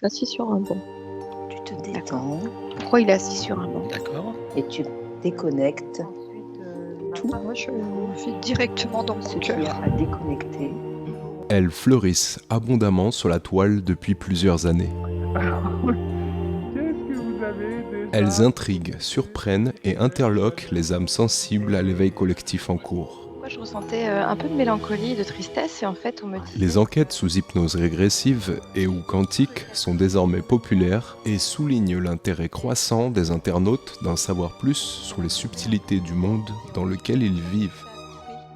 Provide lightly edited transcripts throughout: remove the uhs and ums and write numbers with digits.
Assis sur un banc. Tu te D'accord. détends Pourquoi il est assis sur un banc? D'accord. et tu déconnectes tout Moi, je vais directement dans ce mon qu'il y cœur. a à déconnecter. Elles fleurissent abondamment sur la toile depuis plusieurs années. Qu'est-ce que vous avez déjà Elles intriguent, surprennent et interloquent les âmes sensibles à l'éveil collectif en cours. Moi, je ressentais un peu de mélancolie et de tristesse, et en fait, on me disait... Les enquêtes sous hypnose régressive et ou quantique sont désormais populaires et soulignent l'intérêt croissant des internautes d'en savoir plus sur les subtilités du monde dans lequel ils vivent.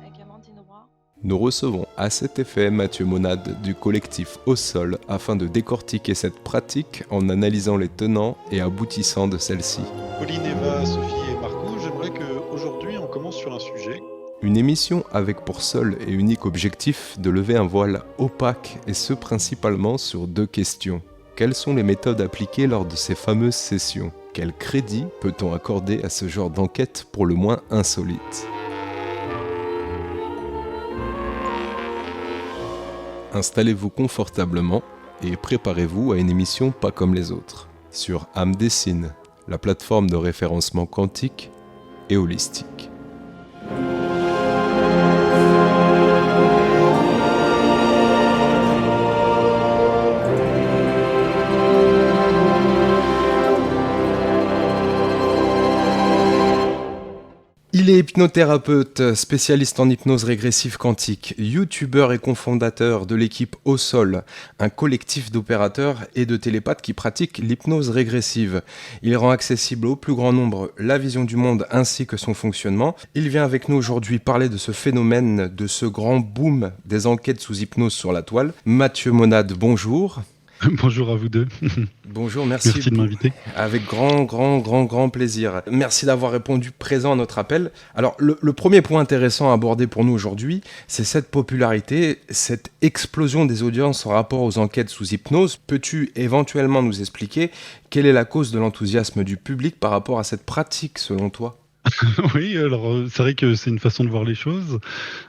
Avec Amandine Roy. Nous recevons à cet effet Mathieu Monade du collectif Au Sol afin de décortiquer cette pratique en analysant les tenants et aboutissants de celle-ci. Pauline, Eva, Sophie et Marco, j'aimerais qu'aujourd'hui on commence sur un sujet. Une émission avec pour seul et unique objectif de lever un voile opaque et ce principalement sur deux questions. Quelles sont les méthodes appliquées lors de ces fameuses sessions? Quel crédit peut-on accorder à ce genre d'enquête pour le moins insolite? Installez-vous confortablement et préparez-vous à une émission pas comme les autres, sur Âme Dessine, la plateforme de référencement quantique et holistique. Il est hypnothérapeute, spécialiste en hypnose régressive quantique, youtubeur et cofondateur de l'équipe Au Sol, un collectif d'opérateurs et de télépathes qui pratiquent l'hypnose régressive. Il rend accessible au plus grand nombre la vision du monde ainsi que son fonctionnement. Il vient avec nous aujourd'hui parler de ce phénomène, de ce grand boom des enquêtes sous hypnose sur la toile. Mathieu Monade, bonjour. Bonjour à vous deux. Bonjour, merci de m'inviter. Avec grand plaisir. Merci d'avoir répondu présent à notre appel. Alors, le premier point intéressant à aborder pour nous aujourd'hui, c'est cette popularité, cette explosion des audiences en rapport aux enquêtes sous hypnose. Peux-tu éventuellement nous expliquer quelle est la cause de l'enthousiasme du public par rapport à cette pratique selon toi ? Oui, alors c'est vrai que c'est une façon de voir les choses.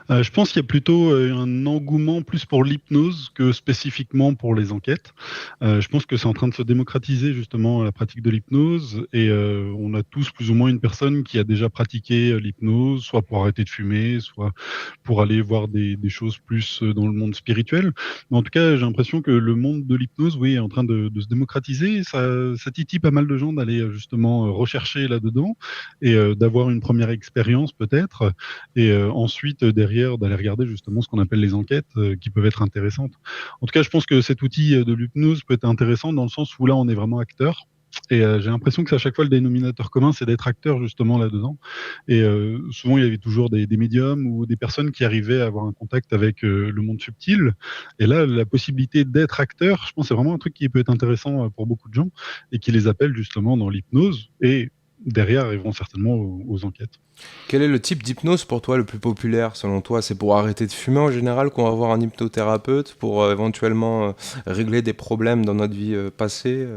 Je pense qu'il y a plutôt un engouement plus pour l'hypnose que spécifiquement pour les enquêtes. Je pense que c'est en train de se démocratiser justement la pratique de l'hypnose et on a tous plus ou moins une personne qui a déjà pratiqué l'hypnose, soit pour arrêter de fumer, soit pour aller voir des choses plus dans le monde spirituel. Mais en tout cas, j'ai l'impression que le monde de l'hypnose, oui, est en train de se démocratiser. Ça titille pas mal de gens d'aller justement rechercher là-dedans et d'avoir une première expérience peut-être, et ensuite derrière d'aller regarder justement ce qu'on appelle les enquêtes qui peuvent être intéressantes. En tout cas, je pense que cet outil de l'hypnose peut être intéressant dans le sens où là, on est vraiment acteur. Et j'ai l'impression que à chaque fois, le dénominateur commun, c'est d'être acteur justement là-dedans. Et souvent, il y avait toujours des médiums ou des personnes qui arrivaient à avoir un contact avec le monde subtil. Et là, la possibilité d'être acteur, je pense, c'est vraiment un truc qui peut être intéressant pour beaucoup de gens et qui les appelle justement dans l'hypnose. Et derrière, ils vont certainement aux enquêtes. Quel est le type d'hypnose pour toi le plus populaire selon toi? C'est pour arrêter de fumer en général qu'on va voir un hypnothérapeute, pour éventuellement régler des problèmes dans notre vie passée?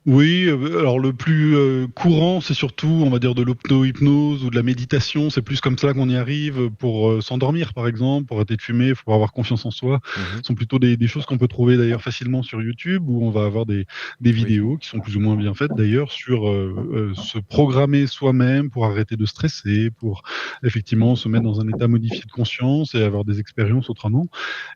Oui, alors le plus courant, c'est surtout, on va dire, de l'auto-hypnose ou de la méditation. C'est plus comme ça qu'on y arrive pour s'endormir, par exemple, pour arrêter de fumer, pour avoir confiance en soi. Ce sont plutôt des choses qu'on peut trouver d'ailleurs facilement sur YouTube, où on va avoir des vidéos qui sont plus ou moins bien faites d'ailleurs sur se programmer soi-même pour arrêter de stresser, pour effectivement se mettre dans un état modifié de conscience et avoir des expériences autrement.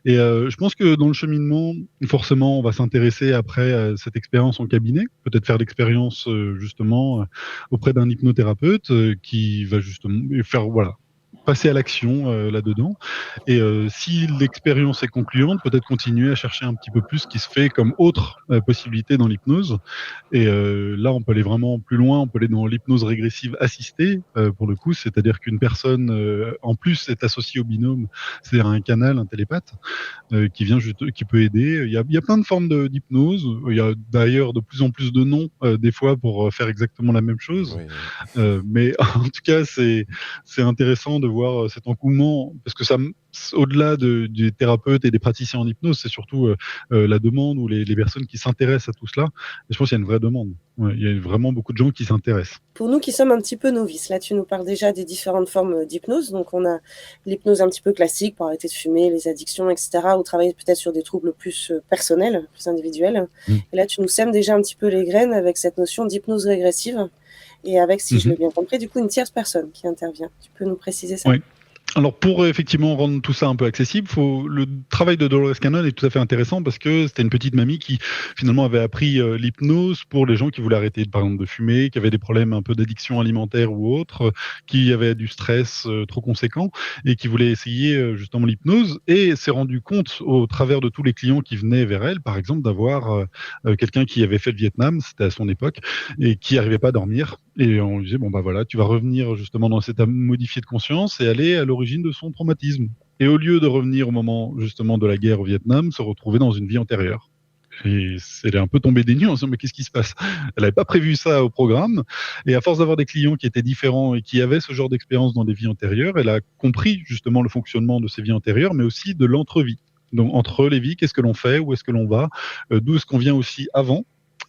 Et je pense que dans le cheminement, forcément, on va s'intéresser après à cette expérience en cabinet, peut-être faire l'expérience justement auprès d'un hypnothérapeute qui va justement faire, voilà, passer à l'action là-dedans. Et si l'expérience est concluante, peut-être continuer à chercher un petit peu plus ce qui se fait comme autre possibilité dans l'hypnose. Et là, on peut aller vraiment plus loin, on peut aller dans l'hypnose régressive assistée, pour le coup, c'est-à-dire qu'une personne, en plus, est associée au binôme, c'est-à-dire un canal, un télépathe, qui vient qui peut aider. Il y a plein de formes d'hypnose. Il y a d'ailleurs de plus en plus de noms, des fois, pour faire exactement la même chose. Oui. Mais en tout cas, c'est intéressant de voir voir cet engouement, parce que au-delà des thérapeutes et des praticiens en hypnose, c'est surtout la demande ou les personnes qui s'intéressent à tout cela. Et je pense qu'il y a une vraie demande. Ouais, il y a vraiment beaucoup de gens qui s'intéressent. Pour nous qui sommes un petit peu novices, là tu nous parles déjà des différentes formes d'hypnose. Donc on a l'hypnose un petit peu classique pour arrêter de fumer, les addictions, etc. Ou travailler peut-être sur des troubles plus personnels, plus individuels. Et là tu nous sèmes déjà un petit peu les graines avec cette notion d'hypnose régressive. Et avec, si je l'ai bien compris, du coup une tierce personne qui intervient. Tu peux nous préciser ça? Oui. Alors pour effectivement rendre tout ça un peu accessible, le travail de Dolores Cannon est tout à fait intéressant parce que c'était une petite mamie qui finalement avait appris l'hypnose pour les gens qui voulaient arrêter par exemple de fumer, qui avaient des problèmes un peu d'addiction alimentaire ou autre, qui avaient du stress trop conséquent et qui voulaient essayer justement l'hypnose, et s'est rendu compte au travers de tous les clients qui venaient vers elle, par exemple d'avoir quelqu'un qui avait fait le Vietnam, c'était à son époque, et qui n'arrivait pas à dormir. Et on lui disait, bon bah voilà, tu vas revenir justement dans cet état modifié de conscience et aller à l'origine de son traumatisme. Et au lieu de revenir au moment justement de la guerre au Vietnam, se retrouver dans une vie antérieure. Et elle est un peu tombée des nues en se disant, mais qu'est-ce qui se passe? Elle n'avait pas prévu ça au programme. Et à force d'avoir des clients qui étaient différents et qui avaient ce genre d'expérience dans des vies antérieures, elle a compris justement le fonctionnement de ces vies antérieures, mais aussi de l'entrevie. Donc entre les vies, qu'est-ce que l'on fait? Où est-ce que l'on va? D'où est-ce qu'on vient aussi avant?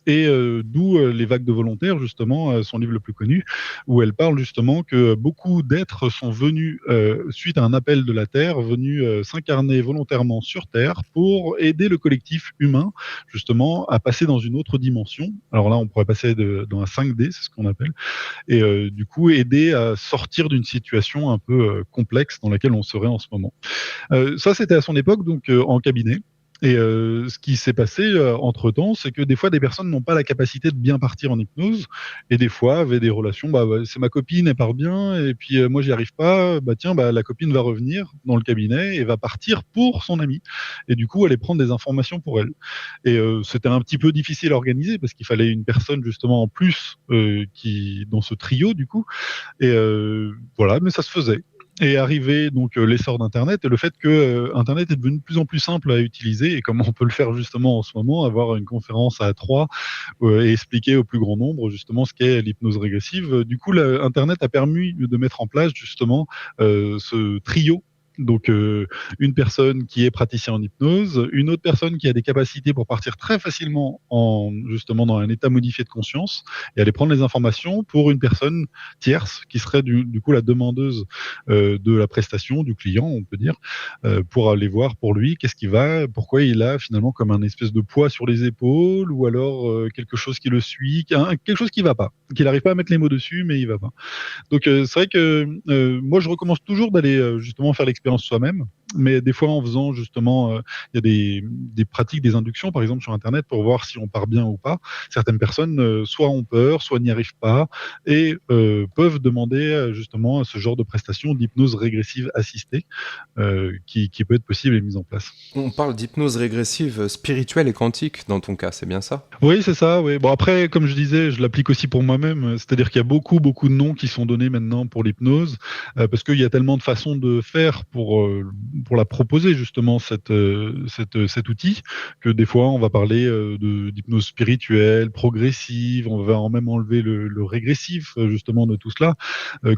Et d'où les vagues de volontaires, justement, son livre le plus connu, où elle parle justement que beaucoup d'êtres sont venus, suite à un appel de la Terre, venus s'incarner volontairement sur Terre pour aider le collectif humain, justement, à passer dans une autre dimension. Alors là, on pourrait passer dans un 5D, c'est ce qu'on appelle, et du coup, aider à sortir d'une situation un peu complexe dans laquelle on serait en ce moment. Ça, c'était à son époque, donc en cabinet. Et ce qui s'est passé entre-temps, c'est que des fois, des personnes n'ont pas la capacité de bien partir en hypnose, et des fois avaient des relations, c'est ma copine, elle part bien, et puis moi, j'y arrive pas, la copine va revenir dans le cabinet et va partir pour son amie. Et du coup, aller prendre des informations pour elle. Et c'était un petit peu difficile à organiser, parce qu'il fallait une personne, justement, en plus, dans ce trio, du coup. Et voilà, mais ça se faisait. Et arrivé donc l'essor d'Internet et le fait que Internet est devenu de plus en plus simple à utiliser, et comme on peut le faire justement en ce moment, avoir une conférence à 3 et expliquer au plus grand nombre justement ce qu'est l'hypnose régressive. Du coup, Internet a permis de mettre en place justement ce trio. Donc une personne qui est praticien en hypnose, une autre personne qui a des capacités pour partir très facilement justement dans un état modifié de conscience et aller prendre les informations pour une personne tierce qui serait du coup la demandeuse de la prestation du client, on peut dire, pour aller voir pour lui qu'est-ce qui va, pourquoi il a finalement comme un espèce de poids sur les épaules, ou alors quelque chose qui le suit, quelque chose qui va pas, qu'il n'arrive pas à mettre les mots dessus, mais il va pas. Donc c'est vrai que moi je recommence toujours d'aller justement faire l'expérience soi-même, mais des fois en faisant justement, il y a des pratiques, des inductions par exemple sur Internet pour voir si on part bien ou pas. Certaines personnes soit ont peur, soit n'y arrivent pas, et peuvent demander justement ce genre de prestation d'hypnose régressive assistée qui peut être possible et mise en place. On parle d'hypnose régressive spirituelle et quantique dans ton cas, c'est bien ça? Oui, c'est ça. Oui. Bon, après, comme je disais, je l'applique aussi pour moi-même. C'est-à-dire qu'il y a beaucoup de noms qui sont donnés maintenant pour l'hypnose, parce qu'il y a tellement de façons de faire pour la proposer justement cet outil, que des fois on va parler d'hypnose spirituelle, progressive, on va même enlever le régressif justement de tout cela.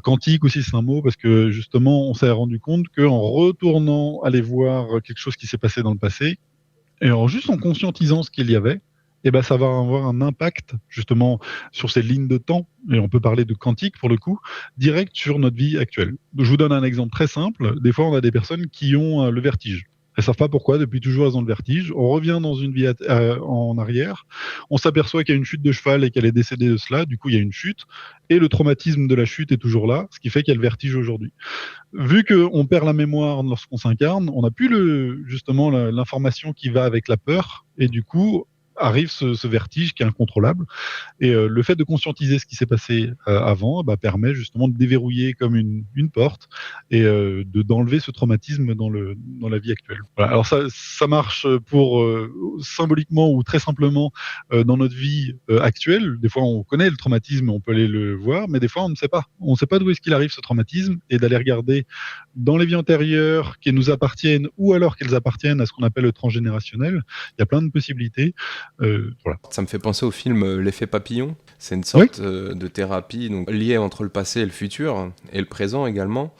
Quantique aussi, c'est un mot, parce que justement on s'est rendu compte qu'en retournant aller voir quelque chose qui s'est passé dans le passé, et juste en conscientisant ce qu'il y avait, eh ben, ça va avoir un impact justement sur ces lignes de temps, et on peut parler de quantique pour le coup, direct sur notre vie actuelle. Je vous donne un exemple très simple. Des fois, on a des personnes qui ont le vertige. Elles savent pas pourquoi, depuis toujours elles ont le vertige. On revient dans une vie en arrière, on s'aperçoit qu'il y a une chute de cheval et qu'elle est décédée de cela, du coup il y a une chute, et le traumatisme de la chute est toujours là, ce qui fait qu'il y a le vertige aujourd'hui. Vu qu'on perd la mémoire lorsqu'on s'incarne, on n'a plus justement l'information qui va avec la peur, et du coup arrive ce vertige qui est incontrôlable. Et le fait de conscientiser ce qui s'est passé avant permet justement de déverrouiller comme une porte, et d'enlever ce traumatisme dans la vie actuelle. Voilà. Alors ça marche pour symboliquement ou très simplement dans notre vie actuelle. Des fois on connaît le traumatisme, on peut aller le voir, mais des fois on ne sait pas. On ne sait pas d'où est-ce qu'il arrive ce traumatisme, et d'aller regarder dans les vies antérieures qui nous appartiennent, ou alors qu'elles appartiennent à ce qu'on appelle le transgénérationnel. Il y a plein de possibilités. Voilà. Ça me fait penser au film L'effet papillon. C'est une sorte de thérapie donc, liée entre le passé et le futur, et le présent également.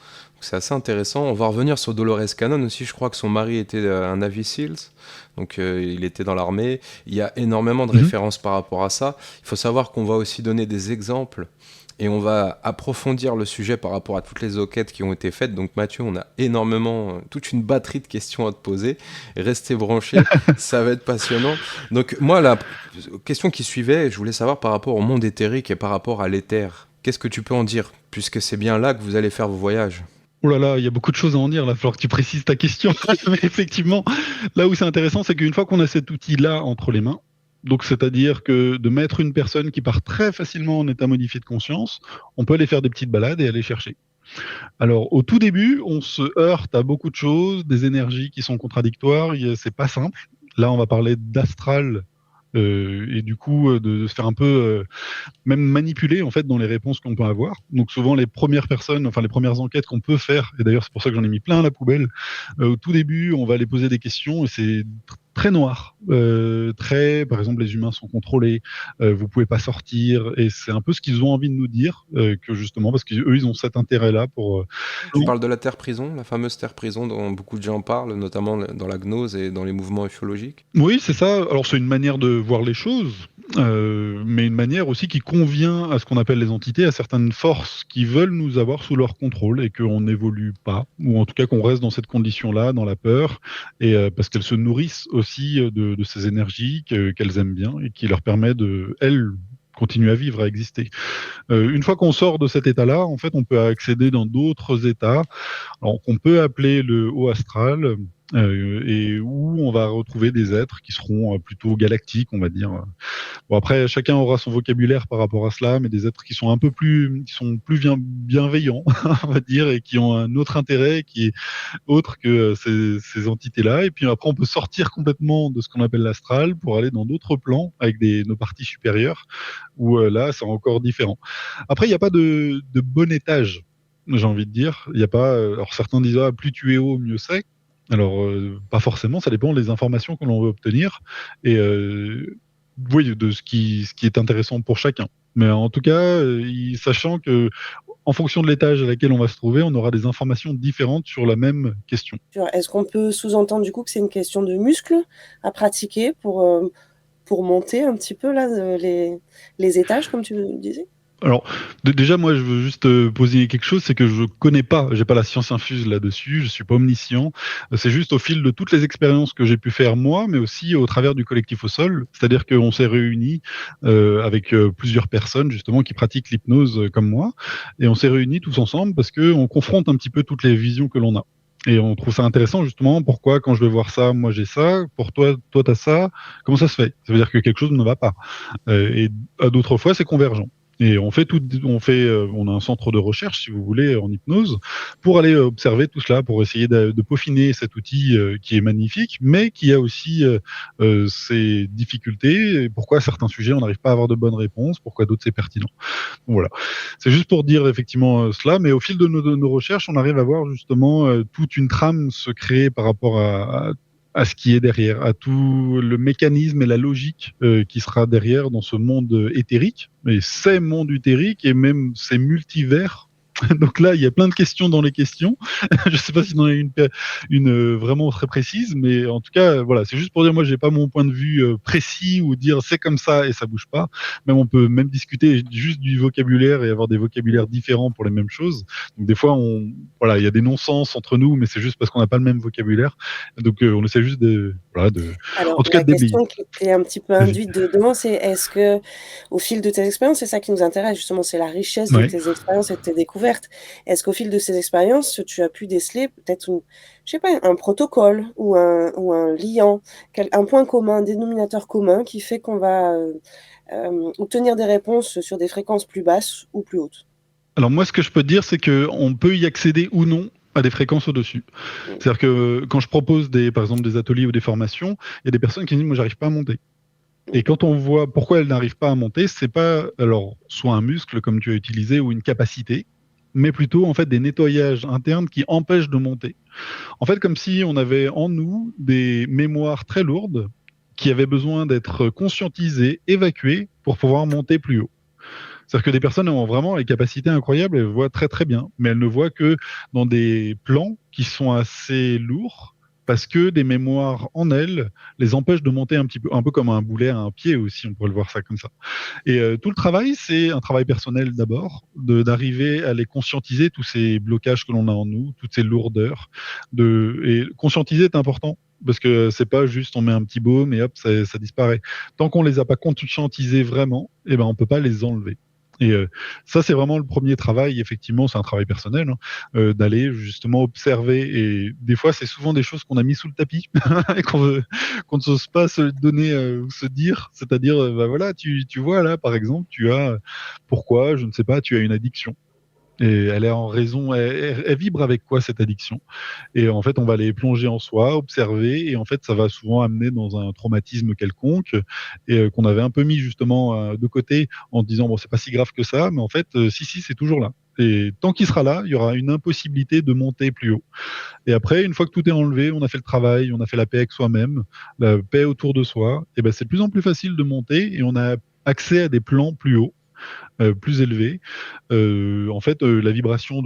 c'est assez intéressant. On va revenir sur Dolores Cannon aussi. Je crois que son mari était un Navy Seals, donc il était dans l'armée. Il y a énormément de références par rapport à ça. Il faut savoir qu'on va aussi donner des exemples et on va approfondir le sujet par rapport à toutes les enquêtes qui ont été faites. Donc Mathieu, on a énormément, toute une batterie de questions à te poser. Restez branchés, ça va être passionnant. Donc moi, la question qui suivait, je voulais savoir par rapport au monde éthérique et par rapport à l'éther. Qu'est-ce que tu peux en dire, puisque c'est bien là que vous allez faire vos voyages? Oh là là, il y a beaucoup de choses à en dire, là, il va falloir que tu précises ta question. Mais effectivement, là où c'est intéressant, c'est qu'une fois qu'on a cet outil-là entre les mains, donc c'est-à-dire que de mettre une personne qui part très facilement en état modifié de conscience, on peut aller faire des petites balades et aller chercher. Alors au tout début, on se heurte à beaucoup de choses, des énergies qui sont contradictoires, c'est pas simple. Là, on va parler d'astral. Et du coup, de se faire un peu même manipuler en fait dans les réponses qu'on peut avoir. Donc souvent les premières personnes, enfin les premières enquêtes qu'on peut faire, et d'ailleurs c'est pour ça que j'en ai mis plein à la poubelle, au tout début on va aller poser des questions et c'est très noir, très, par exemple les humains sont contrôlés, vous pouvez pas sortir, et c'est un peu ce qu'ils ont envie de nous dire, que justement parce qu'eux ils ont cet intérêt-là pour. Tu parles de la terre prison, la fameuse terre prison dont beaucoup de gens parlent, notamment dans la gnose et dans les mouvements ufologiques. Oui, c'est ça. Alors c'est une manière de voir les choses, mais une manière aussi qui convient à ce qu'on appelle les entités, à certaines forces qui veulent nous avoir sous leur contrôle et qu'on n'évolue pas, ou en tout cas qu'on reste dans cette condition-là, dans la peur, et parce qu'elles se nourrissent aussi de ces énergies qu'elles aiment bien et qui leur permet de, elles, continuer à vivre, à exister. Une fois qu'on sort de cet état-là, en fait, on peut accéder dans d'autres états, alors qu'on peut appeler le haut astral, et où on va retrouver des êtres qui seront plutôt galactiques, on va dire. Bon, après, chacun aura son vocabulaire par rapport à cela, mais des êtres qui sont un peu plus, bienveillants, on va dire, et qui ont un autre intérêt qui est autre que ces entités-là. Et puis après, on peut sortir complètement de ce qu'on appelle l'astral pour aller dans d'autres plans avec nos parties supérieures, où là, c'est encore différent. Après, il n'y a pas de bon étage, j'ai envie de dire. Il y a pas. Alors certains disent plus tu es haut, mieux c'est. Alors pas forcément. Ça dépend des informations que l'on veut obtenir et oui, de ce qui est intéressant pour chacun. Mais en tout cas, sachant que en fonction de l'étage à laquelle on va se trouver, on aura des informations différentes sur la même question. Est-ce qu'on peut sous-entendre du coup que c'est une question de muscles à pratiquer pour monter un petit peu là les étages, comme tu disais? Alors, déjà, moi, je veux juste poser quelque chose, c'est que je connais pas, j'ai pas la science infuse là-dessus, je suis pas omniscient. C'est juste au fil de toutes les expériences que j'ai pu faire moi, mais aussi au travers du collectif au sol. C'est-à-dire qu'on s'est réunis avec plusieurs personnes justement qui pratiquent l'hypnose comme moi, et on s'est réunis tous ensemble parce que on confronte un petit peu toutes les visions que l'on a. Et on trouve ça intéressant justement. Pourquoi quand je vais voir ça, moi j'ai ça, pour toi t'as ça. Comment ça se fait? Ça veut dire que quelque chose ne va pas. Et à d'autres fois, c'est convergent. Et on a un centre de recherche, si vous voulez, en hypnose, pour aller observer tout cela, pour essayer de peaufiner cet outil qui est magnifique, mais qui a aussi ses difficultés. Et pourquoi certains sujets, on n'arrive pas à avoir de bonnes réponses, pourquoi d'autres c'est pertinent. Donc, voilà. C'est juste pour dire effectivement cela, mais au fil de nos recherches, on arrive à voir justement toute une trame se créer par rapport à ce qui est derrière, à tout le mécanisme et la logique qui sera derrière dans ce monde éthérique, et ces mondes utériques et même ces multivers. Donc là, il y a plein de questions dans les questions. Je ne sais pas si on a une vraiment très précise, mais en tout cas, voilà, c'est juste pour dire, moi, j'ai pas mon point de vue précis ou dire c'est comme ça et ça bouge pas. Même on peut même discuter juste du vocabulaire et avoir des vocabulaires différents pour les mêmes choses. Donc des fois, voilà, il y a des non-sens entre nous, mais c'est juste parce qu'on n'a pas le même vocabulaire. Donc on essaie juste Alors, en tout cas, la question qui était un petit peu induite dedans, c'est est-ce que, au fil de tes expériences, c'est ça qui nous intéresse justement, c'est la richesse de tes expériences et de tes découvertes. Est-ce qu'au fil de ces expériences, tu as pu déceler peut-être un protocole ou un liant, un point commun, un dénominateur commun qui fait qu'on va obtenir des réponses sur des fréquences plus basses ou plus hautes? Alors moi, ce que je peux te dire, c'est qu'on peut y accéder ou non à des fréquences au-dessus. C'est-à-dire que quand je propose par exemple des ateliers ou des formations, il y a des personnes qui disent moi j'arrive pas à monter. Et quand on voit pourquoi elles n'arrivent pas à monter, c'est pas alors soit un muscle comme tu as utilisé ou une capacité, mais plutôt en fait des nettoyages internes qui empêchent de monter. En fait, comme si on avait en nous des mémoires très lourdes qui avaient besoin d'être conscientisées, évacuées pour pouvoir monter plus haut. C'est-à-dire que des personnes ont vraiment les capacités incroyables, elles voient très très bien, mais elles ne voient que dans des plans qui sont assez lourds, parce que des mémoires en elles les empêchent de monter un petit peu, un peu comme un boulet à un pied aussi, on pourrait le voir ça comme ça. Et tout le travail, c'est un travail personnel d'abord, d'arriver à les conscientiser, tous ces blocages que l'on a en nous, toutes ces lourdeurs. Et conscientiser est important, parce que c'est pas juste on met un petit baume et hop, ça disparaît. Tant qu'on les a pas conscientisés vraiment, eh ben on peut pas les enlever. Et ça, c'est vraiment le premier travail. Effectivement, c'est un travail personnel, hein, d'aller justement observer. Et des fois, c'est souvent des choses qu'on a mis sous le tapis et qu'on ne s'ose pas se donner ou se dire. C'est-à-dire, bah voilà, tu vois là, par exemple, tu as pourquoi, je ne sais pas, tu as une addiction. Et elle est en raison, elle vibre avec quoi cette addiction? Et en fait, on va aller plonger en soi, observer, et en fait, ça va souvent amener dans un traumatisme quelconque, et qu'on avait un peu mis justement de côté en disant bon, c'est pas si grave que ça, mais en fait, si, c'est toujours là. Et tant qu'il sera là, il y aura une impossibilité de monter plus haut. Et après, une fois que tout est enlevé, on a fait le travail, on a fait la paix avec soi-même, la paix autour de soi, et ben c'est de plus en plus facile de monter, et on a accès à des plans plus hauts, plus élevés. En fait, la vibration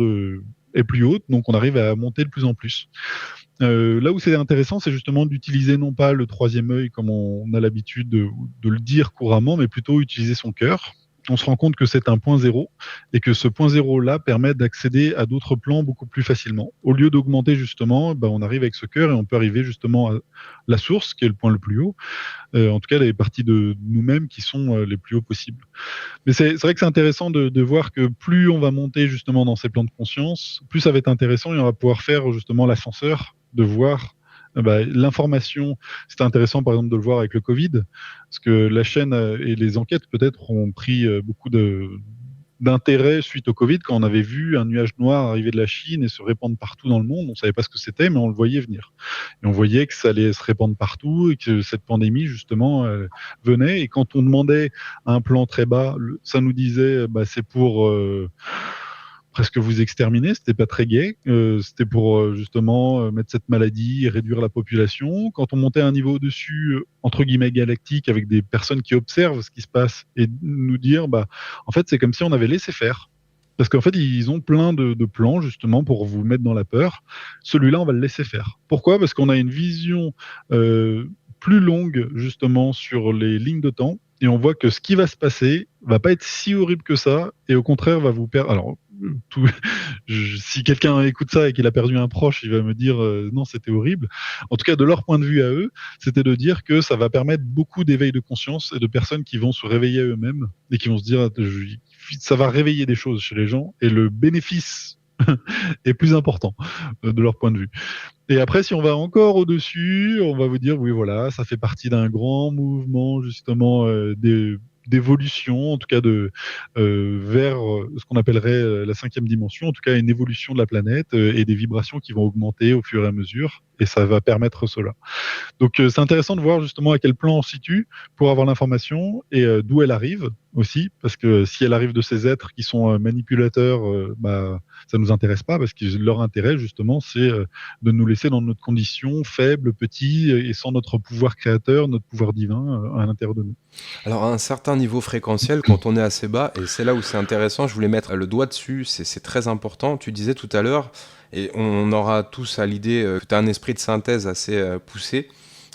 est plus haute, donc on arrive à monter de plus en plus. Là où c'est intéressant, c'est justement d'utiliser non pas le troisième œil comme on a l'habitude de le dire couramment, mais plutôt utiliser son cœur. On se rend compte que c'est un point zéro et que ce point zéro là permet d'accéder à d'autres plans beaucoup plus facilement. Au lieu d'augmenter justement, on arrive avec ce cœur et on peut arriver justement à la source qui est le point le plus haut. En tout cas, les parties de nous-mêmes qui sont les plus hauts possibles. Mais c'est vrai que c'est intéressant de voir que plus on va monter justement dans ces plans de conscience, plus ça va être intéressant et on va pouvoir faire justement l'ascenseur, de voir l'information. C'était intéressant par exemple de le voir avec le Covid, parce que la chaîne et les enquêtes peut-être ont pris beaucoup d'intérêt suite au Covid, quand on avait vu un nuage noir arriver de la Chine et se répandre partout dans le monde. On savait pas ce que c'était, mais on le voyait venir. Et on voyait que ça allait se répandre partout et que cette pandémie, justement, venait. Et quand on demandait à un plan très bas, ça nous disait, c'est pour presque vous exterminer, c'était pas très gai, c'était pour justement mettre cette maladie et réduire la population. Quand on montait à un niveau au-dessus, entre guillemets galactique, avec des personnes qui observent ce qui se passe et nous dire, en fait, c'est comme si on avait laissé faire. Parce qu'en fait, ils ont plein de plans justement pour vous mettre dans la peur. Celui-là, on va le laisser faire. Pourquoi? Parce qu'on a une vision plus longue justement sur les lignes de temps, et on voit que ce qui va se passer va pas être si horrible que ça, et au contraire va vous perdre. Alors, si quelqu'un écoute ça et qu'il a perdu un proche, il va me dire non, c'était horrible. En tout cas, de leur point de vue à eux, c'était de dire que ça va permettre beaucoup d'éveil de conscience et de personnes qui vont se réveiller à eux-mêmes et qui vont se dire ça va réveiller des choses chez les gens, et le bénéfice est plus important de leur point de vue. Et après, si on va encore au-dessus, on va vous dire oui, voilà, ça fait partie d'un grand mouvement justement d'évolution, en tout cas vers ce qu'on appellerait la 5e dimension, en tout cas une évolution de la planète et des vibrations qui vont augmenter au fur et à mesure, et ça va permettre cela. Donc c'est intéressant de voir justement à quel plan on se situe pour avoir l'information et d'où elle arrive aussi, parce que si elle arrive de ces êtres qui sont manipulateurs, ça nous intéresse pas, parce que leur intérêt justement c'est de nous laisser dans notre condition faible, petit, et sans notre pouvoir créateur, notre pouvoir divin à l'intérieur de nous. Alors à un certain niveau fréquentiel, quand on est assez bas, et c'est là où c'est intéressant, je voulais mettre le doigt dessus, c'est très important. Tu disais tout à l'heure, et on aura tous à l'idée que tu as un esprit de synthèse assez poussé,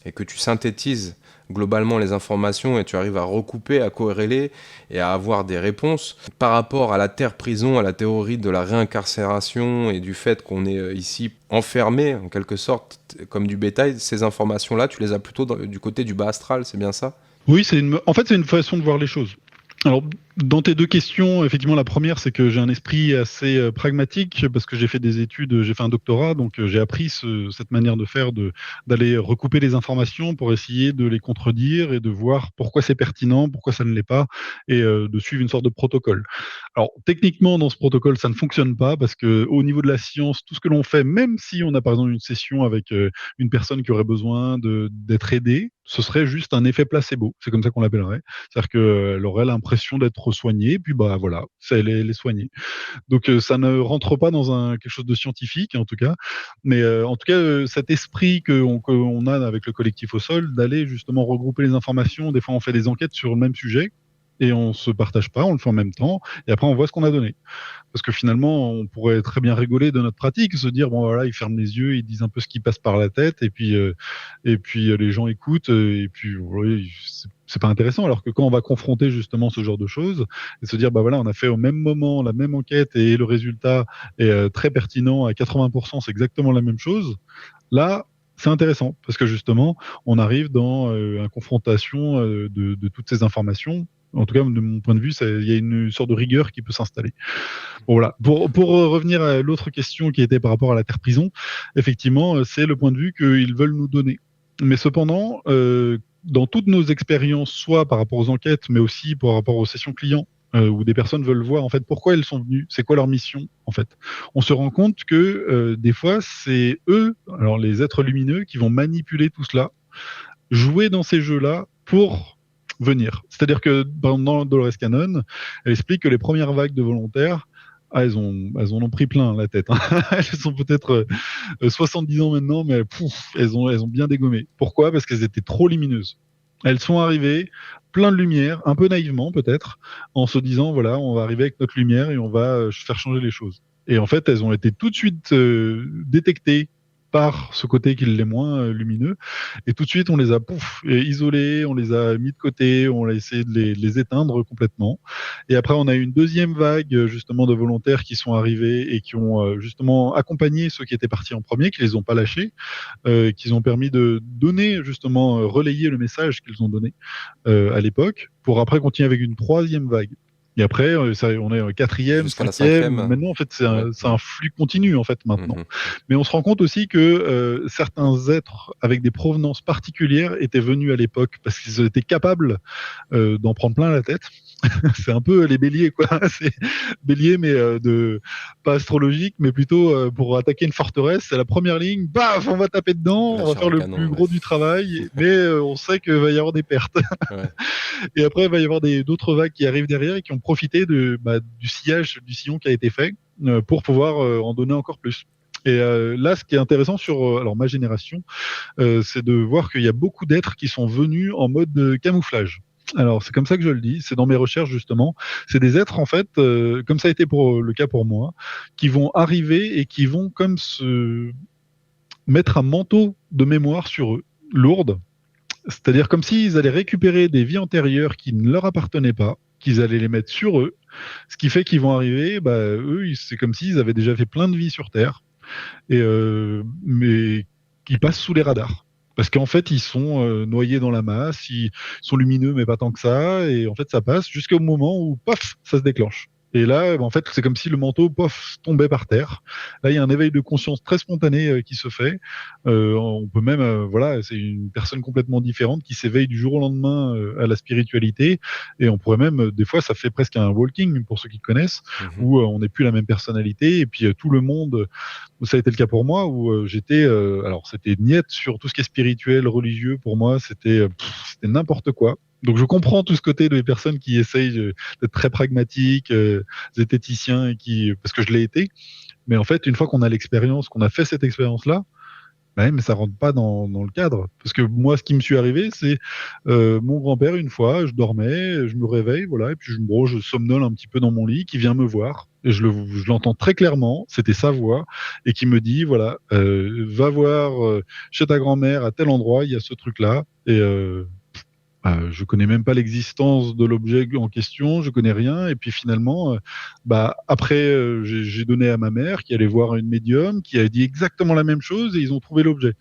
et que tu synthétises globalement les informations et tu arrives à recouper, à corréler et à avoir des réponses. Par rapport à la terre-prison, à la théorie de la réincarcération et du fait qu'on est ici enfermé en quelque sorte comme du bétail, ces informations-là, tu les as plutôt du côté du bas astral, c'est bien ça? Oui, en fait c'est une façon de voir les choses. Alors, dans tes deux questions, effectivement, la première, c'est que j'ai un esprit assez pragmatique, parce que j'ai fait des études, j'ai fait un doctorat, donc j'ai appris cette manière de faire, d'aller recouper les informations pour essayer de les contredire et de voir pourquoi c'est pertinent, pourquoi ça ne l'est pas, et de suivre une sorte de protocole. Alors, techniquement, dans ce protocole, ça ne fonctionne pas, parce que au niveau de la science, tout ce que l'on fait, même si on a par exemple une session avec une personne qui aurait besoin d'être aidée, ce serait juste un effet placebo, c'est comme ça qu'on l'appellerait. C'est-à-dire qu'elle aurait l'impression d'être soignée, puis voilà, elle est soignée. Donc ça ne rentre pas dans quelque chose de scientifique, en tout cas. Mais en tout cas, cet esprit qu'on a avec le collectif au sol, d'aller justement regrouper les informations, des fois on fait des enquêtes sur le même sujet, et on se partage pas, on le fait en même temps, et après on voit ce qu'on a donné. Parce que finalement, on pourrait très bien rigoler de notre pratique, se dire bon voilà, ils ferment les yeux, ils disent un peu ce qui passe par la tête, et puis les gens écoutent, et puis oui, c'est pas intéressant. Alors que quand on va confronter justement ce genre de choses et se dire bah voilà, on a fait au même moment la même enquête et le résultat est très pertinent à 80%, c'est exactement la même chose. Là, c'est intéressant parce que justement, on arrive dans une confrontation de toutes ces informations. En tout cas, de mon point de vue, il y a une sorte de rigueur qui peut s'installer. Bon, voilà. Pour revenir à l'autre question qui était par rapport à la terre-prison, effectivement, c'est le point de vue qu'ils veulent nous donner. Mais cependant, dans toutes nos expériences, soit par rapport aux enquêtes, mais aussi par rapport aux sessions clients, où des personnes veulent voir en fait pourquoi elles sont venues, c'est quoi leur mission en fait. On se rend compte que des fois c'est eux, alors les êtres lumineux, qui vont manipuler tout cela, jouer dans ces jeux-là pour venir. C'est-à-dire que dans Dolores Cannon, elle explique que les premières vagues de volontaires, elles en ont pris plein la tête. Hein. Elles sont peut-être 70 ans maintenant, mais elles ont bien dégommé. Pourquoi ? Parce qu'elles étaient trop lumineuses. Elles sont arrivées plein de lumière, un peu naïvement peut-être, en se disant voilà, on va arriver avec notre lumière et on va faire changer les choses. Et en fait, elles ont été tout de suite détectées par ce côté qui est moins lumineux, et tout de suite on les a isolés, on les a mis de côté, on a essayé de les éteindre complètement. Et après on a eu une deuxième vague justement de volontaires qui sont arrivés et qui ont justement accompagné ceux qui étaient partis en premier, qui les ont pas lâchés, qui ont permis de donner justement relayer le message qu'ils ont donné à l'époque, pour après continuer avec une troisième vague. Et après, on est en quatrième, Jusqu'à la cinquième. cinquième. Maintenant, en fait, c'est Ouais. un flux continu, en fait, maintenant. Mhm. Mais on se rend compte aussi que certains êtres avec des provenances particulières étaient venus à l'époque parce qu'ils étaient capables d'en prendre plein la tête. C'est un peu les béliers, quoi. C'est bélier, mais pas astrologique, mais plutôt pour attaquer une forteresse. C'est la première ligne, baf, on va taper dedans, Là, on va sur faire un le canon, plus ouais. gros du travail, mais on sait qu'il va y avoir des pertes. Ouais. Et après, il va y avoir d'autres vagues qui arrivent derrière et qui ont profité du sillage, du sillon qui a été fait pour pouvoir en donner encore plus. Et là, ce qui est intéressant sur alors ma génération, c'est de voir qu'il y a beaucoup d'êtres qui sont venus en mode camouflage. Alors, c'est comme ça que je le dis, c'est dans mes recherches justement. C'est des êtres, en fait, comme ça a été le cas pour moi, qui vont arriver et qui vont comme se mettre un manteau de mémoire sur eux, lourde. C'est-à-dire comme s'ils allaient récupérer des vies antérieures qui ne leur appartenaient pas, qu'ils allaient les mettre sur eux, ce qui fait qu'ils vont arriver, eux, c'est comme s'ils avaient déjà fait plein de vies sur Terre, mais qui passent sous les radars. Parce qu'en fait, ils sont noyés dans la masse, ils sont lumineux, mais pas tant que ça, et en fait, ça passe jusqu'au moment où, paf, ça se déclenche. Et là, en fait, c'est comme si le manteau, pof, tombait par terre. Là, il y a un éveil de conscience très spontané qui se fait. On peut même, voilà, c'est une personne complètement différente qui s'éveille du jour au lendemain à la spiritualité. Et on pourrait même, des fois, ça fait presque un walking pour ceux qui connaissent, où on n'est plus la même personnalité. Et puis tout le monde, ça a été le cas pour moi, où j'étais, alors c'était niette sur tout ce qui est spirituel, religieux. Pour moi, c'était n'importe quoi. Donc je comprends tout ce côté des personnes qui essayent d'être très pragmatiques, zététiciens, et parce que je l'ai été. Mais en fait, une fois qu'on a l'expérience, qu'on a fait cette expérience-là, mais ça rentre pas dans le cadre. Parce que moi, ce qui me suis arrivé, c'est mon grand-père, une fois, je dormais, je me réveille, voilà, et puis je somnole un petit peu dans mon lit, qui vient me voir. Et je l'entends très clairement, c'était sa voix, et qui me dit, voilà, va voir chez ta grand-mère à tel endroit, il y a ce truc-là, et je connais même pas l'existence de l'objet en question, je connais rien. Et puis finalement, après, j'ai donné à ma mère qui allait voir une médium qui a dit exactement la même chose et ils ont trouvé l'objet.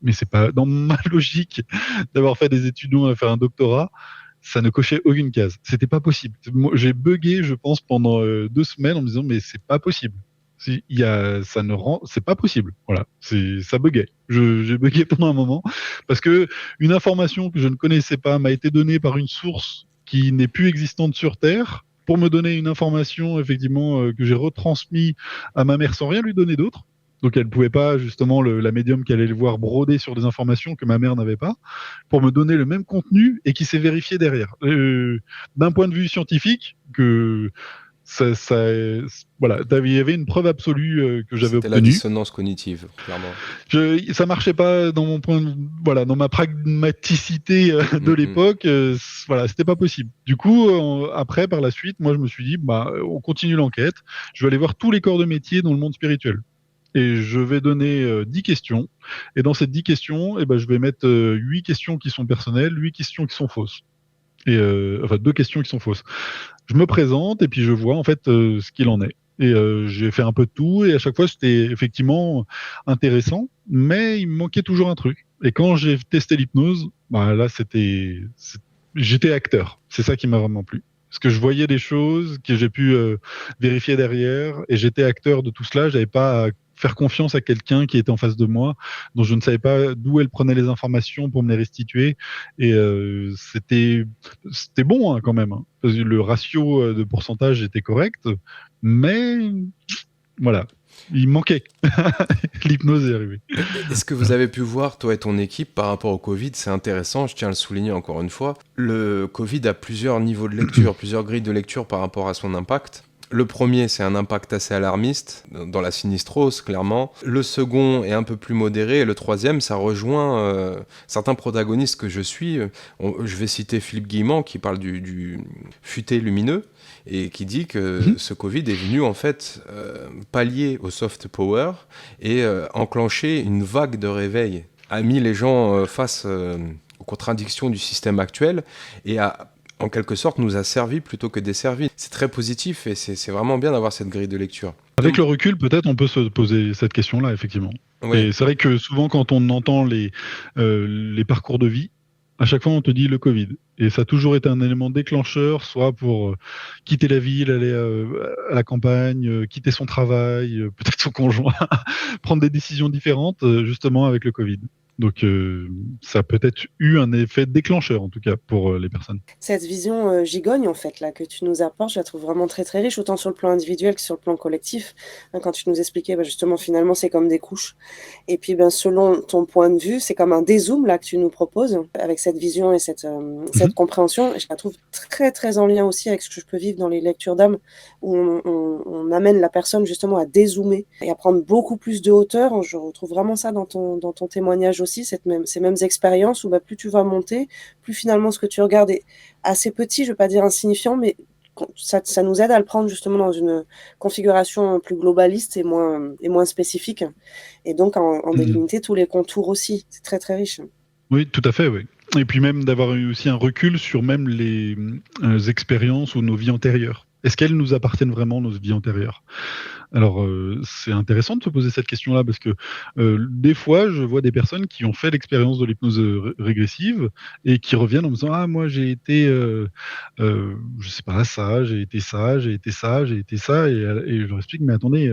Mais c'est pas dans ma logique d'avoir fait des études, faire un doctorat. Ça ne cochait aucune case. C'était pas possible. J'ai bugué, je pense, pendant 2 semaines en me disant mais c'est pas possible. C'est pas possible. Voilà, ça buguait. J'ai bugué pendant un moment parce que une information que je ne connaissais pas m'a été donnée par une source qui n'est plus existante sur Terre pour me donner une information effectivement que j'ai retransmis à ma mère sans rien lui donner d'autre. Donc elle pouvait pas justement la médium qui allait le voir broder sur des informations que ma mère n'avait pas pour me donner le même contenu et qui s'est vérifié derrière. D'un point de vue scientifique, que voilà, il y avait une preuve absolue que j'avais C'était la obtenue. dissonance cognitive, clairement. Ça marchait pas dans mon voilà, dans ma pragmaticité de l'époque. Voilà, c'était pas possible. Du coup, après, par la suite, moi, je me suis dit, on continue l'enquête. Je vais aller voir tous les corps de métier dans le monde spirituel. Et je vais donner 10 questions. Et dans ces 10 questions, je vais mettre 8 questions qui sont personnelles, 8 questions qui sont fausses. Et enfin, 2 questions qui sont fausses. Je me présente et puis je vois en fait ce qu'il en est. Et j'ai fait un peu de tout et à chaque fois c'était effectivement intéressant, mais il me manquait toujours un truc. Et quand j'ai testé l'hypnose, là j'étais acteur. C'est ça qui m'a vraiment plu. Parce que je voyais des choses que j'ai pu vérifier derrière et j'étais acteur de tout cela. J'avais pas à faire confiance à quelqu'un qui était en face de moi, dont je ne savais pas d'où elle prenait les informations pour me les restituer. Et c'était bon quand même. Parce que le ratio de pourcentage était correct, mais voilà, il manquait. L'hypnose est arrivée. Est-ce que vous avez pu voir, toi et ton équipe, par rapport au Covid, c'est intéressant, je tiens à le souligner encore une fois, le Covid a plusieurs niveaux de lecture, plusieurs grilles de lecture par rapport à son impact. Le premier, c'est un impact assez alarmiste, dans la sinistrose, clairement. Le second est un peu plus modéré. Et le troisième, ça rejoint certains protagonistes que je suis. Je vais citer Philippe Guillemant, qui parle du futé lumineux, et qui dit que ce Covid est venu, en fait, pallier au soft power et enclencher une vague de réveil. A mis les gens face aux contradictions du système actuel et a en quelque sorte, nous a servi plutôt que desservi. C'est très positif et c'est vraiment bien d'avoir cette grille de lecture. Avec le recul, peut-être, on peut se poser cette question-là, effectivement. Oui. Et c'est vrai que souvent, quand on entend les parcours de vie, à chaque fois, on te dit le Covid. Et ça a toujours été un élément déclencheur, soit pour quitter la ville, aller à la campagne, quitter son travail, peut-être son conjoint, prendre des décisions différentes, justement, avec le Covid. Donc, ça a peut-être eu un effet déclencheur, en tout cas, pour les personnes. Cette vision gigogne, en fait, là, que tu nous apportes, je la trouve vraiment très, très riche, autant sur le plan individuel que sur le plan collectif. Quand tu nous expliquais, justement, finalement, c'est comme des couches. Et puis, selon ton point de vue, c'est comme un dézoom, là, que tu nous proposes, avec cette vision et cette compréhension. Et je la trouve très, très en lien aussi avec ce que je peux vivre dans les lectures d'âme, où on amène la personne, justement, à dézoomer et à prendre beaucoup plus de hauteur. Je retrouve vraiment ça dans ton témoignage aussi, ces mêmes expériences où plus tu vas monter, plus finalement ce que tu regardes est assez petit, je ne veux pas dire insignifiant, mais ça nous aide à le prendre justement dans une configuration plus globaliste et moins spécifique, et donc en délimiter tous les contours aussi. C'est très très riche. Oui, tout à fait, oui. Et puis même d'avoir eu aussi un recul sur même les expériences ou nos vies antérieures. Est-ce qu'elles nous appartiennent vraiment, nos vies antérieures ? Alors, c'est intéressant de se poser cette question-là parce que des fois, je vois des personnes qui ont fait l'expérience de l'hypnose régressive et qui reviennent en me disant « Ah, moi, j'ai été, je sais pas, ça, j'ai été ça, j'ai été ça, j'ai été ça. » Et je leur explique « Mais attendez,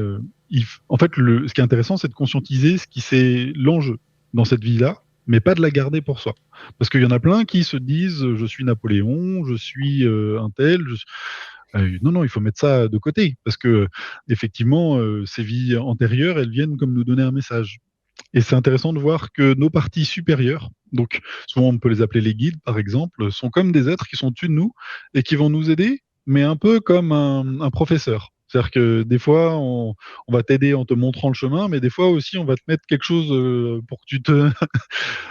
en fait, ce qui est intéressant, c'est de conscientiser ce qui c'est l'enjeu dans cette vie-là, mais pas de la garder pour soi. Parce qu'il y en a plein qui se disent « Je suis Napoléon, je suis un tel, non, il faut mettre ça de côté, parce que effectivement, ces vies antérieures, elles viennent comme nous donner un message. Et c'est intéressant de voir que nos parties supérieures, donc souvent on peut les appeler les guides par exemple, sont comme des êtres qui sont au-dessus de nous et qui vont nous aider, mais un peu comme un professeur. C'est-à-dire que des fois, on va t'aider en te montrant le chemin, mais des fois aussi, on va te mettre quelque chose pour que tu te...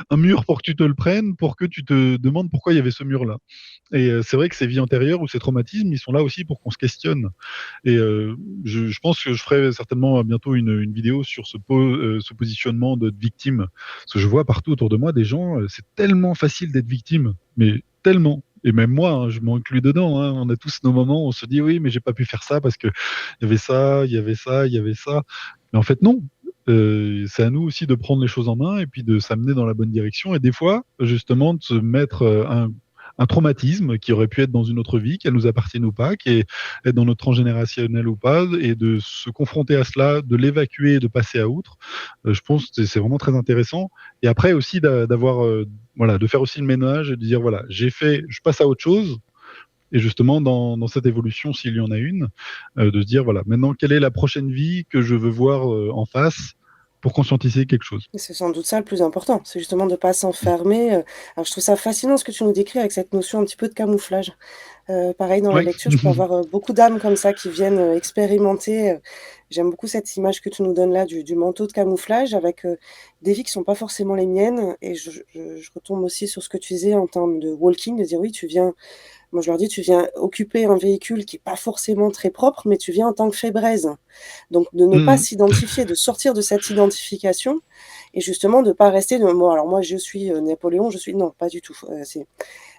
un mur pour que tu te le prennes, pour que tu te demandes pourquoi il y avait ce mur-là. Et c'est vrai que ces vies antérieures ou ces traumatismes, ils sont là aussi pour qu'on se questionne. Et je pense que je ferai certainement bientôt une vidéo sur ce positionnement de victime. Parce que je vois partout autour de moi des gens, c'est tellement facile d'être victime, mais tellement. Et même moi, je m'inclus dedans. On a tous nos moments où on se dit oui, mais j'ai pas pu faire ça parce que il y avait ça, il y avait ça, il y avait ça. Mais en fait, non. C'est à nous aussi de prendre les choses en main et puis de s'amener dans la bonne direction. Et des fois, justement, de se mettre un traumatisme qui aurait pu être dans une autre vie, qu'elle nous appartienne ou pas, qui est être dans notre transgénérationnel ou pas, et de se confronter à cela, de l'évacuer et de passer à outre. Je pense que c'est vraiment très intéressant. Et après aussi d'avoir, de faire aussi le ménage et de dire voilà, j'ai fait, je passe à autre chose. Et justement, dans cette évolution, s'il y en a une, de se dire voilà, maintenant quelle est la prochaine vie que je veux voir en face, pour conscientiser quelque chose. Et c'est sans doute ça le plus important, c'est justement de ne pas s'enfermer. Alors je trouve ça fascinant ce que tu nous décris avec cette notion un petit peu de camouflage. Pareil dans la Oui. lecture, je peux avoir beaucoup d'âmes comme ça qui viennent expérimenter. J'aime beaucoup cette image que tu nous donnes là du manteau de camouflage avec des vies qui sont pas forcément les miennes. Et je retombe aussi sur ce que tu disais en termes de walking, de dire oui, tu viens. Moi, je leur dis, tu viens occuper un véhicule qui est pas forcément très propre, mais tu viens en tant que fébraise. Donc, de ne pas s'identifier, de sortir de cette identification et justement de pas rester de moi. Alors moi, je suis Napoléon, je suis non, pas du tout. C'est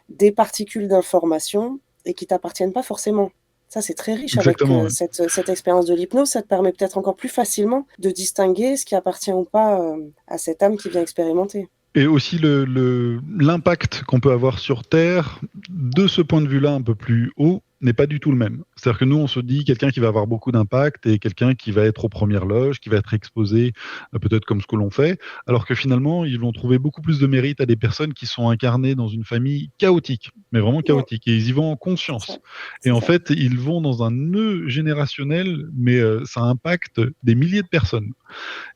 des particules d'information et qui t'appartiennent pas forcément. Ça, c'est très riche avec Exactement. Ouais. cette expérience de l'hypnose. Ça te permet peut-être encore plus facilement de distinguer ce qui appartient ou pas à cette âme qui vient expérimenter. Et aussi l'impact qu'on peut avoir sur Terre, de ce point de vue-là un peu plus haut, n'est pas du tout le même. C'est-à-dire que nous, on se dit quelqu'un qui va avoir beaucoup d'impact et quelqu'un qui va être aux premières loges, qui va être exposé, peut-être comme ce que l'on fait, alors que finalement, ils vont trouver beaucoup plus de mérite à des personnes qui sont incarnées dans une famille chaotique, mais vraiment chaotique, et ils y vont en conscience. Et en fait, ils vont dans un nœud générationnel, mais ça impacte des milliers de personnes.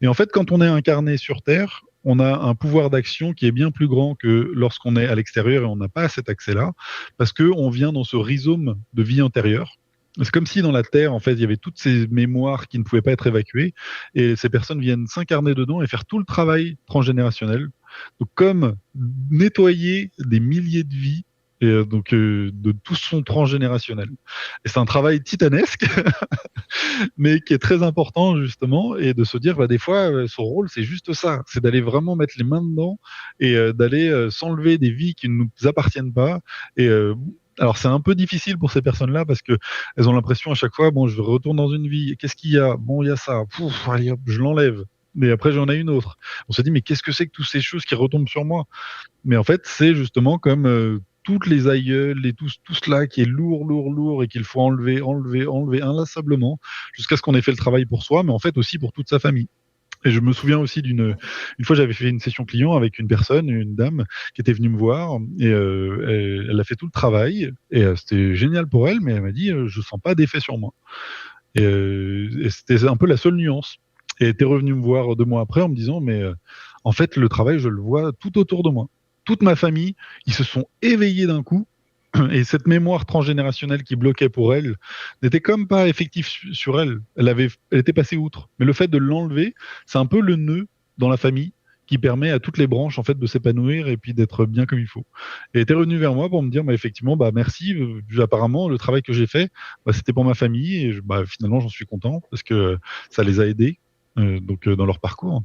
Et en fait, quand on est incarné sur Terre, on a un pouvoir d'action qui est bien plus grand que lorsqu'on est à l'extérieur et on n'a pas cet accès-là, parce qu'on vient dans ce rhizome de vie antérieure. C'est comme si dans la Terre, en fait, il y avait toutes ces mémoires qui ne pouvaient pas être évacuées, et ces personnes viennent s'incarner dedans et faire tout le travail transgénérationnel. Donc, comme nettoyer des milliers de vies, et donc de tout son transgénérationnel. Et c'est un travail titanesque, mais qui est très important justement, et de se dire des fois son rôle c'est juste ça, c'est d'aller vraiment mettre les mains dedans et d'aller s'enlever des vies qui ne nous appartiennent pas. Et alors c'est un peu difficile pour ces personnes-là parce que elles ont l'impression à chaque fois, bon, je retourne dans une vie, qu'est-ce qu'il y a? Bon, il y a ça, pouf, allez hop, je l'enlève. Mais après, j'en ai une autre. On se dit, mais qu'est-ce que c'est que toutes ces choses qui retombent sur moi? Mais en fait, c'est justement comme toutes les aïeuls et tout cela qui est lourd et qu'il faut enlever inlassablement jusqu'à ce qu'on ait fait le travail pour soi, mais en fait aussi pour toute sa famille. Et je me souviens aussi une fois, j'avais fait une session client avec une personne, une dame, qui était venue me voir et elle a fait tout le travail et c'était génial pour elle, mais elle m'a dit je sens pas d'effet sur moi. Et c'était un peu la seule nuance. Et elle était revenue me voir 2 mois après en me disant mais en fait le travail je le vois tout autour de moi. Toute ma famille, ils se sont éveillés d'un coup. Et cette mémoire transgénérationnelle qui bloquait pour elle n'était comme pas effective sur elle. Elle était passée outre. Mais le fait de l'enlever, c'est un peu le nœud dans la famille qui permet à toutes les branches en fait de s'épanouir et puis d'être bien comme il faut. Et elle était revenue vers moi pour me dire effectivement merci, apparemment le travail que j'ai fait c'était pour ma famille et finalement j'en suis content parce que ça les a aidés dans leur parcours.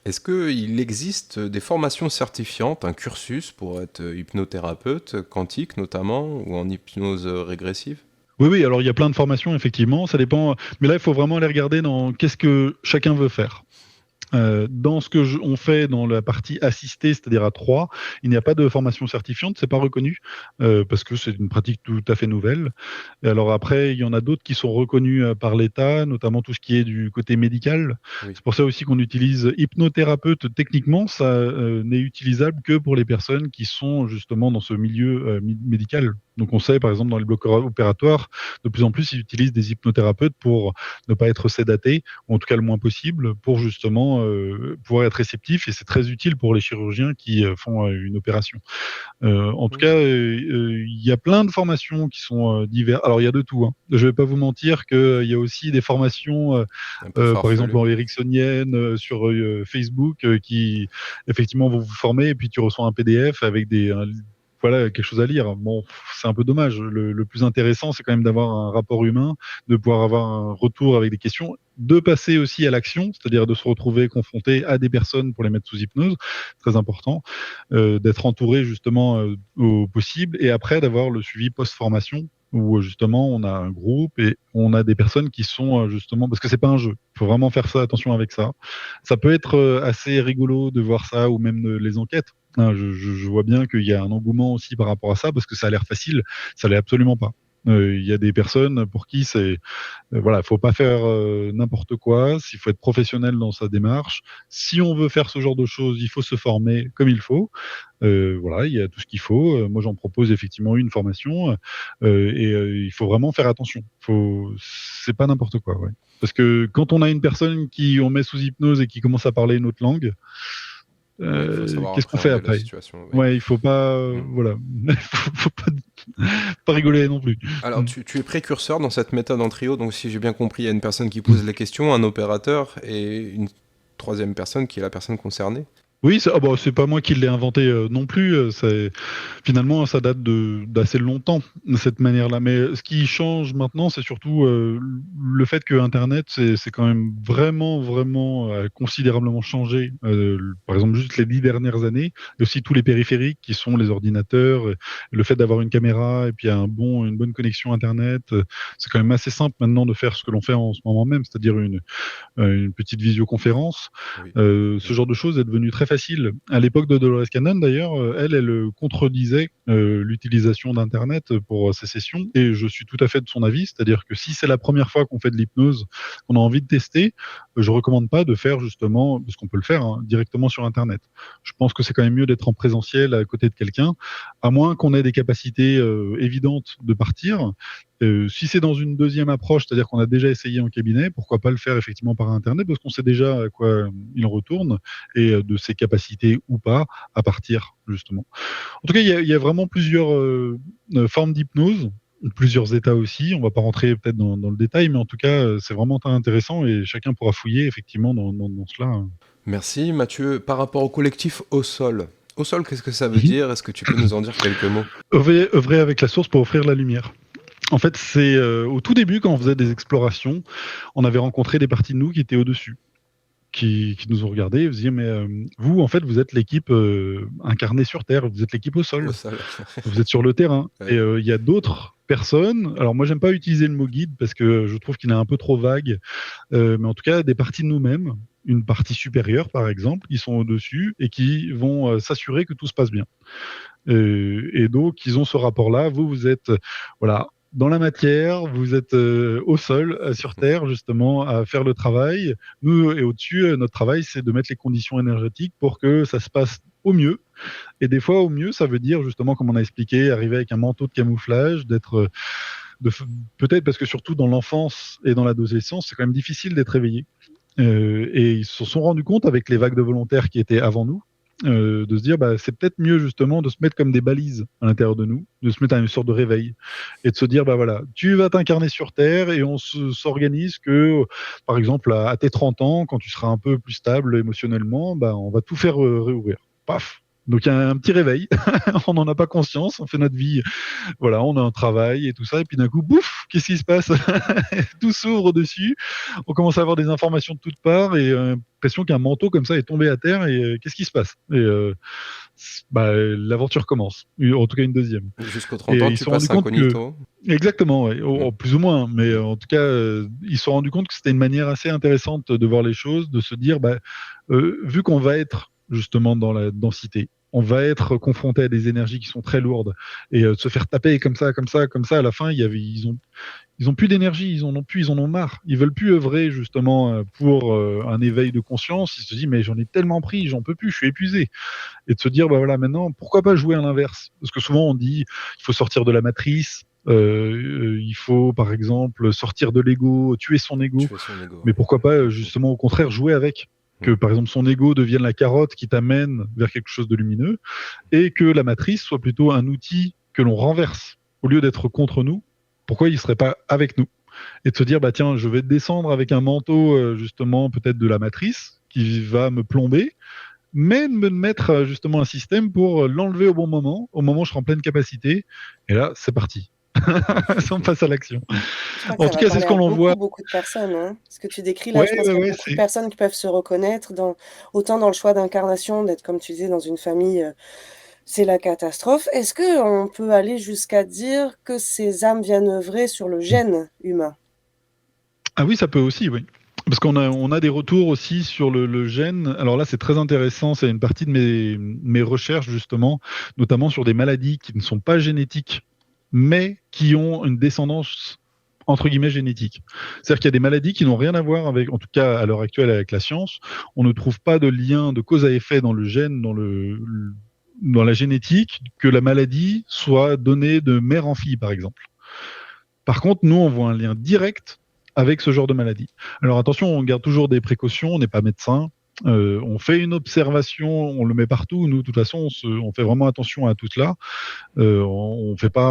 Est-ce qu'il existe des formations certifiantes, un cursus pour être hypnothérapeute quantique notamment, ou en hypnose régressive? Oui, alors il y a plein de formations, effectivement, ça dépend. Mais là, il faut vraiment aller regarder dans qu'est-ce que chacun veut faire. Dans ce que on fait dans la partie assistée, c'est-à-dire à 3, il n'y a pas de formation certifiante, c'est pas reconnu parce que c'est une pratique tout à fait nouvelle. Et alors après, il y en a d'autres qui sont reconnus par l'État, notamment tout ce qui est du côté médical. Oui. C'est pour ça aussi qu'on utilise hypnothérapeute. Techniquement, ça n'est utilisable que pour les personnes qui sont justement dans ce milieu médical. Donc on sait, par exemple, dans les blocs opératoires, de plus en plus, ils utilisent des hypnothérapeutes pour ne pas être sédatés, ou en tout cas le moins possible, pour justement pouvoir être réceptifs. Et c'est très utile pour les chirurgiens qui font une opération. En tout cas, il y a plein de formations qui sont diverses. Alors il y a de tout. Hein. Je ne vais pas vous mentir qu'il y a aussi des formations, par exemple en ericksonienne, sur Facebook, qui effectivement vont vous former, et puis tu reçois un PDF avec voilà, quelque chose à lire. Bon, c'est un peu dommage. Le plus intéressant, c'est quand même d'avoir un rapport humain, de pouvoir avoir un retour avec des questions, de passer aussi à l'action, c'est-à-dire de se retrouver confronté à des personnes pour les mettre sous hypnose, très important, d'être entouré justement au possible, et après d'avoir le suivi post-formation, où justement on a un groupe et on a des personnes qui sont justement, parce que c'est pas un jeu, il faut vraiment faire ça, attention avec ça. Ça peut être assez rigolo de voir ça, ou même les enquêtes. Je vois bien qu'il y a un engouement aussi par rapport à ça, parce que ça a l'air facile, ça l'est absolument pas. Il y a des personnes pour qui c'est voilà, faut pas faire n'importe quoi. Il faut être professionnel dans sa démarche. Si on veut faire ce genre de choses, il faut se former comme il faut. Voilà, il y a tout ce qu'il faut. Moi, j'en propose effectivement une formation, et il faut vraiment faire attention. C'est pas n'importe quoi, ouais. Parce que quand on a une personne qui on met sous hypnose et qui commence à parler une autre langue, Il faut savoir qu'est-ce qu'on fait appréhender la après? situation. Oui. Ouais, il faut pas, voilà, faut pas rigoler non plus. Alors, tu es précurseur dans cette méthode en trio, donc si j'ai bien compris, il y a une personne qui pose les questions, un opérateur et une troisième personne qui est la personne concernée. Oui, c'est pas moi qui l'ai inventé non plus. Finalement, ça date d'assez longtemps, de cette manière-là. Mais ce qui change maintenant, c'est surtout le fait que Internet, c'est quand même vraiment considérablement changé. Par exemple, juste les 10 dernières années, et aussi tous les périphériques qui sont les ordinateurs, le fait d'avoir une caméra et puis une bonne connexion Internet, c'est quand même assez simple maintenant de faire ce que l'on fait en ce moment même, c'est-à-dire une petite visioconférence. Oui. Ce genre de choses est devenu très facile. À l'époque de Dolores Cannon, d'ailleurs, elle contredisait l'utilisation d'Internet pour ces sessions, et je suis tout à fait de son avis, c'est-à-dire que si c'est la première fois qu'on fait de l'hypnose, qu'on a envie de tester, je recommande pas de faire justement, parce qu'on peut le faire directement sur Internet. Je pense que c'est quand même mieux d'être en présentiel à côté de quelqu'un, à moins qu'on ait des capacités évidentes de partir. Si c'est dans une deuxième approche, c'est-à-dire qu'on a déjà essayé en cabinet, pourquoi pas le faire effectivement par Internet, parce qu'on sait déjà à quoi il retourne et de ses capacités ou pas à partir, justement. En tout cas, il y a vraiment plusieurs formes d'hypnose, plusieurs états aussi. On va pas rentrer peut-être dans le détail, mais en tout cas, c'est vraiment très intéressant et chacun pourra fouiller effectivement dans cela. Merci Mathieu. Par rapport au collectif Au Sol, qu'est-ce que ça veut dire? Est-ce que tu peux nous en dire quelques mots? Œuvrer avec la source pour offrir la lumière. En fait, c'est au tout début, quand on faisait des explorations, on avait rencontré des parties de nous qui étaient au-dessus, qui nous ont regardés et vous disiez, mais vous, en fait, vous êtes l'équipe incarnée sur Terre, vous êtes l'équipe au sol, Au Sol. vous êtes sur le terrain. Ouais. Et il y a d'autres personnes, alors moi, j'aime pas utiliser le mot guide parce que je trouve qu'il est un peu trop vague, mais en tout cas, des parties de nous-mêmes, une partie supérieure, par exemple, qui sont au-dessus et qui vont s'assurer que tout se passe bien. Et donc, ils ont ce rapport-là. Vous êtes, voilà, dans la matière, vous êtes au sol, sur Terre, justement, à faire le travail. Nous, et au-dessus, notre travail, c'est de mettre les conditions énergétiques pour que ça se passe au mieux. Et des fois, au mieux, ça veut dire, justement, comme on a expliqué, arriver avec un manteau de camouflage, peut-être parce que surtout dans l'enfance et dans l'adolescence, c'est quand même difficile d'être éveillé. Et ils se sont rendus compte, avec les vagues de volontaires qui étaient avant nous, de se dire c'est peut-être mieux justement de se mettre comme des balises à l'intérieur de nous, de se mettre à une sorte de réveil et de se dire voilà, tu vas t'incarner sur Terre et on s'organise que par exemple à tes 30 ans, quand tu seras un peu plus stable émotionnellement, on va tout faire réouvrir. Paf. Donc il y a un petit réveil, on n'en a pas conscience, on fait notre vie, voilà, on a un travail et tout ça, et puis d'un coup, bouf, qu'est-ce qui se passe? Tout s'ouvre dessus, on commence à avoir des informations de toutes parts, et l'impression qu'un manteau comme ça est tombé à terre, et qu'est-ce qui se passe? Et l'aventure commence, en tout cas une deuxième. Jusqu'aux 30 ans, tu passes incognito. Exactement, ouais, plus ou moins, mais en tout cas, ils se sont rendus compte que c'était une manière assez intéressante de voir les choses, de se dire, vu qu'on va être justement dans la densité, on va être confronté à des énergies qui sont très lourdes, et se faire taper comme ça, à la fin, ils ont plus d'énergie, ils en ont marre. Ils veulent plus œuvrer justement pour un éveil de conscience. Ils se disent mais j'en ai tellement pris, j'en peux plus, je suis épuisé. Et de se dire voilà, maintenant pourquoi pas jouer à l'inverse? Parce que souvent on dit il faut sortir de la matrice. Il faut par exemple sortir de l'ego, tuer son ego. Mais pourquoi pas justement au contraire jouer avec? Que par exemple son ego devienne la carotte qui t'amène vers quelque chose de lumineux, et que la matrice soit plutôt un outil que l'on renverse. Au lieu d'être contre nous, pourquoi il ne serait pas avec nous? Et de se dire, tiens, je vais descendre avec un manteau justement peut-être de la matrice qui va me plomber, mais de me mettre justement un système pour l'enlever au bon moment, au moment où je serai en pleine capacité, et là c'est parti. On passe à l'action. En tout cas, c'est ce qu'on en voit. Beaucoup de personnes, hein. Ce que tu décris là, je pense qu'il y a beaucoup de personnes qui peuvent se reconnaître autant dans le choix d'incarnation, d'être comme tu disais dans une famille, c'est la catastrophe. Est-ce qu'on peut aller jusqu'à dire que ces âmes viennent œuvrer sur le gène humain? Ah oui, ça peut aussi, oui. Parce qu'on a des retours aussi sur le gène. Alors là, c'est très intéressant. C'est une partie de mes recherches, justement, notamment sur des maladies qui ne sont pas génétiques, mais qui ont une descendance entre guillemets génétique. C'est-à-dire qu'il y a des maladies qui n'ont rien à voir avec, en tout cas à l'heure actuelle avec la science, on ne trouve pas de lien de cause à effet dans le gène, dans la génétique, que la maladie soit donnée de mère en fille, par exemple. Par contre, nous, on voit un lien direct avec ce genre de maladie. Alors attention, on garde toujours des précautions, on n'est pas médecin. On fait une observation, on le met partout. Nous, de toute façon, on fait vraiment attention à tout cela. On n'est pas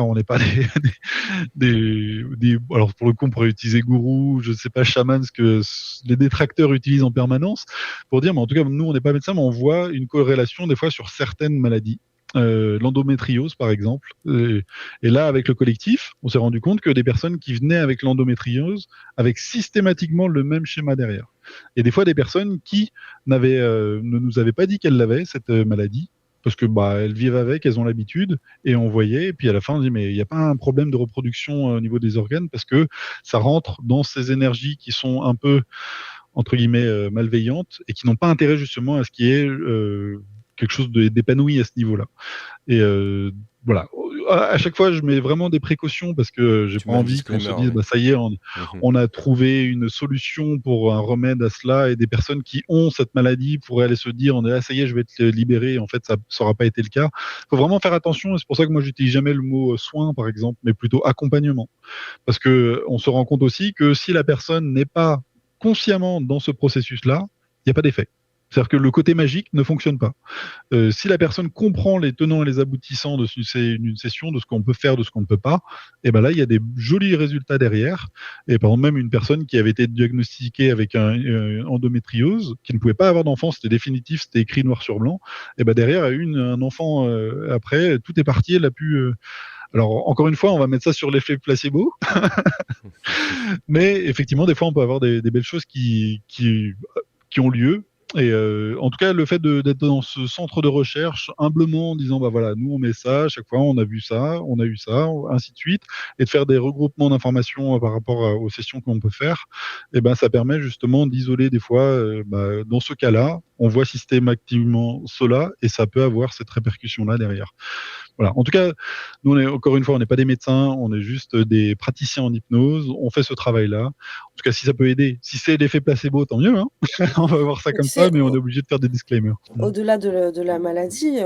alors pour le coup, on pourrait utiliser gourou, je ne sais pas, chaman, ce que les détracteurs utilisent en permanence pour dire, mais en tout cas, nous, on n'est pas médecin, mais on voit une corrélation des fois sur certaines maladies. L'endométriose par exemple, et là avec le collectif on s'est rendu compte que des personnes qui venaient avec l'endométriose avec systématiquement le même schéma derrière, et des fois des personnes qui ne nous avaient pas dit qu'elles l'avaient cette maladie parce que elles vivent avec, elles ont l'habitude, et on voyait, et puis à la fin on dit mais il n'y a pas un problème de reproduction au niveau des organes parce que ça rentre dans ces énergies qui sont un peu entre guillemets malveillantes et qui n'ont pas intérêt justement à ce qui est quelque chose d'épanoui à ce niveau-là. Et voilà. À chaque fois, je mets vraiment des précautions parce que j'ai pas envie qu'on se dise, ça y est, on a trouvé une solution pour un remède à cela, et des personnes qui ont cette maladie pourraient aller se dire, ça y est, je vais te libérer. Et en fait, ça n'aura pas été le cas. Il faut vraiment faire attention, et c'est pour ça que moi, j'utilise jamais le mot soin, par exemple, mais plutôt accompagnement. Parce que on se rend compte aussi que si la personne n'est pas consciemment dans ce processus-là, il n'y a pas d'effet. C'est-à-dire que le côté magique ne fonctionne pas. Si la personne comprend les tenants et les aboutissants d'une session, de ce qu'on peut faire, de ce qu'on ne peut pas, et ben là, il y a des jolis résultats derrière. Et par exemple, même une personne qui avait été diagnostiquée avec un endométriose, qui ne pouvait pas avoir d'enfant, c'était définitif, c'était écrit noir sur blanc, et ben derrière, a eu un enfant après, tout est parti, elle a pu... Alors, encore une fois, on va mettre ça sur l'effet placebo. Mais effectivement, des fois, on peut avoir des belles choses qui ont lieu. Et en tout cas, le fait d'être dans ce centre de recherche, humblement en disant, voilà, nous on met ça, à chaque fois on a vu ça, on a eu ça, ainsi de suite, et de faire des regroupements d'informations par rapport aux sessions qu'on peut faire, et ça permet justement d'isoler des fois, dans ce cas-là, on voit systématiquement cela, et ça peut avoir cette répercussion-là derrière. Voilà. En tout cas, nous, encore une fois, on n'est pas des médecins, on est juste des praticiens en hypnose, on fait ce travail-là. En tout cas, si ça peut aider, si c'est l'effet placebo, tant mieux, hein. On va voir ça comme ça, mais on est obligé de faire des disclaimers. Au-delà de la maladie,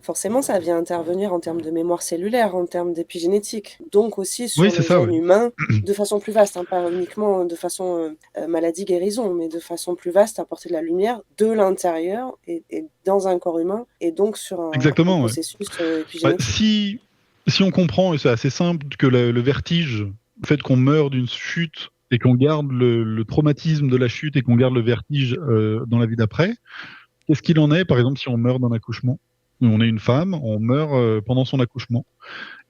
forcément, ça vient intervenir en termes de mémoire cellulaire, en termes d'épigénétique. Donc aussi sur le gène humain, de façon plus vaste, hein, pas uniquement de façon maladie-guérison, mais de façon plus vaste, apporter de la lumière de l'intérieur et dans un corps humain, et donc sur un processus épigénétique. Si on comprend, et c'est assez simple, que le vertige, le fait qu'on meurt d'une chute et qu'on garde le traumatisme de la chute et qu'on garde le vertige dans la vie d'après, qu'est-ce qu'il en est, par exemple, si on meurt d'un accouchement? On est une femme, on meurt pendant son accouchement.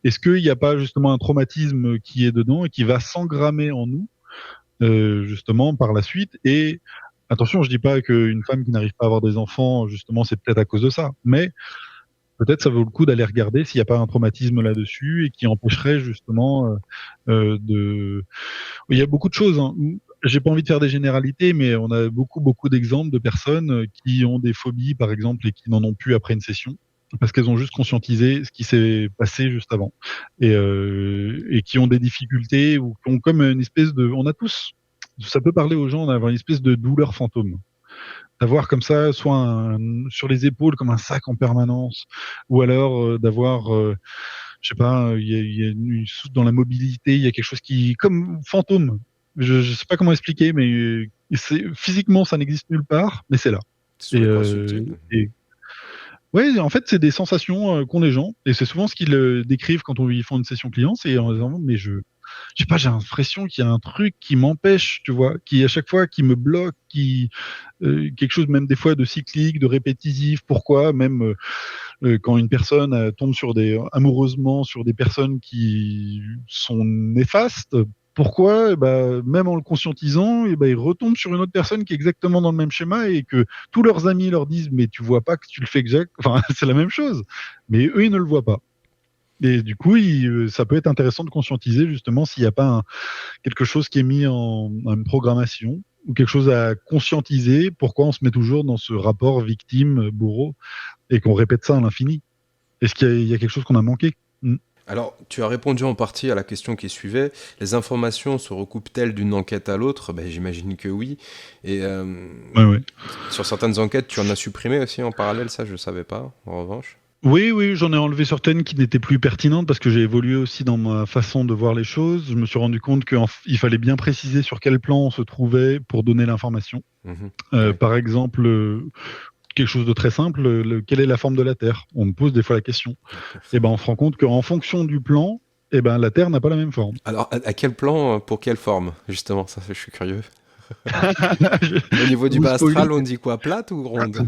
Est-ce qu'il n'y a pas justement un traumatisme qui est dedans et qui va s'engrammer en nous, justement, par la suite? Et attention, je dis pas qu'une femme qui n'arrive pas à avoir des enfants, justement, c'est peut-être à cause de ça, mais peut-être ça vaut le coup d'aller regarder s'il n'y a pas un traumatisme là-dessus et qui empêcherait justement Il y a beaucoup de choses, hein. J'ai pas envie de faire des généralités, mais on a beaucoup d'exemples de personnes qui ont des phobies, par exemple, et qui n'en ont plus après une session, parce qu'elles ont juste conscientisé ce qui s'est passé juste avant, et qui ont des difficultés, ou qui ont comme une espèce de... On a tous... Ça peut parler aux gens d'avoir une espèce de douleur fantôme. D'avoir comme ça, soit sur les épaules comme un sac en permanence, ou alors d'avoir, je sais pas, il y a dans la mobilité, il y a quelque chose qui, comme fantôme. Je sais pas comment expliquer, mais physiquement ça n'existe nulle part, mais c'est là. Ouais, en fait, c'est des sensations qu'ont les gens, et c'est souvent ce qu'ils décrivent quand ils font une session client, c'est en disant, mais je sais pas, j'ai l'impression qu'il y a un truc qui m'empêche, tu vois, qui à chaque fois qui me bloque, quelque chose même des fois de cyclique, de répétitif. Pourquoi même quand une personne tombe amoureusement sur des personnes qui sont néfastes, pourquoi même en le conscientisant, il retombe sur une autre personne qui est exactement dans le même schéma, et que tous leurs amis leur disent mais tu vois pas que tu le fais enfin c'est la même chose, mais eux ils ne le voient pas. Et du coup, ça peut être intéressant de conscientiser justement s'il n'y a pas quelque chose qui est mis en une programmation, ou quelque chose à conscientiser. Pourquoi on se met toujours dans ce rapport victime-bourreau et qu'on répète ça à l'infini? Est-ce qu'il y a quelque chose qu'on a manqué? Alors, tu as répondu en partie à la question qui suivait. Les informations se recoupent-elles d'une enquête à l'autre? Ben, j'imagine que oui. Et Ouais. sur certaines enquêtes, tu en as supprimé aussi en parallèle, ça je ne savais pas, en revanche. Oui, j'en ai enlevé certaines qui n'étaient plus pertinentes parce que j'ai évolué aussi dans ma façon de voir les choses. Je me suis rendu compte qu'il fallait bien préciser sur quel plan on se trouvait pour donner l'information. Ouais. Par exemple, quelque chose de très simple, quelle est la forme de la Terre? On me pose des fois la question. Et ben, on se rend compte qu'en fonction du plan, la Terre n'a pas la même forme. Alors, à quel plan, pour quelle forme? Justement, ça, je suis curieux. Au niveau du bas astral, on dit quoi? Plate ou ronde?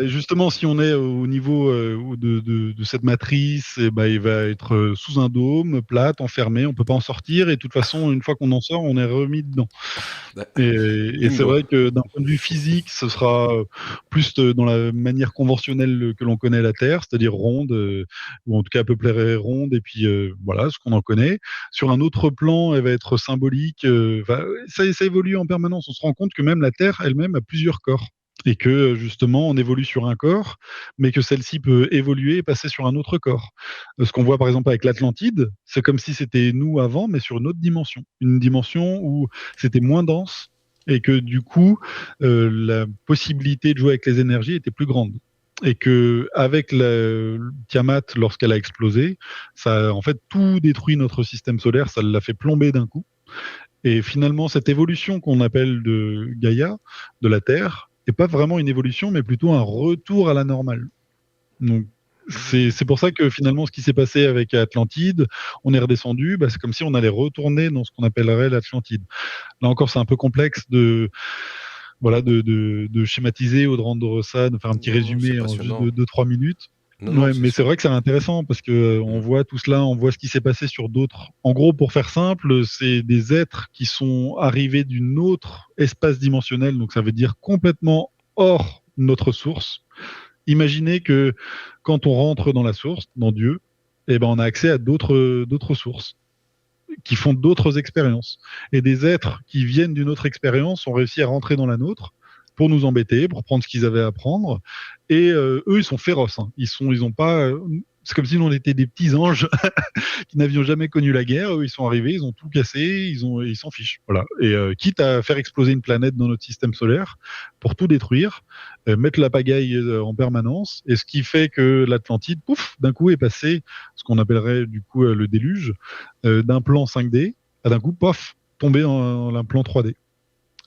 Justement, si on est au niveau de cette matrice, il va être sous un dôme, plate, enfermé, on peut pas en sortir, et de toute façon, une fois qu'on en sort, on est remis dedans. Et c'est vrai que d'un point de vue physique, ce sera plus dans la manière conventionnelle que l'on connaît la Terre, c'est-à-dire ronde, ou en tout cas à peu près ronde, et puis voilà, ce qu'on en connaît. Sur un autre plan, elle va être symbolique. Ça évolue en permanence. On se rend compte que même la Terre elle-même a plusieurs corps. Et que justement, on évolue sur un corps, mais que celle-ci peut évoluer et passer sur un autre corps. Ce qu'on voit par exemple avec l'Atlantide, c'est comme si c'était nous avant, mais sur une autre dimension. Une dimension où c'était moins dense et que du coup, la possibilité de jouer avec les énergies était plus grande. Et que avec le Tiamat, lorsqu'elle a explosé, ça a en fait tout détruit notre système solaire, ça l'a fait plomber d'un coup. Et finalement, cette évolution qu'on appelle de Gaïa, de la Terre, n'est pas vraiment une évolution, mais plutôt un retour à la normale. Donc, c'est pour ça que finalement, ce qui s'est passé avec Atlantide, on est redescendu, c'est comme si on allait retourner dans ce qu'on appellerait l'Atlantide. Là encore, c'est un peu complexe de schématiser ou de rendre ça, de faire un petit résumé en juste 2-3 minutes. Mais c'est vrai que c'est intéressant parce que on voit tout cela, on voit ce qui s'est passé sur d'autres. En gros, pour faire simple, c'est des êtres qui sont arrivés d'une autre espace dimensionnel, donc ça veut dire complètement hors notre source. Imaginez que quand on rentre dans la source, dans Dieu, on a accès à d'autres sources qui font d'autres expériences. Et des êtres qui viennent d'une autre expérience ont réussi à rentrer dans la nôtre pour nous embêter, pour prendre ce qu'ils avaient à prendre. Et eux, ils sont féroces. Hein. Ils ont pas. C'est comme si nous on était des petits anges qui n'avions jamais connu la guerre. Eux, ils sont arrivés, ils ont tout cassé, ils s'en fichent. Voilà. Et quitte à faire exploser une planète dans notre système solaire pour tout détruire, mettre la pagaille en permanence. Et ce qui fait que l'Atlantide, pouf, d'un coup est passé ce qu'on appellerait du coup le déluge, d'un plan 5D à d'un coup, pof, tomber dans un plan 3D.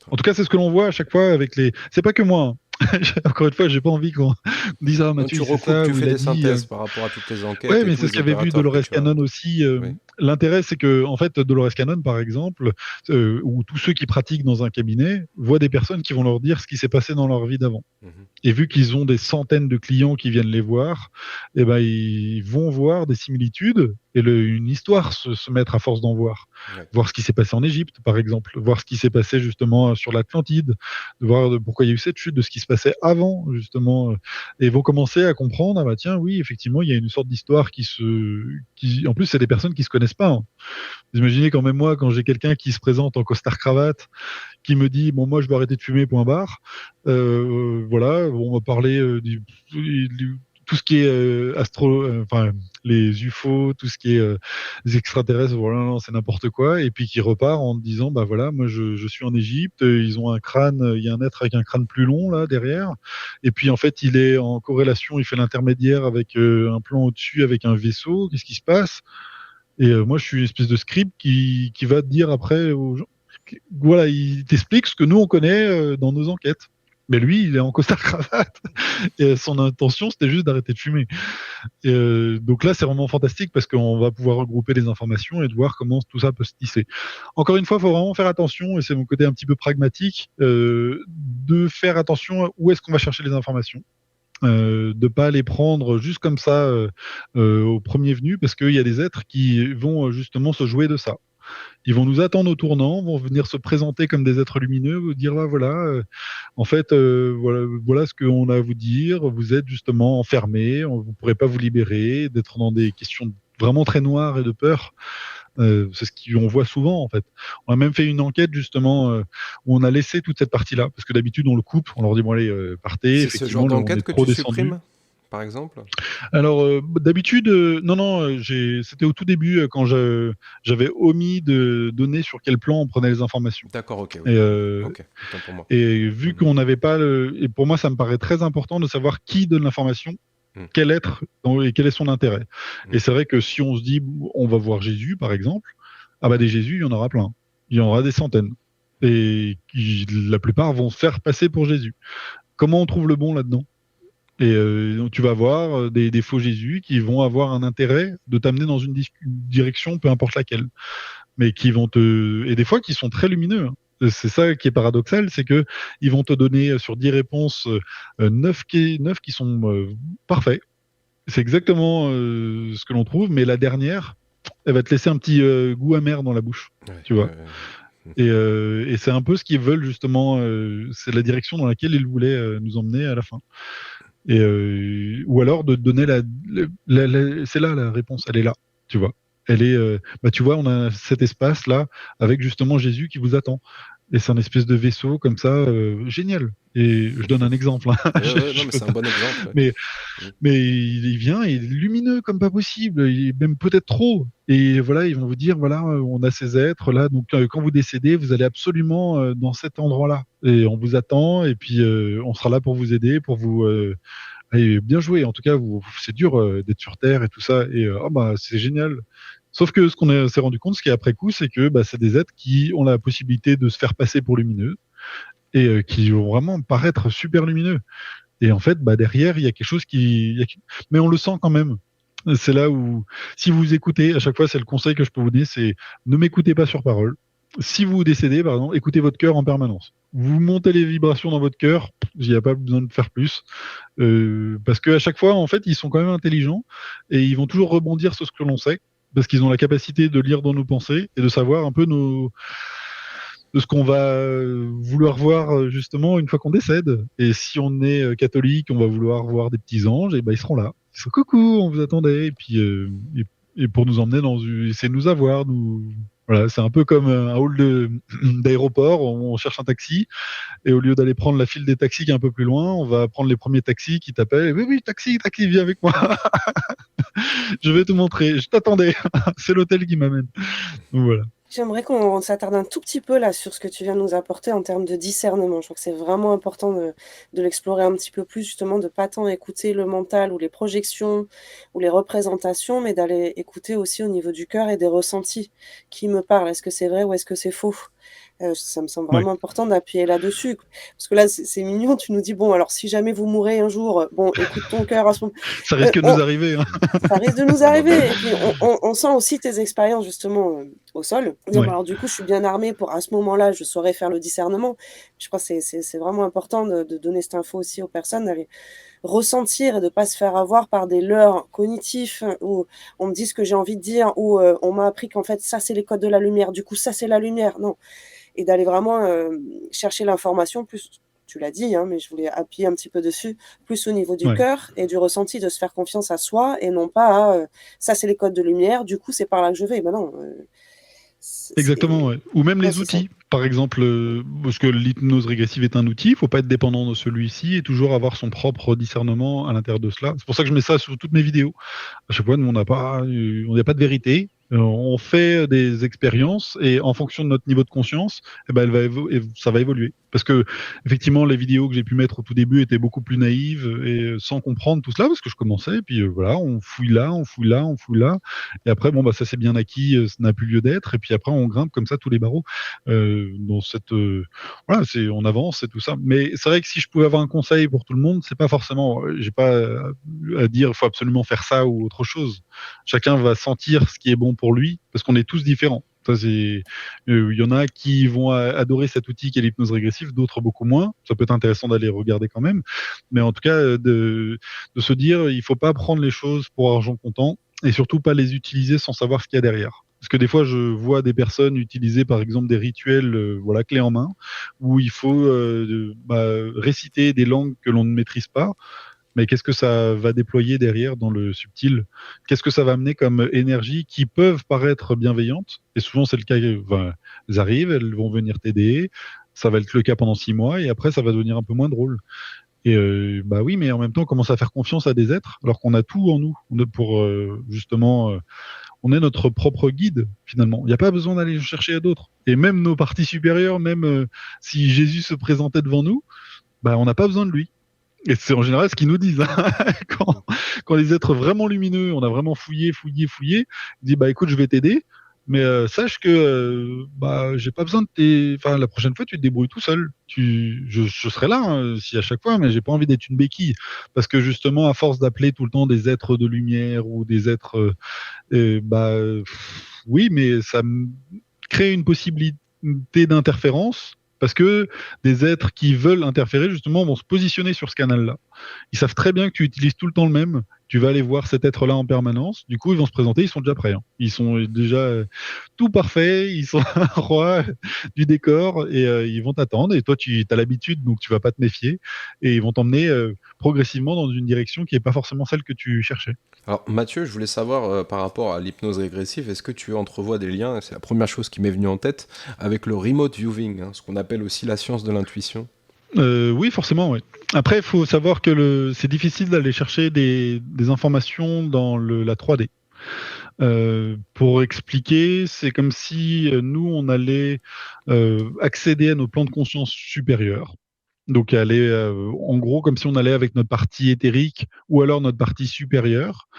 En tout cas, c'est ce que l'on voit à chaque fois avec les. C'est pas que moi. Hein. Encore une fois, j'ai pas envie qu'on dise Mathieu, tu recoupes, ça, tu fais des synthèses par rapport à toutes les enquêtes. Oui, mais c'est ce qu'avait vu Dolores Cannon aussi. Oui. L'intérêt, c'est que en fait, Dolores Cannon, par exemple, ou tous ceux qui pratiquent dans un cabinet, voient des personnes qui vont leur dire ce qui s'est passé dans leur vie d'avant. Et vu qu'ils ont des centaines de clients qui viennent les voir, ils vont voir des similitudes et une histoire se mettre à force d'en voir. Ouais. Voir ce qui s'est passé en Égypte, par exemple, voir ce qui s'est passé justement sur l'Atlantide, de voir pourquoi il y a eu cette chute, de ce qui se passait avant, justement, et vont commencer à comprendre, tiens, oui, effectivement, il y a une sorte d'histoire en plus, c'est des personnes qui se connaissent pas. Hein. Vous imaginez quand même moi, quand j'ai quelqu'un qui se présente en costard-cravate, qui me dit, bon, moi, je vais arrêter de fumer, point barre. Voilà, on va parler tout ce qui est les UFO, tout ce qui est les extraterrestres, voilà, non, c'est n'importe quoi, et puis qui repart en disant, voilà, moi je suis en Égypte, ils ont un crâne, il y a un être avec un crâne plus long là derrière, et puis en fait il est en corrélation, il fait l'intermédiaire avec un plan au-dessus avec un vaisseau, qu'est-ce qui se passe? Et moi je suis une espèce de scribe qui va dire après aux gens, voilà, il t'explique ce que nous on connaît dans nos enquêtes. Mais lui, il est en costard-cravate. Et son intention, c'était juste d'arrêter de fumer. Et donc là, c'est vraiment fantastique parce qu'on va pouvoir regrouper les informations et de voir comment tout ça peut se tisser. Encore une fois, il faut vraiment faire attention, et c'est mon côté un petit peu pragmatique, de faire attention à où est-ce qu'on va chercher les informations. De pas les prendre juste comme ça au premier venu, parce qu'il y a des êtres qui vont justement se jouer de ça. Ils vont nous attendre au tournant, vont venir se présenter comme des êtres lumineux, vous dire en fait, voilà ce qu'on a à vous dire, vous êtes justement enfermés, vous ne pourrez pas vous libérer, d'être dans des questions vraiment très noires et de peur. C'est ce qu'on voit souvent en fait. On a même fait une enquête justement où on a laissé toute cette partie-là, parce que d'habitude on le coupe, on leur dit bon allez partez. C'est ce genre d'enquête que tu supprimes par exemple? Alors, d'habitude, c'était au tout début, quand j'avais omis de donner sur quel plan on prenait les informations. D'accord, ok. Et, Ok, autant pour moi. et vu Mhm. qu'on n'avait pas et pour moi, ça me paraît très important de savoir qui donne l'information, quel être et quel est son intérêt. Et c'est vrai que si on se dit, on va voir Jésus, par exemple, ah bah des Jésus, il y en aura plein. Il y en aura des centaines. Et la plupart vont se faire passer pour Jésus. Comment on trouve le bon là-dedans? Et tu vas voir des faux Jésus qui vont avoir un intérêt de t'amener dans une direction, peu importe laquelle, mais qui vont et des fois qui sont très lumineux. Hein. C'est ça qui est paradoxal, c'est que ils vont te donner sur 10 réponses 9 qui sont parfaits. C'est exactement ce que l'on trouve, mais la dernière, elle va te laisser un petit goût amer dans la bouche, tu vois. Et c'est un peu ce qu'ils veulent justement, c'est la direction dans laquelle ils voulaient nous emmener à la fin. Ou alors de donner c'est là la réponse, elle est là, tu vois. Elle est, tu vois, on a cet espace là avec justement Jésus qui vous attend. Et c'est un espèce de vaisseau comme ça, génial. Et je donne un exemple. Hein. Non, mais c'est un bon exemple. Mais il vient, il est lumineux comme pas possible, il est même peut-être trop. Et voilà, ils vont vous dire, voilà, on a ces êtres là, donc quand vous décédez, vous allez absolument dans cet endroit-là. Et on vous attend, et puis on sera là pour vous aider, pour vous... allez, bien joué, en tout cas, c'est dur d'être sur Terre et tout ça, et c'est génial. Sauf que ce qu'on s'est rendu compte, ce qui est après coup, c'est que c'est des êtres qui ont la possibilité de se faire passer pour lumineux, et qui vont vraiment paraître super lumineux. Et en fait, derrière, il y a quelque chose mais on le sent quand même. C'est là où, si vous écoutez, à chaque fois, c'est le conseil que je peux vous donner, c'est ne m'écoutez pas sur parole. Si vous décédez, par exemple, écoutez votre cœur en permanence. Vous montez les vibrations dans votre cœur, il n'y a pas besoin de faire plus. Parce qu'à chaque fois, en fait, ils sont quand même intelligents et ils vont toujours rebondir sur ce que l'on sait, parce qu'ils ont la capacité de lire dans nos pensées et de savoir un peu de ce qu'on va vouloir voir justement une fois qu'on décède. Et si on est catholique, on va vouloir voir des petits anges, et ils seront là. Ils seront coucou, on vous attendait. Et puis et pour nous emmener essayer de nous avoir, voilà, c'est un peu comme un hall d'aéroport. On cherche un taxi et au lieu d'aller prendre la file des taxis qui est un peu plus loin, on va prendre les premiers taxis qui t'appellent. Oui, taxi, viens avec moi. Je vais te montrer. Je t'attendais. C'est l'hôtel qui m'amène. Donc, voilà. J'aimerais qu'on s'attarde un tout petit peu là sur ce que tu viens de nous apporter en termes de discernement. Je crois que c'est vraiment important de l'explorer un petit peu plus, justement, de pas tant écouter le mental ou les projections ou les représentations, mais d'aller écouter aussi au niveau du cœur et des ressentis qui me parlent. Est-ce que c'est vrai ou est-ce que c'est faux? Ça me semble vraiment important d'appuyer là-dessus. Parce que là, c'est mignon, tu nous dis, bon, alors si jamais vous mourrez un jour, bon, écoute ton cœur à ce moment. Ça risque de nous arriver. Hein. Ça risque de nous arriver. Et puis, on sent aussi tes expériences, justement, au sol. Dire, alors, du coup, je suis bien armée pour, à ce moment-là, je saurais faire le discernement. Je crois que c'est vraiment important de donner cette info aussi aux personnes, d'aller ressentir et de pas se faire avoir par des leurres cognitifs où on me dit ce que j'ai envie de dire, ou on m'a appris qu'en fait, ça, c'est les codes de la lumière. Du coup, ça, c'est la lumière. Non. Et d'aller vraiment chercher l'information, plus, tu l'as dit, hein, mais je voulais appuyer un petit peu dessus, plus au niveau du cœur et du ressenti, de se faire confiance à soi et non pas à ça c'est les codes de lumière, du coup c'est par là que je vais. Ben non. Exactement, ouais. Ou même les outils. Par exemple, parce que l'hypnose régressive est un outil, il ne faut pas être dépendant de celui-ci et toujours avoir son propre discernement à l'intérieur de cela. C'est pour ça que je mets ça sur toutes mes vidéos. À chaque fois, on n'a pas de vérité. On fait des expériences et en fonction de notre niveau de conscience, ça va évoluer. Parce que effectivement, les vidéos que j'ai pu mettre au tout début étaient beaucoup plus naïves et sans comprendre tout cela, parce que je commençais. Et puis voilà, on fouille là, on fouille là, on fouille là. Et après, ça c'est bien acquis, ça n'a plus lieu d'être. Et puis après, on grimpe comme ça tous les barreaux dans cette voilà, on avance et tout ça. Mais c'est vrai que si je pouvais avoir un conseil pour tout le monde, c'est pas forcément, j'ai pas à dire, il faut absolument faire ça ou autre chose. Chacun va sentir ce qui est bon pour lui, parce qu'on est tous différents. Il y en a qui vont adorer cet outil qu'est l'hypnose régressive, d'autres beaucoup moins. Ça peut être intéressant d'aller regarder quand même. Mais en tout cas, de se dire, il faut pas prendre les choses pour argent comptant et surtout pas les utiliser sans savoir ce qu'il y a derrière. Parce que des fois, je vois des personnes utiliser, par exemple, des rituels, clés en main, où il faut réciter des langues que l'on ne maîtrise pas. Mais qu'est-ce que ça va déployer derrière dans le subtil? Qu'est-ce que ça va amener comme énergie qui peuvent paraître bienveillantes? Et souvent, c'est le cas. Elles arrivent, elles vont venir t'aider. Ça va être le cas pendant 6 mois et après, ça va devenir un peu moins drôle. Et bah oui, mais en même temps, on commence à faire confiance à des êtres alors qu'on a tout en nous. Justement, on est notre propre guide finalement. Il n'y a pas besoin d'aller chercher à d'autres. Et même nos parties supérieures, même si Jésus se présentait devant nous, bah on n'a pas besoin de lui. Et c'est en général ce qu'ils nous disent. Hein. Quand les êtres vraiment lumineux, on a vraiment fouillé, ils disent bah écoute, je vais t'aider, mais sache que j'ai pas besoin de Enfin, la prochaine fois, tu te débrouilles tout seul. Je serai là si à chaque fois, mais j'ai pas envie d'être une béquille, parce que justement, à force d'appeler tout le temps des êtres de lumière ou des êtres, oui, mais ça crée une possibilité d'interférence. Parce que des êtres qui veulent interférer, justement, vont se positionner sur ce canal-là. Ils savent très bien que tu utilises tout le temps le même. Tu vas aller voir cet être-là en permanence. Du coup, ils vont se présenter, ils sont déjà prêts. Hein. Ils sont déjà tout parfaits. Ils sont rois du décor et ils vont t'attendre. Et toi, tu as l'habitude, donc tu vas pas te méfier. Et ils vont t'emmener progressivement dans une direction qui n'est pas forcément celle que tu cherchais. Alors Mathieu, je voulais savoir par rapport à l'hypnose régressive, est-ce que tu entrevois des liens, c'est la première chose qui m'est venue en tête, avec le remote viewing, ce qu'on appelle aussi la science de l'intuition? Oui, forcément, oui. Après, il faut savoir que c'est difficile d'aller chercher des informations dans la 3D. Pour expliquer, c'est comme si nous, on allait accéder à nos plans de conscience supérieurs. Donc, aller, en gros, comme si on allait avec notre partie éthérique ou alors notre partie supérieure.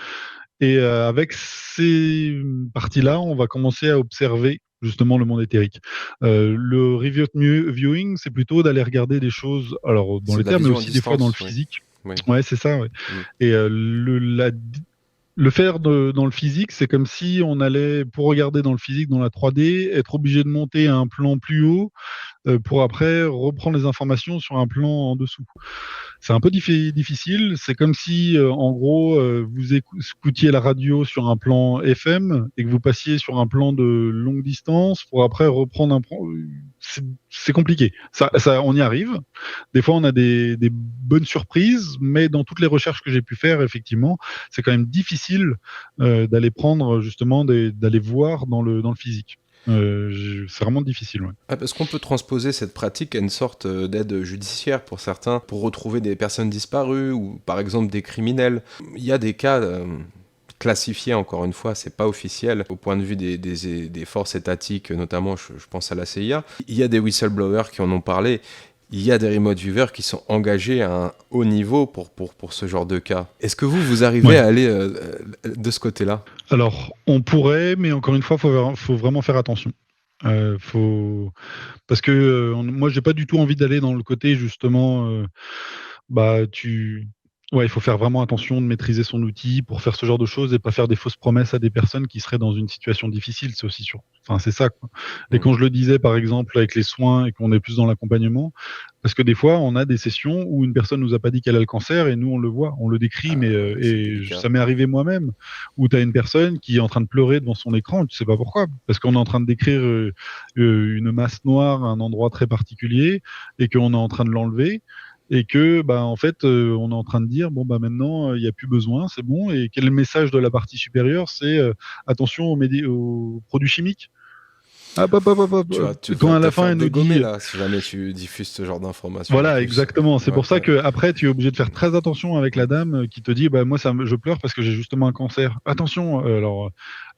Et avec ces parties-là, on va commencer à observer justement le monde éthérique. Le remote viewing, c'est plutôt d'aller regarder des choses, alors dans les termes, mais aussi des fois dans le physique. Oui. Ouais, c'est ça. Ouais. Et le faire dans le physique, c'est comme si on allait, pour regarder dans le physique, dans la 3D, être obligé de monter à un plan plus haut pour après reprendre les informations sur un plan en dessous. C'est un peu difficile. C'est comme si, en gros, vous écoutiez la radio sur un plan FM et que vous passiez sur un plan de longue distance pour après reprendre un plan. C'est compliqué. Ça, on y arrive. Des fois, on a des bonnes surprises, mais dans toutes les recherches que j'ai pu faire, effectivement, c'est quand même difficile d'aller prendre, justement, d'aller voir dans le physique. C'est vraiment difficile. Ouais. Est-ce qu'on peut transposer cette pratique à une sorte d'aide judiciaire pour certains, pour retrouver des personnes disparues ou par exemple des criminels? Il y a des cas classifiés, encore une fois, c'est pas officiel au point de vue des forces étatiques, notamment je pense à la CIA. Il y a des whistleblowers qui en ont parlé. Il y a des remote viewers qui sont engagés à un haut niveau pour ce genre de cas. Est-ce que vous arrivez à aller de ce côté-là? Alors, on pourrait, mais encore une fois, faut vraiment faire attention. Parce que moi, j'ai pas du tout envie d'aller dans le côté, justement, il faut faire vraiment attention de maîtriser son outil pour faire ce genre de choses et pas faire des fausses promesses à des personnes qui seraient dans une situation difficile. C'est aussi sûr. Enfin, c'est ça, quoi. Et quand je le disais, par exemple, avec les soins et qu'on est plus dans l'accompagnement, parce que des fois, on a des sessions où une personne nous a pas dit qu'elle a le cancer et nous, on le voit, on le décrit, ça m'est arrivé moi-même, où tu as une personne qui est en train de pleurer devant son écran, tu sais pas pourquoi, parce qu'on est en train de décrire une masse noire à un endroit très particulier et qu'on est en train de l'enlever. Et que, en fait, on est en train de dire, maintenant, il n'y a plus besoin, c'est bon. Et quel est le message de la partie supérieure? C'est attention aux produits chimiques. Quand à la fin, elle nous dit, là, si jamais tu diffuses ce genre d'informations. Voilà, exactement. C'est pour ça que après, tu es obligé de faire très attention avec la dame qui te dit, moi, je pleure parce que j'ai justement un cancer. Attention. Alors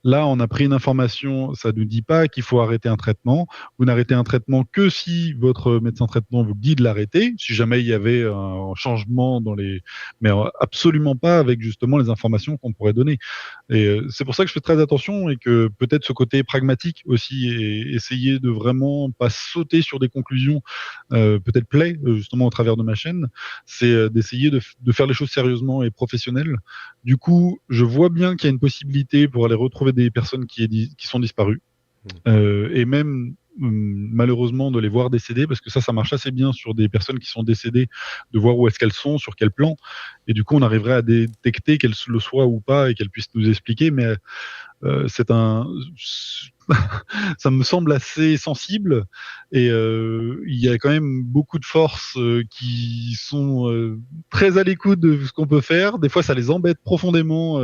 là, on a pris une information. Ça nous dit pas qu'il faut arrêter un traitement. Vous n'arrêtez un traitement que si votre médecin traitement vous dit de l'arrêter. Si jamais il y avait un changement mais absolument pas avec justement les informations qu'on pourrait donner. Et c'est pour ça que je fais très attention et que peut-être ce côté pragmatique aussi et essayer de vraiment pas sauter sur des conclusions peut-être play justement au travers de ma chaîne, c'est d'essayer de faire les choses sérieusement et professionnelles. Du coup, je vois bien qu'il y a une possibilité pour aller retrouver des personnes qui sont disparues et même malheureusement de les voir décéder, parce que ça marche assez bien sur des personnes qui sont décédées, de voir où est-ce qu'elles sont, sur quel plan, et du coup on arriverait à détecter qu'elles le soient ou pas et qu'elles puissent nous expliquer, mais c'est un ça me semble assez sensible et il y a quand même beaucoup de forces qui sont très à l'écoute de ce qu'on peut faire. Des fois, ça les embête profondément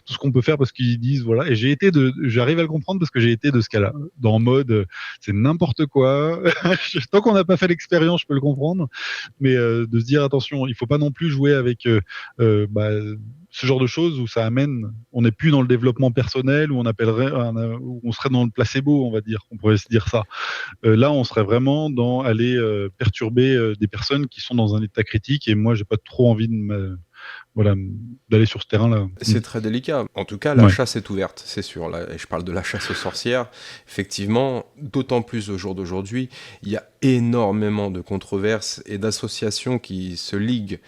tout ce qu'on peut faire parce qu'ils disent voilà. Et j'arrive à le comprendre parce que j'ai été de ce cas-là, dans le mode c'est n'importe quoi. Tant qu'on n'a pas fait l'expérience, je peux le comprendre, mais de se dire attention, il faut pas non plus jouer avec ce genre de choses où ça amène, on n'est plus dans le développement personnel, où où on serait dans le placebo, on va dire, on pourrait se dire ça. Là, on serait vraiment dans aller perturber des personnes qui sont dans un état critique, et moi, j'ai pas trop envie voilà, d'aller sur ce terrain-là. C'est très délicat. En tout cas, Ouais. la chasse est ouverte, c'est sûr. Là, et je parle de la chasse aux sorcières. Effectivement, d'autant plus au jour d'aujourd'hui, il y a énormément de controverses et d'associations qui se liguent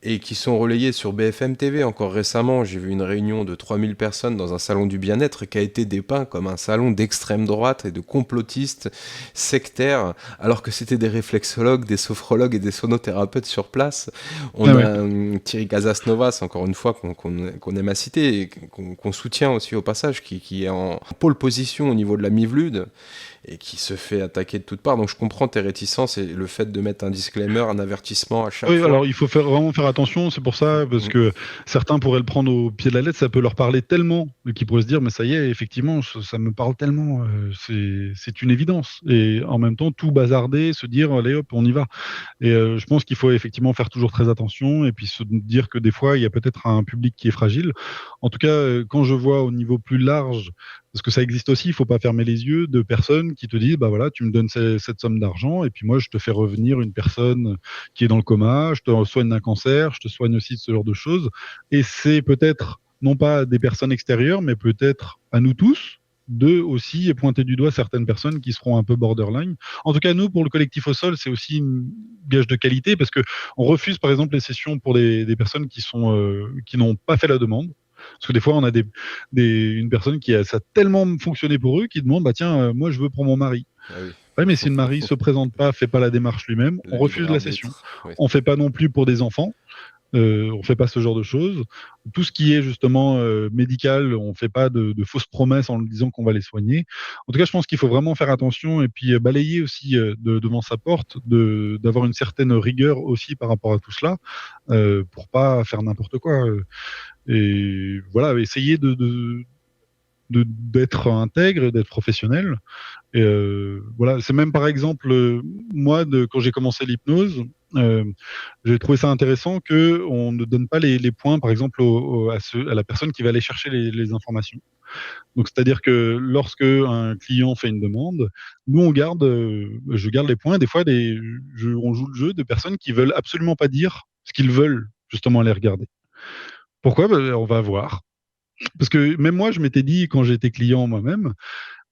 et qui sont relayées sur BFM TV. Encore récemment, j'ai vu une réunion de 3000 personnes dans un salon du bien-être qui a été dépeint comme un salon d'extrême droite et de complotistes sectaires, alors que c'était des réflexologues, des sophrologues et des sonothérapeutes sur place. On a Thierry Casasnovas, encore une fois, qu'on aime à citer et qu'on soutient aussi au passage, qui est en pôle position au niveau de la Mivlude et qui se fait attaquer de toutes parts. Donc je comprends tes réticences et le fait de mettre un disclaimer, un avertissement à chaque fois. Alors il faut vraiment faire attention, c'est pour ça, parce que certains pourraient le prendre au pied de la lettre, ça peut leur parler tellement, qu'ils pourraient se dire, mais ça y est, effectivement, ça me parle tellement, c'est une évidence. Et en même temps, tout bazarder, se dire, allez hop, on y va. Et je pense qu'il faut effectivement faire toujours très attention, et puis se dire que des fois, il y a peut-être un public qui est fragile. En tout cas, quand je vois au niveau plus large, parce que ça existe aussi, il faut pas fermer les yeux, de personnes qui te disent, bah voilà, tu me donnes cette somme d'argent, et puis moi, je te fais revenir une personne qui est dans le coma, je te soigne d'un cancer, je te soigne aussi de ce genre de choses. Et c'est peut-être, non pas des personnes extérieures, mais peut-être à nous tous, de aussi pointer du doigt certaines personnes qui seront un peu borderline. En tout cas, nous, pour le collectif au sol, c'est aussi une gage de qualité, parce que on refuse, par exemple, les sessions pour des personnes qui n'ont pas fait la demande. Parce que des fois, on a une personne ça a tellement fonctionné pour eux qui demande, bah tiens, moi je veux pour mon mari. Ah oui. Ouais, mais si le mari se présente pas, fait pas la démarche lui-même, on refuse la session. Oui. On fait pas non plus pour des enfants. On fait pas ce genre de choses. Tout ce qui est justement médical, on fait pas de fausses promesses en disant qu'on va les soigner. En tout cas, je pense qu'il faut vraiment faire attention et puis balayer aussi devant sa porte, d'avoir une certaine rigueur aussi par rapport à tout cela, pour pas faire n'importe quoi. Et voilà, essayer d'être intègre, d'être professionnel. Et voilà, c'est même par exemple moi quand j'ai commencé l'hypnose, j'ai trouvé ça intéressant que on ne donne pas les points, par exemple, à la personne qui va aller chercher les informations. Donc, c'est-à-dire que lorsque un client fait une demande, nous je garde les points. Des fois, on joue le jeu de personnes qui veulent absolument pas dire ce qu'ils veulent justement aller regarder. Pourquoi? On va voir. Parce que même moi, je m'étais dit quand j'étais client moi-même,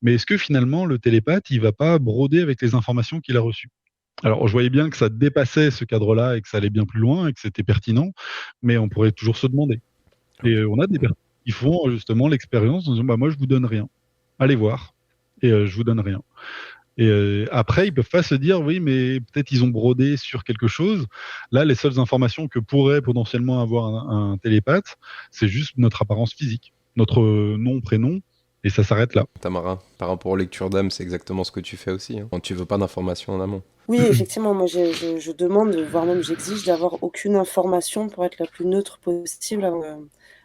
mais est-ce que finalement le télépathe, il va pas broder avec les informations qu'il a reçues? Alors, je voyais bien que ça dépassait ce cadre-là et que ça allait bien plus loin et que c'était pertinent, mais on pourrait toujours se demander. Et on a des personnes qui font justement l'expérience en disant, bah moi je vous donne rien, allez voir, et je vous donne rien. Et après, ils peuvent pas se dire, oui, mais peut-être ils ont brodé sur quelque chose. Là, les seules informations que pourrait potentiellement avoir un télépathe, c'est juste notre apparence physique, notre nom, prénom, et ça s'arrête là. Tamara, par rapport aux lectures d'âme, c'est exactement ce que tu fais aussi, quand tu veux pas d'informations en amont. Oui, effectivement, moi je demande, voire même j'exige d'avoir aucune information pour être la plus neutre possible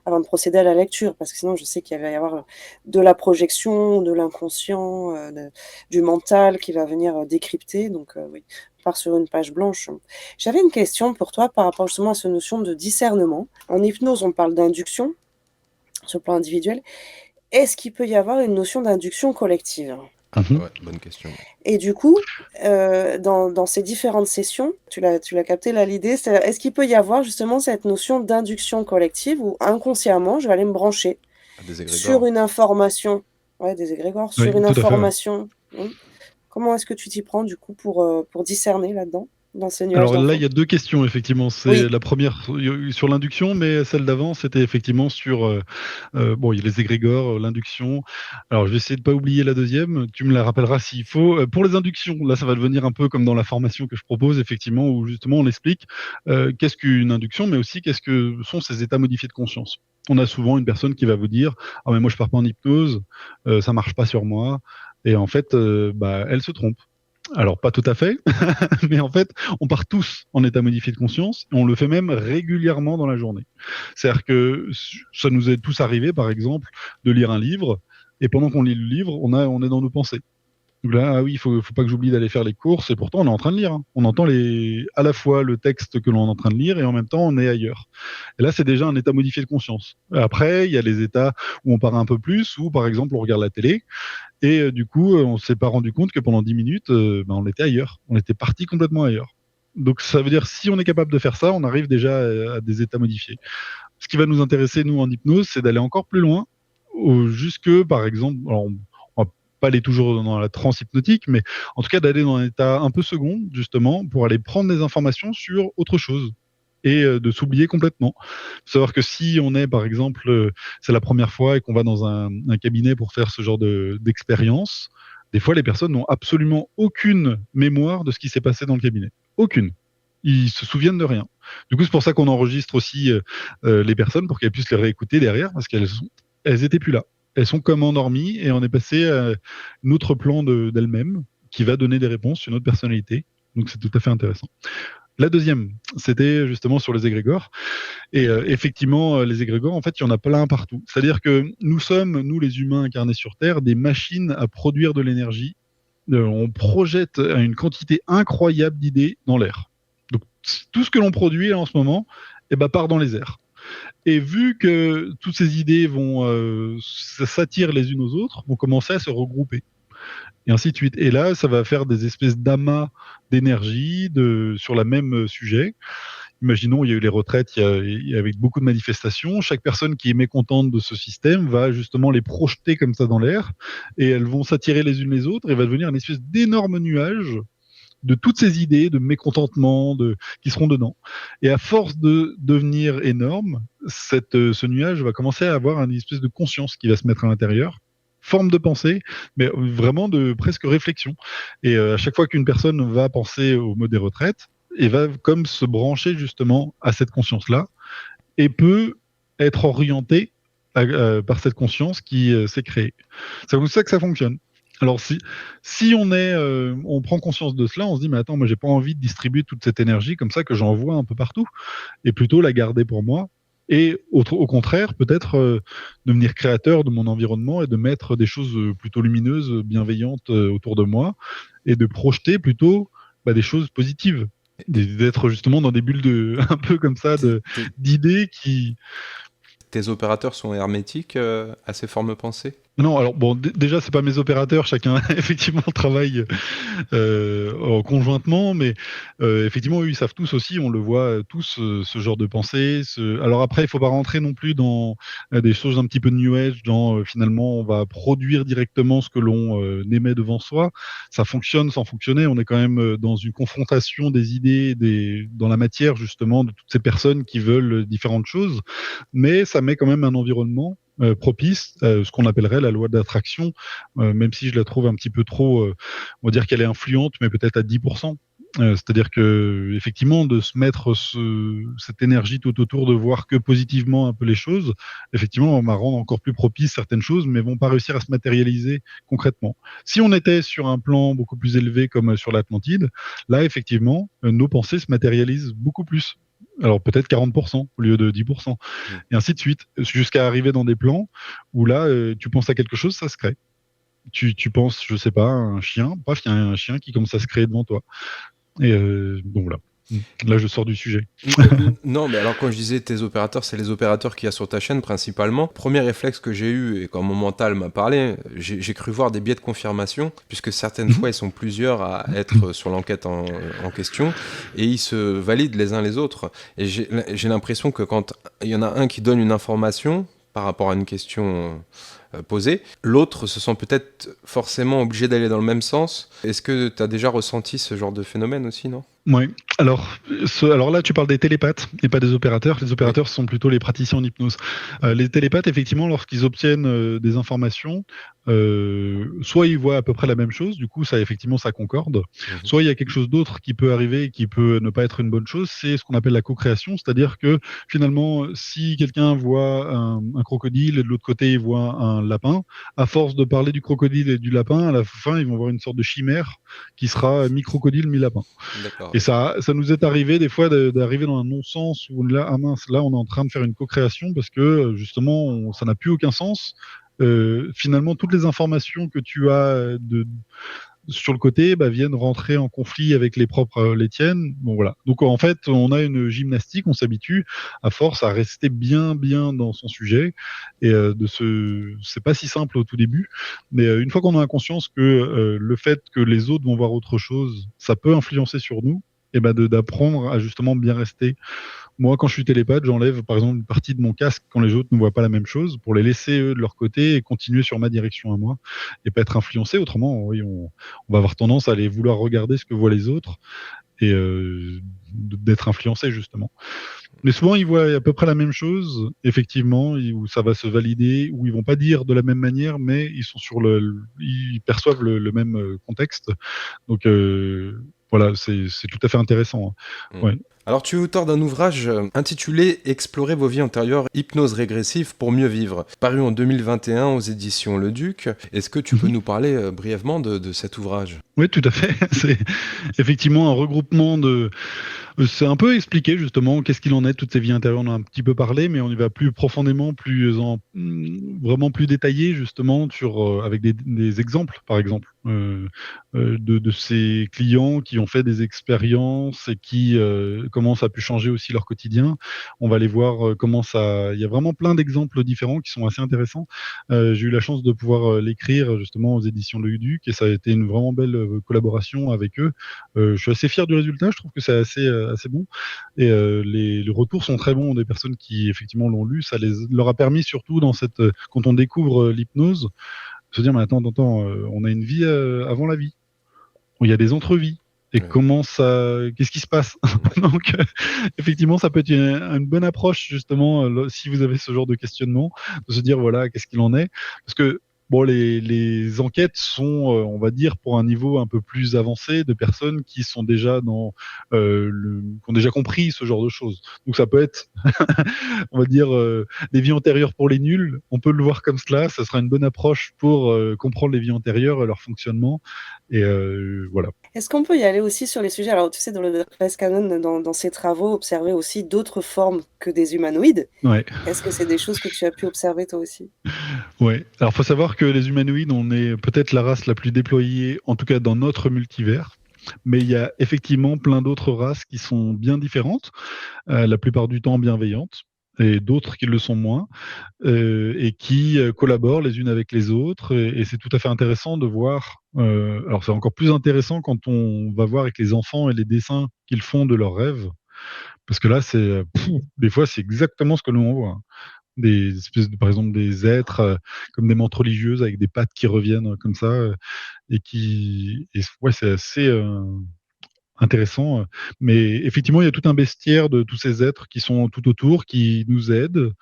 avant de procéder à la lecture, parce que sinon je sais qu'il va y avoir de la projection, de l'inconscient, du mental qui va venir décrypter, donc oui, on part sur une page blanche. J'avais une question pour toi par rapport justement à cette notion de discernement. En hypnose, on parle d'induction sur le plan individuel. Est-ce qu'il peut y avoir une notion d'induction collective ? Ouais, bonne question. Et du coup, dans ces différentes sessions, tu l'as capté là l'idée, est-ce qu'il peut y avoir justement cette notion d'induction collective où inconsciemment, je vais aller me brancher sur une information, des égrégores, sur une information. Comment est-ce que tu t'y prends du coup pour discerner là-dedans ? dans ces nuages Alors là, d'infos? il y a 2 questions effectivement. Oui. C'est la première sur l'induction, mais celle d'avant, c'était effectivement sur, bon, il y a les égrégores, l'induction. Alors je vais essayer de pas oublier la deuxième. Tu me la rappelleras s'il faut. Pour les inductions, là, ça va devenir un peu comme dans la formation que je propose effectivement, où justement on explique, qu'est-ce qu'une induction, mais aussi qu'est-ce que sont ces états modifiés de conscience. On a souvent une personne qui va vous dire: «Ah mais moi je pars pas en hypnose, ça marche pas sur moi», et en fait, elle se trompe. Alors pas tout à fait, mais en fait, on part tous en état modifié de conscience et on le fait même régulièrement dans la journée. C'est-à-dire que ça nous est tous arrivé, par exemple, de lire un livre et pendant qu'on lit le livre, on est dans nos pensées. Donc là, ah oui, faut pas que j'oublie d'aller faire les courses et pourtant on est en train de lire, hein. On entend à la fois le texte que l'on est en train de lire et en même temps on est ailleurs. Et là, c'est déjà un état modifié de conscience. Après, il y a les états où on part un peu plus, où par exemple on regarde la télé et du coup, on s'est pas rendu compte que pendant 10 minutes, on était ailleurs. On était parti complètement ailleurs. Donc ça veut dire si on est capable de faire ça, on arrive déjà à des états modifiés. Ce qui va nous intéresser, nous, en hypnose, c'est d'aller encore plus loin, jusque, par exemple, alors on va pas aller toujours dans la transe hypnotique, mais en tout cas d'aller dans un état un peu second, justement, pour aller prendre des informations sur autre chose et de s'oublier complètement. Faut savoir que si on est, par exemple, c'est la première fois et qu'on va dans un cabinet pour faire ce genre d'expérience, des fois les personnes n'ont absolument aucune mémoire de ce qui s'est passé dans le cabinet. Aucune. Ils se souviennent de rien. Du coup, c'est pour ça qu'on enregistre aussi les personnes pour qu'elles puissent les réécouter derrière, parce elles étaient plus là. Elles sont comme endormies et on est passé à un autre plan d'elles-mêmes qui va donner des réponses, une autre personnalité. Donc c'est tout à fait intéressant. La deuxième, c'était justement sur les égrégores. Et effectivement, les égrégores, en fait, il y en a plein partout. C'est-à-dire que nous sommes, nous les humains incarnés sur Terre, des machines à produire de l'énergie. On projette une quantité incroyable d'idées dans l'air. Donc tout ce que l'on produit là, en ce moment, part dans les airs. Et vu que toutes ces idées s'attirent les unes aux autres, vont commencer à se regrouper. Et ainsi de suite. Et là, ça va faire des espèces d'amas d'énergie sur le même sujet. Imaginons, il y a eu les retraites, il y avait beaucoup de manifestations. Chaque personne qui est mécontente de ce système va justement les projeter comme ça dans l'air, et elles vont s'attirer les unes les autres, et va devenir une espèce d'énorme nuage de toutes ces idées de mécontentement qui seront dedans. Et à force de devenir énorme, ce nuage va commencer à avoir une espèce de conscience qui va se mettre à l'intérieur, forme de pensée, mais vraiment de presque réflexion. Et à chaque fois qu'une personne va penser au mode des retraites, et va comme se brancher justement à cette conscience-là, et peut être orientée par cette conscience qui s'est créée. C'est comme ça que ça fonctionne. Alors si on prend conscience de cela, on se dit mais attends, moi j'ai pas envie de distribuer toute cette énergie comme ça que j'envoie un peu partout, et plutôt la garder pour moi. Et au contraire, peut-être devenir créateur de mon environnement et de mettre des choses plutôt lumineuses, bienveillantes autour de moi, et de projeter plutôt des choses positives, d'être justement dans des bulles un peu comme ça d'idées qui... Tes opérateurs sont hermétiques à ces formes pensées? Non, alors bon, déjà c'est pas mes opérateurs, chacun effectivement travaille conjointement, mais effectivement eux, ils savent tous aussi, on le voit tous, ce genre de pensée. Alors après, il faut pas rentrer non plus dans des choses un petit peu de New Age, dans finalement on va produire directement ce que l'on émet devant soi. Ça fonctionne sans fonctionner, on est quand même dans une confrontation des idées, dans la matière justement de toutes ces personnes qui veulent différentes choses, mais ça met quand même un environnement propice, ce qu'on appellerait la loi d'attraction, même si je la trouve un petit peu trop, on va dire qu'elle est influente, mais peut-être à 10%. C'est-à-dire que effectivement, de se mettre cette énergie tout autour, de voir que positivement un peu les choses, effectivement, on va rendre encore plus propice certaines choses, mais vont pas réussir à se matérialiser concrètement. Si on était sur un plan beaucoup plus élevé, comme sur l'Atlantide, là, effectivement, nos pensées se matérialisent beaucoup plus. Alors peut-être 40% au lieu de 10%, et ainsi de suite, jusqu'à arriver dans des plans où là, tu penses à quelque chose, ça se crée. Tu penses, je sais pas, à un chien, paf, il y a un chien qui commence à se créer devant toi. Et bon, voilà. Là, je sors du sujet. Non, mais alors quand je disais tes opérateurs, c'est les opérateurs qu'il y a sur ta chaîne principalement. Premier réflexe que j'ai eu, et quand mon mental m'a parlé, j'ai cru voir des biais de confirmation, puisque certaines fois, ils sont plusieurs à être sur l'enquête en question, et ils se valident les uns les autres. Et j'ai l'impression que quand il y en a un qui donne une information par rapport à une question posée, l'autre se sent peut-être forcément obligé d'aller dans le même sens. Est-ce que tu as déjà ressenti ce genre de phénomène aussi, non ? Ouais. Alors là, tu parles des télépathes et pas des opérateurs. Les opérateurs sont plutôt les praticiens en hypnose. Les télépathes, effectivement, lorsqu'ils obtiennent des informations, soit ils voient à peu près la même chose, du coup, ça effectivement, ça concorde. Soit il y a quelque chose d'autre qui peut arriver, qui peut ne pas être une bonne chose. C'est ce qu'on appelle la co-création, c'est-à-dire que finalement, si quelqu'un voit un crocodile et de l'autre côté il voit un lapin, à force de parler du crocodile et du lapin, à la fin, ils vont voir une sorte de chimère qui sera mi-crocodile, mi-lapin. D'accord. Et ça nous est arrivé des fois d'arriver dans un non-sens où là, ah mince, là on est en train de faire une co-création parce que justement ça n'a plus aucun sens. Finalement, toutes les informations que tu as sur le côté viennent rentrer en conflit avec les tiennes. Bon voilà. Donc en fait, on a une gymnastique, on s'habitue à force à rester bien dans son sujet et c'est pas si simple au tout début, mais une fois qu'on a conscience que le fait que les autres vont voir autre chose, ça peut influencer sur nous, et d'apprendre à justement bien rester. Moi, quand je suis télépathe, j'enlève par exemple une partie de mon casque quand les autres ne voient pas la même chose pour les laisser eux de leur côté et continuer sur ma direction à moi et pas être influencé. Autrement, oui, on va avoir tendance à aller vouloir regarder ce que voient les autres et d'être influencé justement. Mais souvent, ils voient à peu près la même chose, effectivement, où ça va se valider, où ils vont pas dire de la même manière, mais ils sont ils perçoivent le même contexte. Donc voilà, c'est tout à fait intéressant. Ouais. Alors, tu es auteur d'un ouvrage intitulé « Explorer vos vies antérieures, hypnose régressive pour mieux vivre », paru en 2021 aux éditions Le Duc. Est-ce que tu peux nous parler brièvement de cet ouvrage ? Oui, tout à fait. C'est effectivement un regroupement de... C'est un peu expliqué justement qu'est-ce qu'il en est de toutes ces vies intérieures. On a un petit peu parlé, mais on y va plus profondément, vraiment plus détaillé justement avec des exemples, par exemple, de ces clients qui ont fait des expériences et comment ça a pu changer aussi leur quotidien. On va aller voir comment ça. Il y a vraiment plein d'exemples différents qui sont assez intéressants. J'ai eu la chance de pouvoir l'écrire justement aux éditions Le Duc et ça a été une vraiment belle collaboration avec eux. Je suis assez fier du résultat. Je trouve que c'est assez bon et les retours sont très bons des personnes qui effectivement l'ont lu. Ça leur a permis surtout quand on découvre l'hypnose, de se dire mais attends, on a une vie avant la vie. Il y a des entrevies. Et qu'est-ce qui se passe? Donc, effectivement, ça peut être une bonne approche, justement, si vous avez ce genre de questionnement, de se dire, voilà, qu'est-ce qu'il en est? Parce que, bon, les enquêtes sont, on va dire, pour un niveau un peu plus avancé de personnes qui sont déjà qui ont déjà compris ce genre de choses. Donc, ça peut être, on va dire, les vies antérieures pour les nuls. On peut le voir comme cela. Ça sera une bonne approche pour comprendre les vies antérieures et leur fonctionnement. Et voilà. Est-ce qu'on peut y aller aussi sur les sujets? Alors, tu sais, dans le Darkness Canon, dans ses travaux, observer aussi d'autres formes que des humanoïdes. Ouais. Est-ce que c'est des choses que tu as pu observer toi aussi? Ouais. Alors, faut savoir que les humanoïdes, on est peut-être la race la plus déployée, en tout cas dans notre multivers. Mais il y a effectivement plein d'autres races qui sont bien différentes, la plupart du temps bienveillantes, et d'autres qui le sont moins, et qui collaborent les unes avec les autres. Et c'est tout à fait intéressant de voir. Alors c'est encore plus intéressant quand on va voir avec les enfants et les dessins qu'ils font de leurs rêves, parce que là, des fois, c'est exactement ce que nous on voit. Des espèces par exemple, des êtres comme des mantes religieuses avec des pattes qui reviennent comme ça, ouais, c'est assez intéressant. Mais effectivement, il y a tout un bestiaire de tous ces êtres qui sont tout autour, qui nous aident,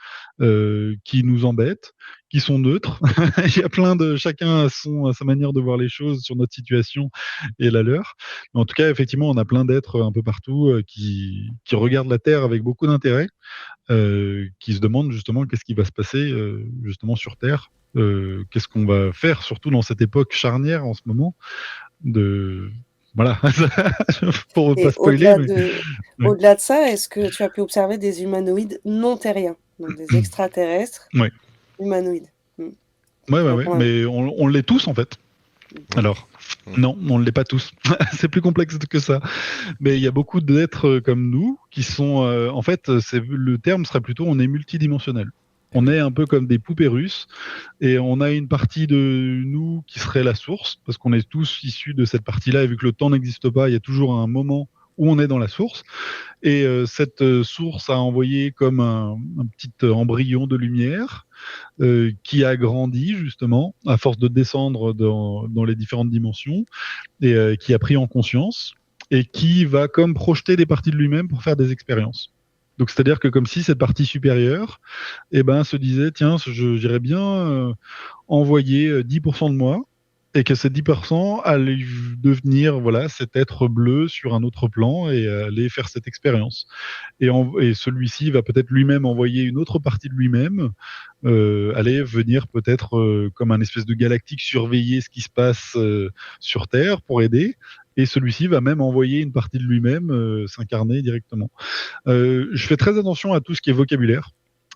qui nous embêtent, qui sont neutres. Il y a chacun a sa manière de voir les choses sur notre situation et la leur. Mais en tout cas, effectivement, on a plein d'êtres un peu partout qui regardent la Terre avec beaucoup d'intérêt, qui se demandent justement qu'est-ce qui va se passer justement sur Terre. Qu'est-ce qu'on va faire, surtout dans cette époque charnière en ce moment voilà, pour pas spoiler. Au-delà de ça, est-ce que tu as pu observer des humanoïdes non terriens, donc des extraterrestres humanoïdes? Ouais, mais on l'est tous en fait. Alors, non, on ne l'est pas tous. C'est plus complexe que ça. Mais il y a beaucoup d'êtres comme nous qui sont, en fait, le terme serait plutôt, on est multidimensionnel. On est un peu comme des poupées russes et on a une partie de nous qui serait la source, parce qu'on est tous issus de cette partie-là et vu que le temps n'existe pas, il y a toujours un moment où on est dans la source. Et cette source a envoyé comme un petit embryon de lumière qui a grandi justement à force de descendre dans les différentes dimensions et qui a pris en conscience. et qui va comme projeter des parties de lui-même pour faire des expériences. Donc c'est-à-dire que comme si cette partie supérieure se disait tiens, j'irais bien envoyer 10% de moi, et que ces 10% allaient devenir cet être bleu sur un autre plan et aller faire cette expérience. Et celui-ci va peut-être lui-même envoyer une autre partie de lui-même, aller venir peut-être comme un espèce de galactique surveiller ce qui se passe sur Terre pour aider. Et celui-ci va même envoyer une partie de lui-même s'incarner directement. Je fais très attention à tout ce qui est vocabulaire.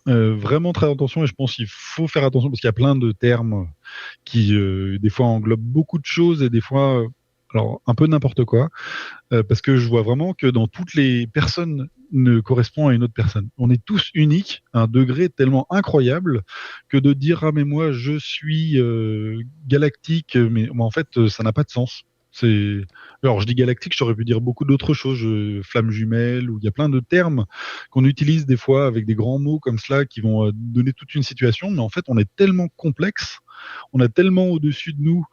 Vraiment très attention, et je pense qu'il faut faire attention parce qu'il y a plein de termes qui des fois englobent beaucoup de choses et des fois alors un peu n'importe quoi, parce que je vois vraiment que dans toutes les personnes ne correspond à une autre personne. On est tous uniques à un degré tellement incroyable que de dire ah mais moi je suis galactique, mais en fait ça n'a pas de sens. Alors je dis galactique, j'aurais pu dire beaucoup d'autres choses, flamme jumelle, ou il y a plein de termes qu'on utilise des fois avec des grands mots comme cela qui vont donner toute une situation, mais en fait on est tellement complexe, on a tellement au-dessus de nous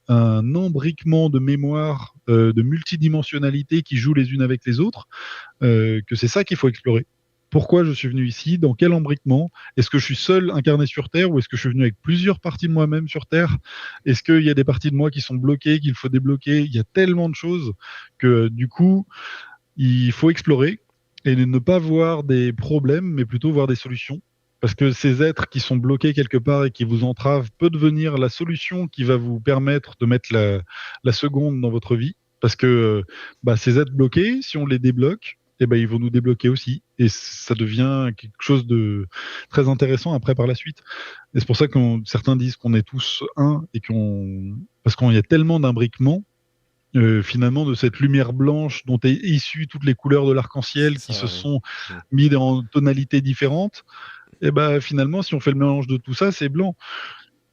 un embriquement de mémoire, de multidimensionnalité qui jouent les unes avec les autres, que c'est ça qu'il faut explorer. Pourquoi je suis venu ici? Dans quel embriquement? Est-ce que je suis seul incarné sur Terre ou est-ce que je suis venu avec plusieurs parties de moi-même sur Terre? Est-ce qu'il y a des parties de moi qui sont bloquées, qu'il faut débloquer? Il y a tellement de choses que du coup, il faut explorer et ne pas voir des problèmes, mais plutôt voir des solutions. Parce que ces êtres qui sont bloqués quelque part et qui vous entravent peut devenir la solution qui va vous permettre de mettre la seconde dans votre vie. Parce que ces êtres bloqués, si on les débloque, ils vont nous débloquer aussi. Et ça devient quelque chose de très intéressant après par la suite. Et c'est pour ça que certains disent qu'on est tous un et parce qu'il y a tellement d'imbriquements finalement de cette lumière blanche dont est issue toutes les couleurs de l'arc-en-ciel qui se sont mis en tonalités différentes. Et finalement, si on fait le mélange de tout ça, c'est blanc.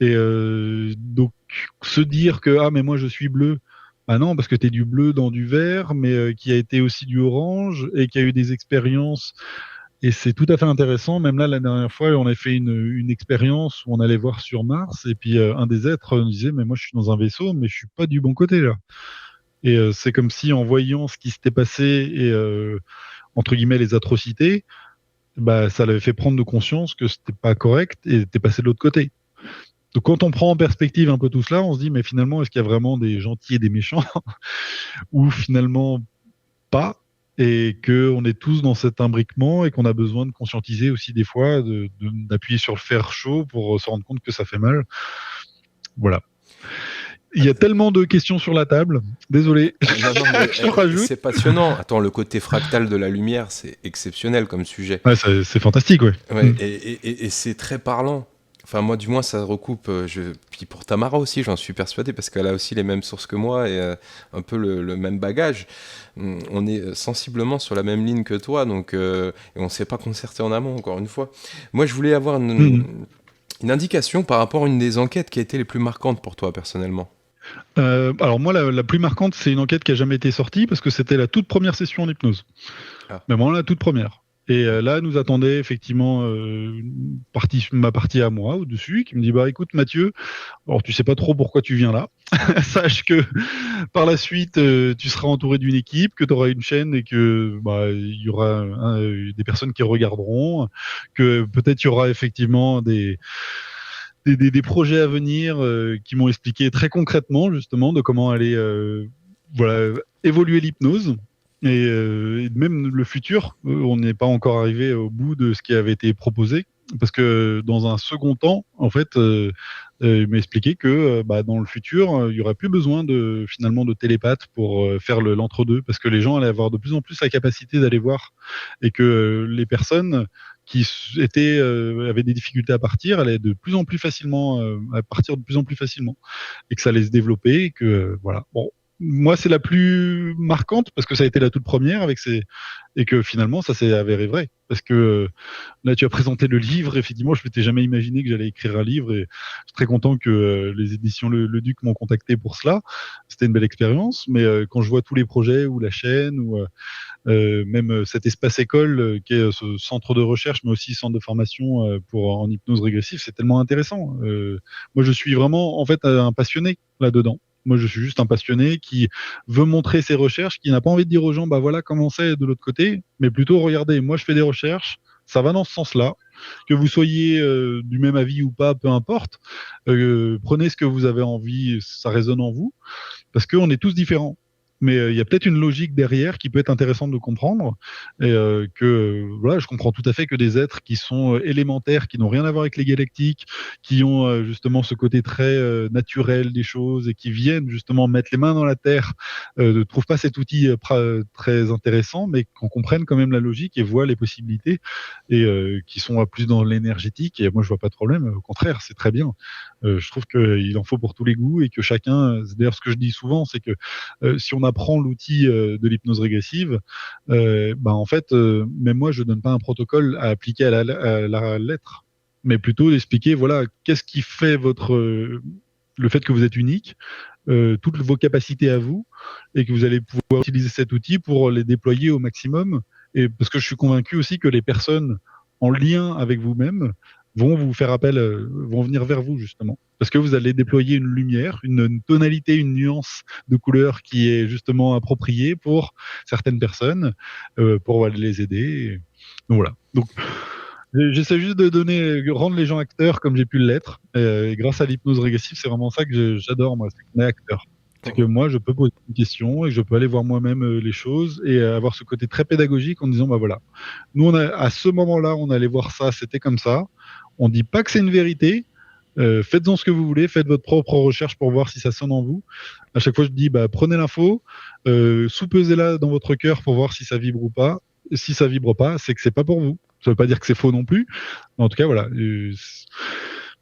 Et donc se dire que mais moi je suis bleu. Non, parce que tu es du bleu dans du vert, mais qui a été aussi du orange et qui a eu des expériences. Et c'est tout à fait intéressant. Même là, la dernière fois, on a fait une expérience où on allait voir sur Mars. Et puis, un des êtres nous disait, mais moi, je suis dans un vaisseau, mais je suis pas du bon côté, là. Et c'est comme si, en voyant ce qui s'était passé et, entre guillemets, les atrocités, ça l'avait fait prendre de conscience que c'était pas correct et t'es passé de l'autre côté. Donc quand on prend en perspective un peu tout cela, on se dit mais finalement est-ce qu'il y a vraiment des gentils et des méchants ou finalement pas, et qu'on est tous dans cet imbriquement et qu'on a besoin de conscientiser aussi des fois, d'appuyer sur le fer chaud pour se rendre compte que ça fait mal. Voilà. Il y a tellement de questions sur la table. Désolé. Je rajoute. C'est passionnant. Attends, le côté fractal de la lumière, c'est exceptionnel comme sujet. Ouais, c'est fantastique, ouais. Et c'est très parlant. Enfin, moi, du moins, ça recoupe. Puis pour Tamara aussi, j'en suis persuadé, parce qu'elle a aussi les mêmes sources que moi et un peu le même bagage. On est sensiblement sur la même ligne que toi, donc, et on ne s'est pas concerté en amont, encore une fois. Moi, je voulais avoir une indication par rapport à une des enquêtes qui a été les plus marquantes pour toi, personnellement. Alors moi, la plus marquante, c'est une enquête qui n'a jamais été sortie, parce que c'était la toute première session en hypnose. Mais vraiment la toute première. Et là, nous attendait effectivement ma partie à moi au-dessus, qui me dit écoute Mathieu, alors tu sais pas trop pourquoi tu viens là, sache que par la suite tu seras entouré d'une équipe, que tu auras une chaîne et que il y aura des personnes qui regarderont, que peut-être il y aura effectivement des projets à venir qui m'ont expliqué très concrètement justement de comment aller évoluer l'hypnose. Et même le futur, on n'est pas encore arrivé au bout de ce qui avait été proposé, parce que dans un second temps, en fait, il m'a expliqué que dans le futur, il n'y aura plus besoin finalement de télépathes pour faire l'entre-deux, parce que les gens allaient avoir de plus en plus la capacité d'aller voir, et que les personnes qui avaient des difficultés à partir allaient de plus en plus facilement à partir de plus en plus facilement, et que ça allait se développer, et que voilà. Bon. Moi, c'est la plus marquante parce que ça a été la toute première et que finalement, ça s'est avéré vrai. Parce que là, tu as présenté le livre. Effectivement, je m'étais jamais imaginé que j'allais écrire un livre, et je suis très content que les éditions Le Duc m'ont contacté pour cela. C'était une belle expérience. Mais quand je vois tous les projets ou la chaîne ou même cet espace école qui est ce centre de recherche, mais aussi centre de formation en hypnose régressive, c'est tellement intéressant. Moi, je suis vraiment en fait un passionné là-dedans. Moi, je suis juste un passionné qui veut montrer ses recherches, qui n'a pas envie de dire aux gens, bah voilà comment c'est de l'autre côté, mais plutôt, regardez, moi je fais des recherches, ça va dans ce sens-là. Que vous soyez du même avis ou pas, peu importe. Prenez ce que vous avez envie, ça résonne en vous, parce qu'on est tous différents. Mais il y a peut-être une logique derrière qui peut être intéressante de comprendre, et voilà, je comprends tout à fait que des êtres qui sont élémentaires, qui n'ont rien à voir avec les galactiques, qui ont justement ce côté très naturel des choses et qui viennent justement mettre les mains dans la terre, ne trouvent pas cet outil très intéressant, mais qu'on comprenne quand même la logique et voient les possibilités, et qui sont plus dans l'énergétique. Et moi, je vois pas de problème. Au contraire, c'est très bien. Je trouve qu'il en faut pour tous les goûts, et que chacun, c'est d'ailleurs ce que je dis souvent, c'est que si on apprend l'outil de l'hypnose régressive, en fait, même moi, je donne pas un protocole à appliquer à la lettre, mais plutôt d'expliquer, voilà, qu'est-ce qui fait le fait que vous êtes unique, toutes vos capacités à vous, et que vous allez pouvoir utiliser cet outil pour les déployer au maximum. Et parce que je suis convaincu aussi que les personnes en lien avec vous-même vont vous faire appel, vont venir vers vous justement. Parce que vous allez déployer une lumière, une tonalité, une nuance de couleur qui est justement appropriée pour certaines personnes, pour les aider. Donc voilà. Donc, j'essaie juste de rendre les gens acteurs comme j'ai pu l'être. Et grâce à l'hypnose régressive, c'est vraiment ça que j'adore, moi, c'est qu'on est acteur. C'est que moi, je peux poser une question et je peux aller voir moi-même les choses, et avoir ce côté très pédagogique en disant, bah voilà, nous, à ce moment-là, on allait voir ça, c'était comme ça. On dit pas que c'est une vérité. Faites-en ce que vous voulez, faites votre propre recherche pour voir si ça sonne en vous. À chaque fois, je dis, bah, prenez l'info, sous-pesez-la dans votre cœur pour voir si ça vibre ou pas. Si ça vibre pas, c'est que c'est pas pour vous. Ça veut pas dire que c'est faux non plus. Mais en tout cas, voilà.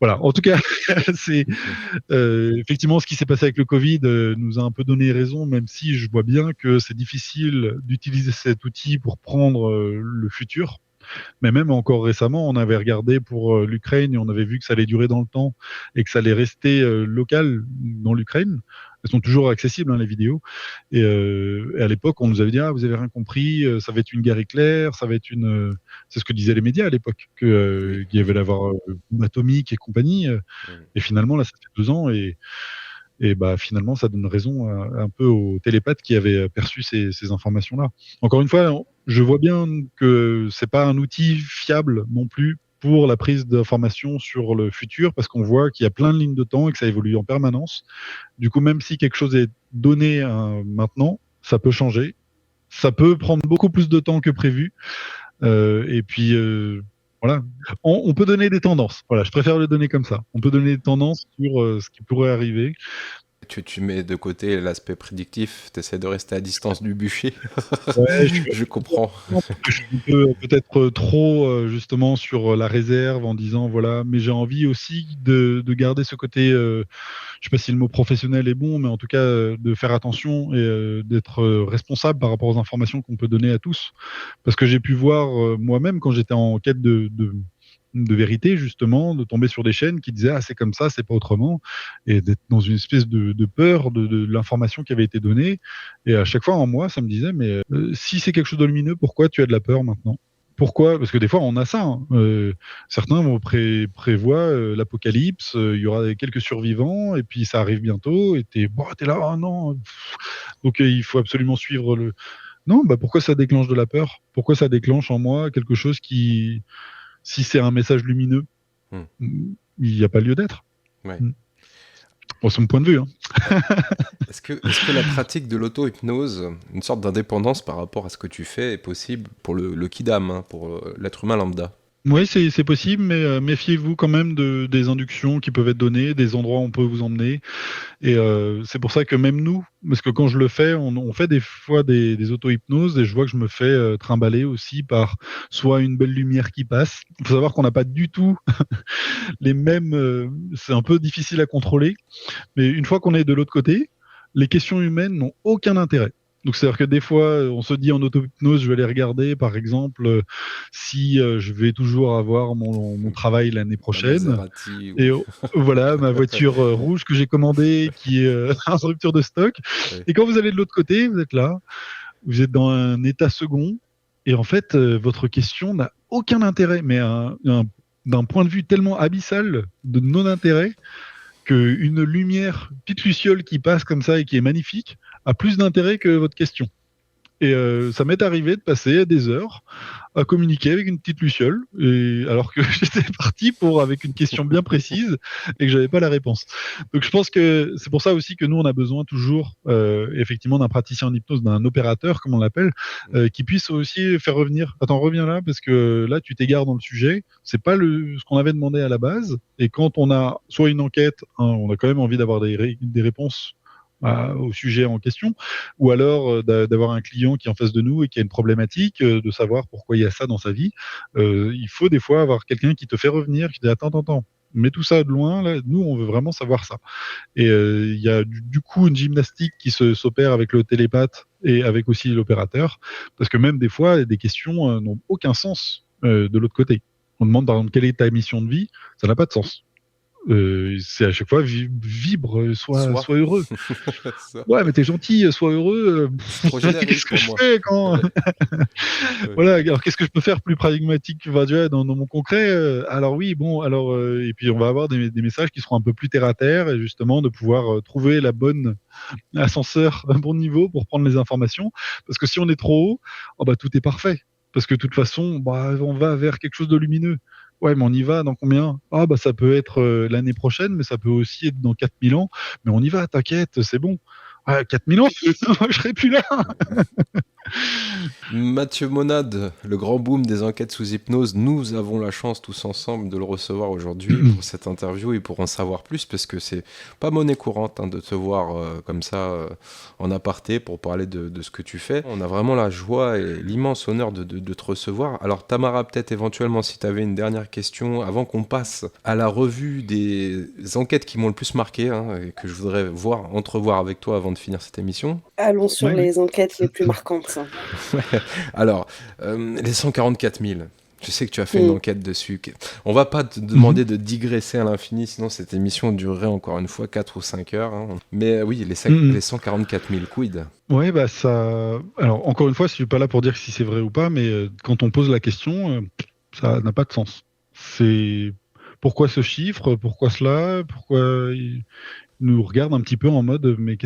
Voilà. En tout cas, c'est effectivement ce qui s'est passé avec le Covid nous a un peu donné raison, même si je vois bien que c'est difficile d'utiliser cet outil pour prendre le futur. Mais même encore récemment, on avait regardé pour l'Ukraine, et on avait vu que ça allait durer dans le temps et que ça allait rester local dans l'Ukraine. Elles sont toujours accessibles, hein, les vidéos. Et à l'époque, on nous avait dit, ah, vous avez rien compris, ça va être une guerre éclair, ça va être une. C'est ce que disaient les médias à l'époque, qu'il y avait l'avoir bombe atomique et compagnie. Et finalement, là, ça fait 2 ans, et bah finalement, ça donne raison un peu aux télépathes qui avaient perçu ces informations-là. Encore une fois, je vois bien que c'est pas un outil fiable non plus pour la prise d'informations sur le futur, parce qu'on voit qu'il y a plein de lignes de temps et que ça évolue en permanence. Du coup, même si quelque chose est donné maintenant, ça peut changer. Ça peut prendre beaucoup plus de temps que prévu. Et puis, voilà. On peut donner des tendances. Voilà, je préfère le donner comme ça. On peut donner des tendances sur ce qui pourrait arriver. Tu mets de côté l'aspect prédictif, tu essaies de rester à distance du bûcher. Ouais, je comprends. Je suis un peu, peut-être trop justement sur la réserve, en disant voilà, mais j'ai envie aussi de garder ce côté, je sais pas si le mot professionnel est bon, mais en tout cas de faire attention et d'être responsable par rapport aux informations qu'on peut donner à tous. Parce que j'ai pu voir moi-même quand j'étais en quête de vérité, justement, de tomber sur des chaînes qui disaient ah c'est comme ça, c'est pas autrement, et d'être dans une espèce de peur de l'information qui avait été donnée. Et à chaque fois en moi, ça me disait mais si c'est quelque chose de lumineux, pourquoi tu as de la peur maintenant? Pourquoi? Parce que des fois on a ça. Hein. Certains vont prévoient l'apocalypse, il y aura quelques survivants et puis ça arrive bientôt et t'es là, oh non. Donc il faut absolument suivre le. Non, bah pourquoi ça déclenche de la peur? Pourquoi ça déclenche en moi quelque chose qui, si c'est un message lumineux, il n'y a pas lieu d'être. Ouais. Bon, c'est mon point de vue. Hein. Est-ce que la pratique de l'auto-hypnose, une sorte d'indépendance par rapport à ce que tu fais, est possible pour le kidam, hein, pour l'être humain lambda? Oui, c'est possible, mais méfiez-vous quand même des inductions qui peuvent être données, des endroits où on peut vous emmener. Et c'est pour ça que même nous, parce que quand je le fais, on fait des fois des auto-hypnoses, et je vois que je me fais trimballer aussi par soit une belle lumière qui passe. Il faut savoir qu'on n'a pas du tout les mêmes. C'est un peu difficile à contrôler, mais une fois qu'on est de l'autre côté, les questions humaines n'ont aucun intérêt. Donc c'est-à-dire que des fois, on se dit en auto-hypnose, je vais aller regarder, par exemple, si je vais toujours avoir mon travail l'année prochaine. Et voilà, ma voiture rouge que j'ai commandée, qui est en rupture de stock. Ouais. Et quand vous allez de l'autre côté, vous êtes là, vous êtes dans un état second, et en fait, votre question n'a aucun intérêt, mais d'un point de vue tellement abyssal de non-intérêt, qu'une lumière, petite luciole qui passe comme ça et qui est magnifique, a plus d'intérêt que votre question. Et ça m'est arrivé de passer des heures à communiquer avec une petite luciole, alors que j'étais parti avec une question bien précise et que j'avais pas la réponse. Donc je pense que c'est pour ça aussi que nous on a besoin toujours effectivement d'un praticien en hypnose, d'un opérateur comme on l'appelle, qui puisse aussi faire revenir. Attends, reviens là parce que là tu t'égares dans le sujet. C'est pas ce qu'on avait demandé à la base. Et quand on a soit une enquête, on a quand même envie d'avoir des réponses au sujet en question, ou alors d'avoir un client qui est en face de nous et qui a une problématique, de savoir pourquoi il y a ça dans sa vie. Il faut des fois avoir quelqu'un qui te fait revenir, qui dit attends, mets tout ça de loin, là, nous on veut vraiment savoir ça. Et il y a du coup une gymnastique qui s'opère avec le télépathe et avec aussi l'opérateur, parce que même des fois des questions n'ont aucun sens de l'autre côté. On demande par exemple quelle est ta mission de vie, ça n'a pas de sens. C'est à chaque fois vibre, sois heureux. Ouais, mais t'es gentil, sois heureux. Qu'est-ce que je fais quand Voilà. Alors qu'est-ce que je peux faire plus pragmatique, dans mon concret Alors oui, bon, alors et puis on va avoir des messages qui seront un peu plus terre à terre et justement de pouvoir trouver la bonne ascenseur, un bon niveau pour prendre les informations. Parce que si on est trop haut, tout est parfait. Parce que de toute façon, on va vers quelque chose de lumineux. Ouais, mais on y va dans combien? Ça peut être l'année prochaine, mais ça peut aussi être dans 4000 ans. Mais on y va, t'inquiète, c'est bon. 4000 ans, je serai plus là. Mathieu Monade, le grand boom des enquêtes sous hypnose, nous avons la chance tous ensemble de le recevoir aujourd'hui pour cette interview et pour en savoir plus, parce que c'est pas monnaie courante de te voir comme ça en aparté pour parler de ce que tu fais. On a vraiment la joie et l'immense honneur de te recevoir. Alors Tamara, peut-être éventuellement si tu avais une dernière question avant qu'on passe à la revue des enquêtes qui m'ont le plus marqué et que je voudrais entrevoir avec toi avant de finir cette émission. Allons sur les enquêtes les plus marquantes. Alors, les 144 000, je sais que tu as fait une enquête dessus. On va pas te demander de digresser à l'infini, sinon cette émission durerait encore une fois 4 ou 5 heures. Mais oui, les 144 000, quid? Ouais, ça... Alors, encore une fois, je suis pas là pour dire si c'est vrai ou pas, mais quand on pose la question, ça n'a pas de sens. C'est... Pourquoi ce chiffre? Pourquoi cela? Pourquoi... nous regarde un petit peu en mode mais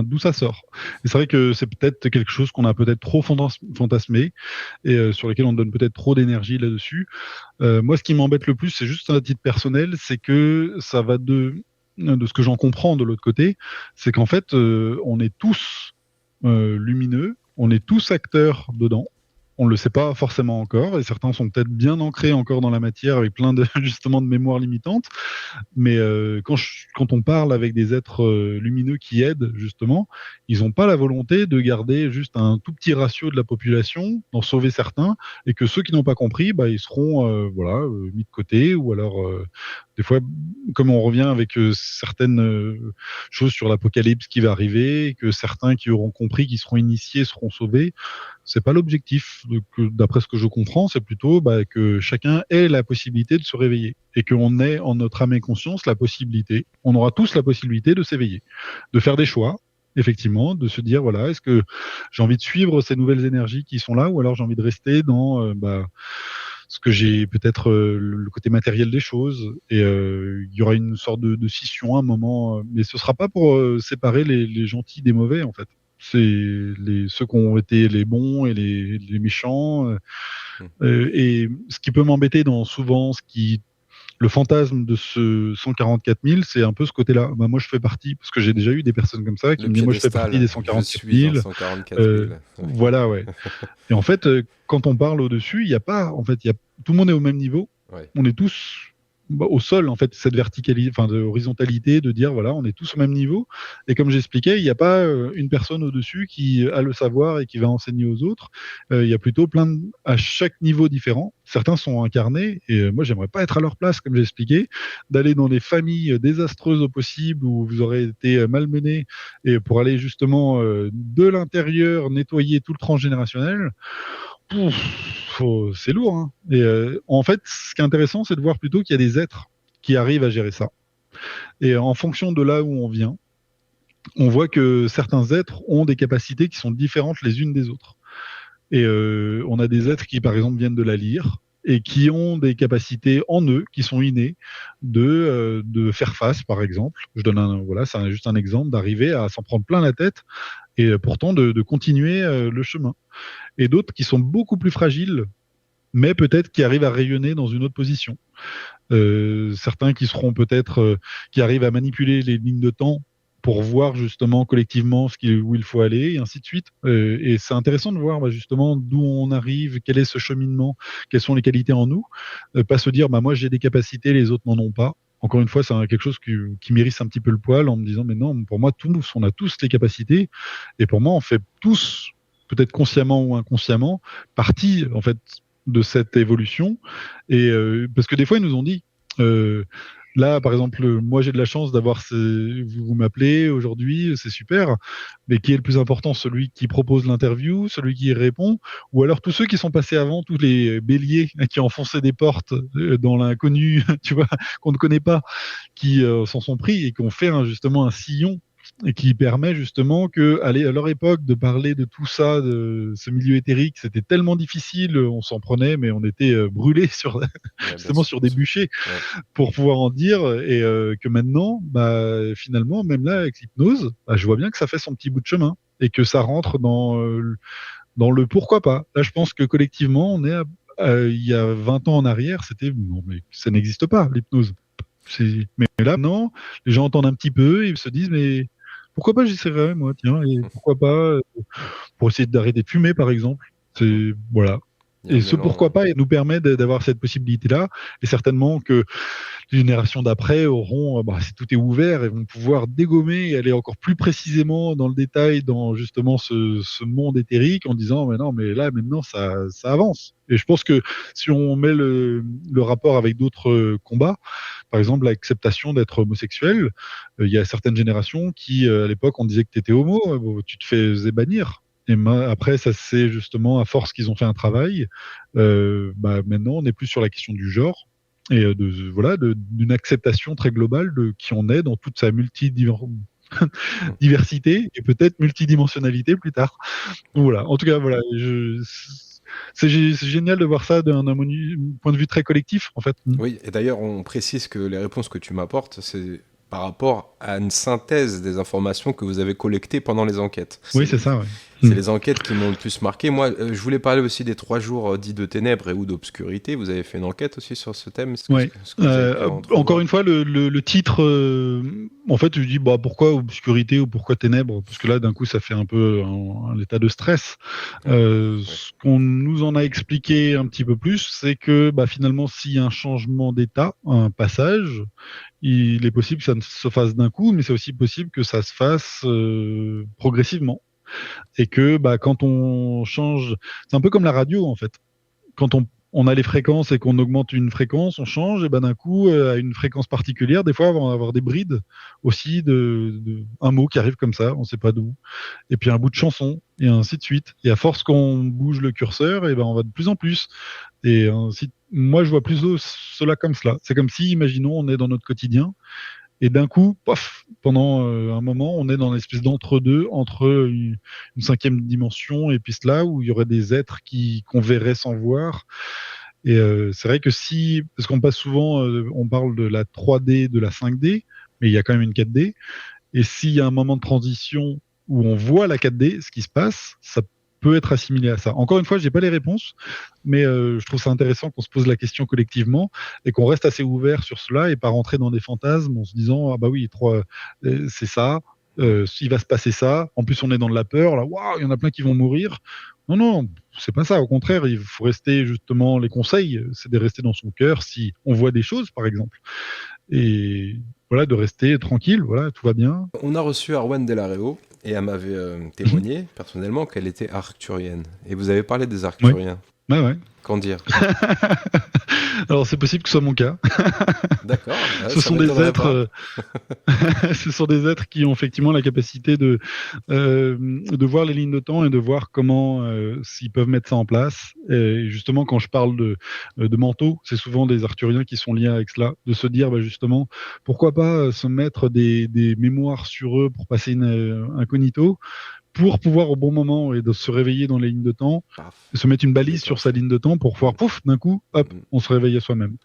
d'où ça sort. Et c'est vrai que c'est peut-être quelque chose qu'on a peut-être trop fantasmé et sur lequel on donne peut-être trop d'énergie là-dessus. Moi, ce qui m'embête le plus, c'est juste à titre personnel, c'est que ça va de ce que j'en comprends de l'autre côté, c'est qu'en fait on est tous lumineux, on est tous acteurs dedans. On ne le sait pas forcément encore, et certains sont peut-être bien ancrés encore dans la matière avec plein de justement de mémoire limitantes. Mais quand on parle avec des êtres lumineux qui aident justement, ils n'ont pas la volonté de garder juste un tout petit ratio de la population, d'en sauver certains, et que ceux qui n'ont pas compris, ils seront mis de côté, ou alors des fois, comme on revient avec certaines choses sur l'apocalypse qui va arriver, et que certains qui auront compris, qui seront initiés, seront sauvés. C'est pas l'objectif. D'après ce que je comprends, c'est plutôt que chacun ait la possibilité de se réveiller et qu'on ait en notre âme et conscience la possibilité. On aura tous la possibilité de s'éveiller, de faire des choix, effectivement, de se dire voilà, est-ce que j'ai envie de suivre ces nouvelles énergies qui sont là, ou alors j'ai envie de rester dans ce que j'ai peut-être le côté matériel des choses, et il y aura une sorte de scission à un moment, mais ce sera pas pour séparer les gentils des mauvais en fait. C'est ceux qui ont été les bons et les méchants. Et ce qui peut m'embêter dans souvent le fantasme de ce 144 000, c'est un peu ce côté-là. Moi, je fais partie, parce que j'ai déjà eu des personnes comme ça qui me disent moi, je fais partie des 144 000. 144 000. Voilà, ouais. Et en fait, quand on parle au-dessus, il n'y a pas. En fait, tout le monde est au même niveau. Ouais. On est tous au sol, en fait, cette verticalité, de horizontalité, de dire voilà, on est tous au même niveau. Et comme j'expliquais, il n'y a pas une personne au-dessus qui a le savoir et qui va enseigner aux autres. Il y a plutôt à chaque niveau différent. Certains sont incarnés, et moi, j'aimerais pas être à leur place, comme j'ai expliqué, d'aller dans des familles désastreuses au possible où vous aurez été malmenés, et pour aller justement de l'intérieur nettoyer tout le transgénérationnel. C'est lourd, hein. Et en fait, ce qui est intéressant, c'est de voir plutôt qu'il y a des êtres qui arrivent à gérer ça. Et en fonction de là où on vient, on voit que certains êtres ont des capacités qui sont différentes les unes des autres. Et on a des êtres qui, par exemple, viennent de la lyre, et qui ont des capacités en eux, qui sont innées, de faire face, par exemple. Je donne voilà, c'est juste un exemple, d'arriver à s'en prendre plein la tête et pourtant de continuer le chemin. Et d'autres qui sont beaucoup plus fragiles, mais peut-être qui arrivent à rayonner dans une autre position. Certains qui seront peut-être, qui arrivent à manipuler les lignes de temps pour voir justement collectivement où il faut aller, et ainsi de suite. Et c'est intéressant de voir justement d'où on arrive, quel est ce cheminement, quelles sont les qualités en nous. Pas se dire, moi j'ai des capacités, les autres n'en ont pas. Encore une fois, c'est quelque chose qui m'érisse un petit peu le poil en me disant, mais non, pour moi, on a tous les capacités. Et pour moi, on fait tous, peut-être consciemment ou inconsciemment, partie en fait de cette évolution. Et parce que des fois, ils nous ont dit, là, par exemple, moi, j'ai de la chance d'avoir vous m'appelez aujourd'hui, c'est super. Mais qui est le plus important, celui qui propose l'interview, celui qui répond, ou alors tous ceux qui sont passés avant, tous les béliers qui ont enfoncé des portes dans l'inconnu, tu vois, qu'on ne connaît pas, qui s'en sont pris et qui ont fait justement un sillon et qui permet justement que, à leur époque, de parler de tout ça, de ce milieu éthérique, c'était tellement difficile, on s'en prenait, mais on était brûlés justement sur des bûchers pour pouvoir en dire, et que maintenant, finalement, même là, avec l'hypnose, je vois bien que ça fait son petit bout de chemin et que ça rentre dans le pourquoi pas. Là, je pense que collectivement, on est il y a 20 ans en arrière, c'était non, mais ça n'existe pas, l'hypnose. Mais là, non, les gens entendent un petit peu et ils se disent, mais pourquoi pas j'essaierais, moi, tiens, et pourquoi pas pour essayer d'arrêter de fumer, par exemple. Voilà. Et ce pourquoi pas nous permet d'avoir cette possibilité-là, et certainement que les générations d'après auront, si tout est ouvert, et vont pouvoir dégommer et aller encore plus précisément dans le détail dans justement ce monde éthérique en disant, mais non, mais là maintenant ça avance. Et je pense que si on met le rapport avec d'autres combats, par exemple l'acceptation d'être homosexuel, il y a certaines générations qui, à l'époque, on disait que tu étais homo, tu te faisais bannir. Et après, ça c'est justement à force qu'ils ont fait un travail. Maintenant, on n'est plus sur la question du genre et d'une acceptation très globale de qui on est dans toute sa diversité et peut-être multidimensionnalité plus tard. Donc, voilà. En tout cas, voilà. C'est génial de voir ça d'un point de vue très collectif, en fait. Oui, et d'ailleurs, on précise que les réponses que tu m'apportes, c'est par rapport à une synthèse des informations que vous avez collectées pendant les enquêtes. Oui, c'est ça, ouais. C'est les enquêtes qui m'ont le plus marqué. Moi, je voulais parler aussi des 3 jours dits de ténèbres et ou d'obscurité. Vous avez fait une enquête aussi sur ce thème. Encore une fois, le titre, en fait, je dis pourquoi obscurité ou pourquoi ténèbres, parce que là, d'un coup, ça fait un peu un état de stress. Ce qu'on nous en a expliqué un petit peu plus, c'est que finalement, s'il y a un changement d'état, un passage, il est possible que ça ne se fasse d'un coup, mais c'est aussi possible que ça se fasse progressivement. Et que quand on change, c'est un peu comme la radio en fait. Quand on a les fréquences et qu'on augmente une fréquence, on change, et d'un coup, à une fréquence particulière, des fois, on va avoir des brides aussi un mot qui arrive comme ça, on ne sait pas d'où, et puis un bout de chanson, et ainsi de suite. Et à force qu'on bouge le curseur, on va de plus en plus. Et moi, je vois plutôt cela comme cela. C'est comme si, imaginons, on est dans notre quotidien, et d'un coup, pof, pendant un moment, on est dans une espèce d'entre-deux, entre une 5e dimension et puis cela, où il y aurait des êtres qu'on verrait sans voir. Et c'est vrai que parce qu'on passe souvent, on parle de la 3D, de la 5D, mais il y a quand même une 4D. Et s'il y a un moment de transition où on voit la 4D, ce qui se passe, ça peut être assimilé à ça. Encore une fois, j'ai pas les réponses, mais je trouve ça intéressant qu'on se pose la question collectivement et qu'on reste assez ouvert sur cela et pas rentrer dans des fantasmes en se disant oui, c'est ça, il va se passer ça. En plus, on est dans de la peur. Là, waouh, il y en a plein qui vont mourir. Non, c'est pas ça. Au contraire, il faut rester justement. Les conseils, c'est de rester dans son cœur si on voit des choses, par exemple, et voilà, de rester tranquille. Voilà, tout va bien. On a reçu Arwen Delareo. Et elle m'avait témoigné personnellement qu'elle était arcturienne. Et vous avez parlé des arcturiens. Ouais. Qu'en dire? Alors c'est possible que ce soit mon cas. D'accord. Ce sont des êtres, ce sont des êtres qui ont effectivement la capacité de voir les lignes de temps et de voir comment s'ils peuvent mettre ça en place. Et justement, quand je parle de manteaux, c'est souvent des arcturiens qui sont liés avec cela, de se dire justement pourquoi pas se mettre des mémoires sur eux pour passer incognito, pour pouvoir au bon moment et de se réveiller dans les lignes de temps, se mettre une balise sur sa ligne de temps pour pouvoir, pouf, d'un coup, hop, on se réveille à soi-même.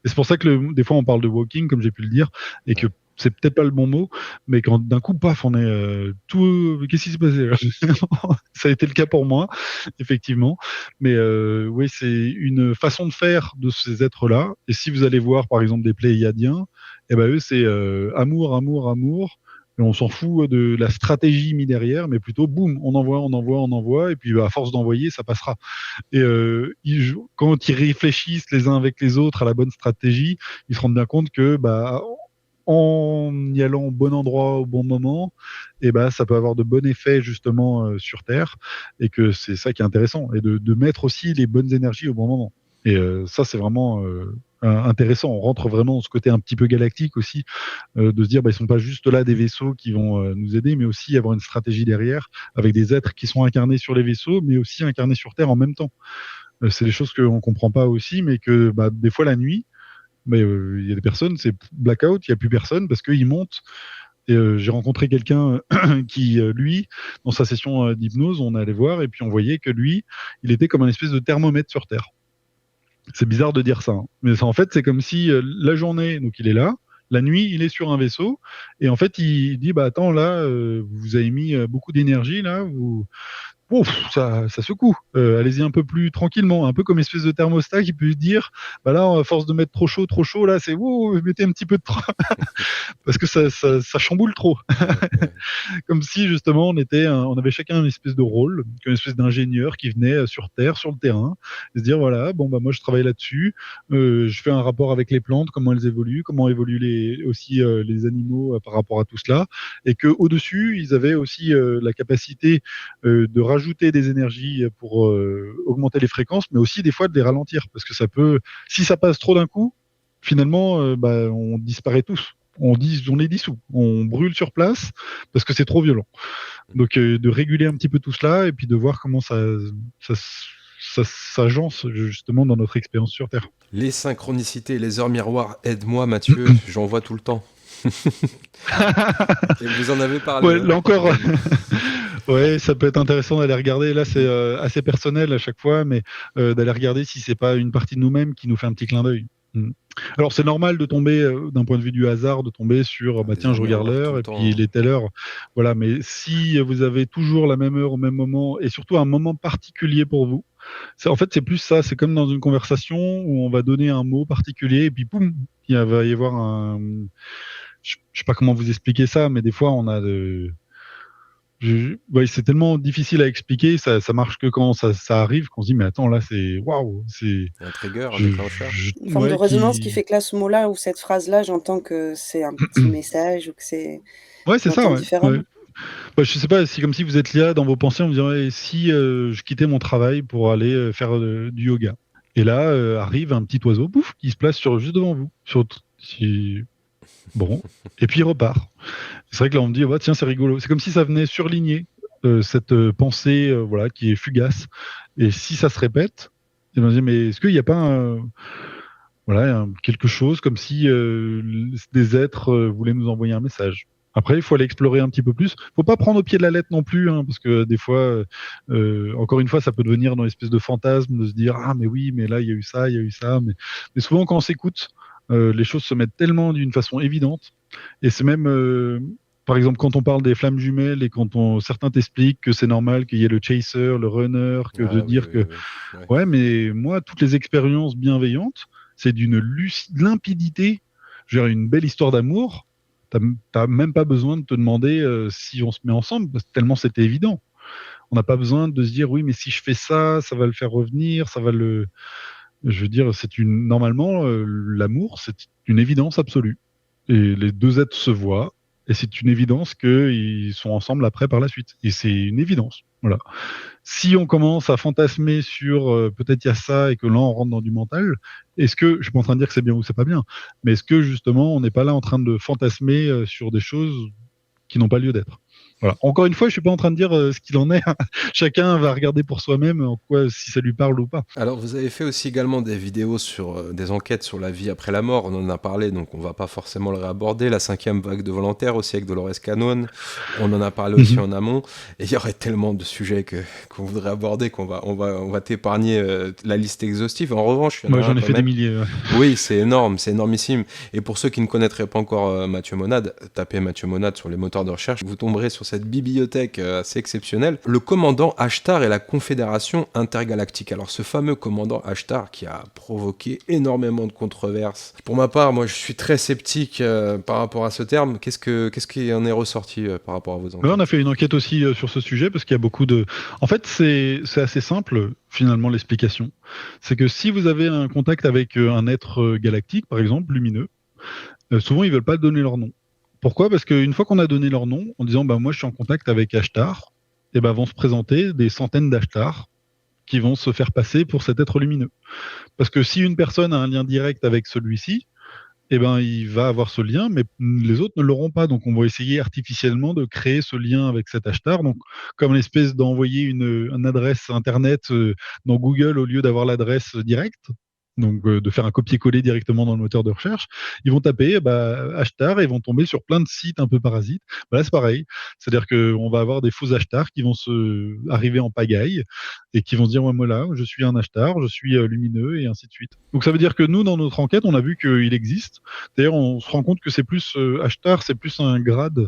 Et c'est pour ça que des fois on parle de walking, comme j'ai pu le dire, et que c'est peut-être pas le bon mot, mais quand d'un coup, paf, on est tout. Qu'est-ce qui s'est passé? Ça a été le cas pour moi, effectivement. Mais oui, c'est une façon de faire de ces êtres-là. Et si vous allez voir, par exemple, des Pléiadiens, eh ben eux, c'est amour, amour, amour. Et on s'en fout de la stratégie mis derrière, mais plutôt, boum, on envoie, et puis à force d'envoyer, ça passera. Et quand ils réfléchissent les uns avec les autres à la bonne stratégie, ils se rendent bien compte que en y allant au bon endroit au bon moment, et ça peut avoir de bons effets justement sur Terre, et que c'est ça qui est intéressant, et de mettre aussi les bonnes énergies au bon moment. Et ça, c'est vraiment intéressant. On rentre vraiment dans ce côté un petit peu galactique aussi, de se dire ils sont pas juste là des vaisseaux qui vont nous aider, mais aussi avoir une stratégie derrière, avec des êtres qui sont incarnés sur les vaisseaux, mais aussi incarnés sur Terre en même temps. C'est des choses qu'on comprend pas aussi, mais que des fois la nuit, mais il y a des personnes, c'est blackout, il n'y a plus personne parce qu'ils montent. Et j'ai rencontré quelqu'un qui, lui, dans sa session d'hypnose, on allait voir et puis on voyait que lui, il était comme un espèce de thermomètre sur Terre. C'est bizarre de dire ça, hein. Mais ça, en fait, c'est comme si la journée, donc il est là, la nuit, il est sur un vaisseau, et en fait, il dit attends, là, vous avez mis beaucoup d'énergie, là, ouf, ça secoue. Allez-y un peu plus tranquillement, un peu comme une espèce de thermostat qui peut dire, là, à force de mettre trop chaud, là, c'est mettez un petit peu de trop, parce que ça chamboule trop. Comme si justement on avait chacun une espèce de rôle, une espèce d'ingénieur qui venait sur Terre, sur le terrain, et se dire voilà, moi je travaille là-dessus, je fais un rapport avec les plantes, comment elles évoluent, comment évoluent les animaux par rapport à tout cela, et que au-dessus ils avaient aussi la capacité de rajouter des énergies pour augmenter les fréquences, mais aussi des fois de les ralentir, parce que ça peut, si ça passe trop d'un coup, finalement, on disparaît tous. On est dissous, on brûle sur place parce que c'est trop violent. Donc de réguler un petit peu tout cela et puis de voir comment ça s'agence justement dans notre expérience sur Terre. Les synchronicités, les heures miroirs, aide-moi Mathieu, j'en vois tout le temps. Et vous en avez parlé. Ouais, là encore. Ouais, ça peut être intéressant d'aller regarder. Là, c'est assez personnel à chaque fois, mais d'aller regarder si c'est pas une partie de nous-mêmes qui nous fait un petit clin d'œil. Alors c'est normal de tomber d'un point de vue du hasard, de tomber sur tiens, je regarde l'heure et puis il est telle heure, voilà. Mais si vous avez toujours la même heure au même moment et surtout un moment particulier pour vous, en fait c'est plus ça, c'est comme dans une conversation où on va donner un mot particulier et puis boum, il va y avoir un, je sais pas comment vous expliquer ça, mais des fois on a c'est tellement difficile à expliquer, ça marche que quand ça arrive, qu'on se dit mais attends, là c'est waouh, c'est un trigger, un déclencheur. Une forme de résonance qui fait que là, ce mot-là ou cette phrase-là, j'entends que c'est un petit message ou que c'est. Ouais, c'est ça. Ouais. Différemment. Ouais. Je sais pas, si comme si vous êtes là dans vos pensées, on vous dirait si je quittais mon travail pour aller faire du yoga. Et là arrive un petit oiseau, pouf, qui se place juste devant vous. Bon, et puis il repart. C'est vrai que là on me dit tiens, c'est rigolo. C'est comme si ça venait surligner cette pensée qui est fugace. Et si ça se répète, on me dit mais est-ce qu'il n'y a pas quelque chose comme si des êtres voulaient nous envoyer un message. Après, il faut aller explorer un petit peu plus. Faut pas prendre au pied de la lettre non plus, hein, parce que des fois, encore une fois, ça peut devenir dans une espèce de fantasme de se dire ah mais oui, mais là il y a eu ça. Mais souvent quand on s'écoute, les choses se mettent tellement d'une façon évidente. Et c'est même, par exemple, quand on parle des flammes jumelles et quand certains t'expliquent que c'est normal qu'il y ait le chaser, le runner, ouais, mais moi, toutes les expériences bienveillantes, c'est d'une limpidité. Je veux dire, une belle histoire d'amour, t'as même pas besoin de te demander si on se met ensemble, parce que tellement c'était évident. On n'a pas besoin de se dire oui, mais si je fais ça, ça va le faire revenir, ça va le. Je veux dire, normalement, l'amour, c'est une évidence absolue. Et les deux êtres se voient, et c'est une évidence qu'ils sont ensemble après par la suite. Et c'est une évidence. Voilà. Si on commence à fantasmer sur peut-être il y a ça et que là on rentre dans du mental, est-ce que, je suis pas en train de dire que c'est bien ou c'est pas bien, mais est-ce que justement on n'est pas là en train de fantasmer sur des choses qui n'ont pas lieu d'être? Voilà. Encore une fois, je suis pas en train de dire ce qu'il en est. Chacun va regarder pour soi-même en quoi, si ça lui parle ou pas. Alors, vous avez fait aussi également des vidéos sur des enquêtes sur la vie après la mort. On en a parlé, donc on va pas forcément le réaborder. La 5e vague de volontaires aussi avec Dolores Cannon. On en a parlé aussi en amont. Et il y aurait tellement de sujets qu'on voudrait aborder qu'on va t'épargner la liste exhaustive. En revanche, moi j'en ai fait des milliers. Oui, c'est énorme, c'est énormissime. Et pour ceux qui ne connaîtraient pas encore Mathieu Monade, tapez Mathieu Monade sur les moteurs de recherche. Vous tomberez sur cette bibliothèque assez exceptionnelle. Le commandant Ashtar et la Confédération intergalactique. Alors ce fameux commandant Ashtar qui a provoqué énormément de controverses. Pour ma part, moi je suis très sceptique par rapport à ce terme. Qu'est-ce qui en est ressorti par rapport à vos enquêtes ? On a fait une enquête aussi sur ce sujet parce qu'il y a beaucoup de... En fait, c'est assez simple finalement l'explication. C'est que si vous avez un contact avec un être galactique, par exemple, lumineux, souvent ils veulent pas donner leur nom. Pourquoi ? Parce qu'une fois qu'on a donné leur nom, en disant moi je suis en contact avec Ashtar, et vont se présenter des centaines d'Ashtar qui vont se faire passer pour cet être lumineux. Parce que si une personne a un lien direct avec celui-ci, il va avoir ce lien, mais les autres ne l'auront pas. Donc, on va essayer artificiellement de créer ce lien avec cet Ashtar. Donc, comme l'espèce d'envoyer une adresse Internet dans Google au lieu d'avoir l'adresse directe. Donc, de faire un copier-coller directement dans le moteur de recherche. Ils vont taper Ashtar et ils vont tomber sur plein de sites un peu parasites. Là, c'est pareil. C'est-à-dire qu'on va avoir des faux Ashtar qui vont arriver en pagaille et qui vont se dire moi là, je suis un Ashtar, je suis lumineux et ainsi de suite. Donc, ça veut dire que nous, dans notre enquête, on a vu qu'il existe. D'ailleurs, on se rend compte que c'est plus Ashtar, c'est plus un grade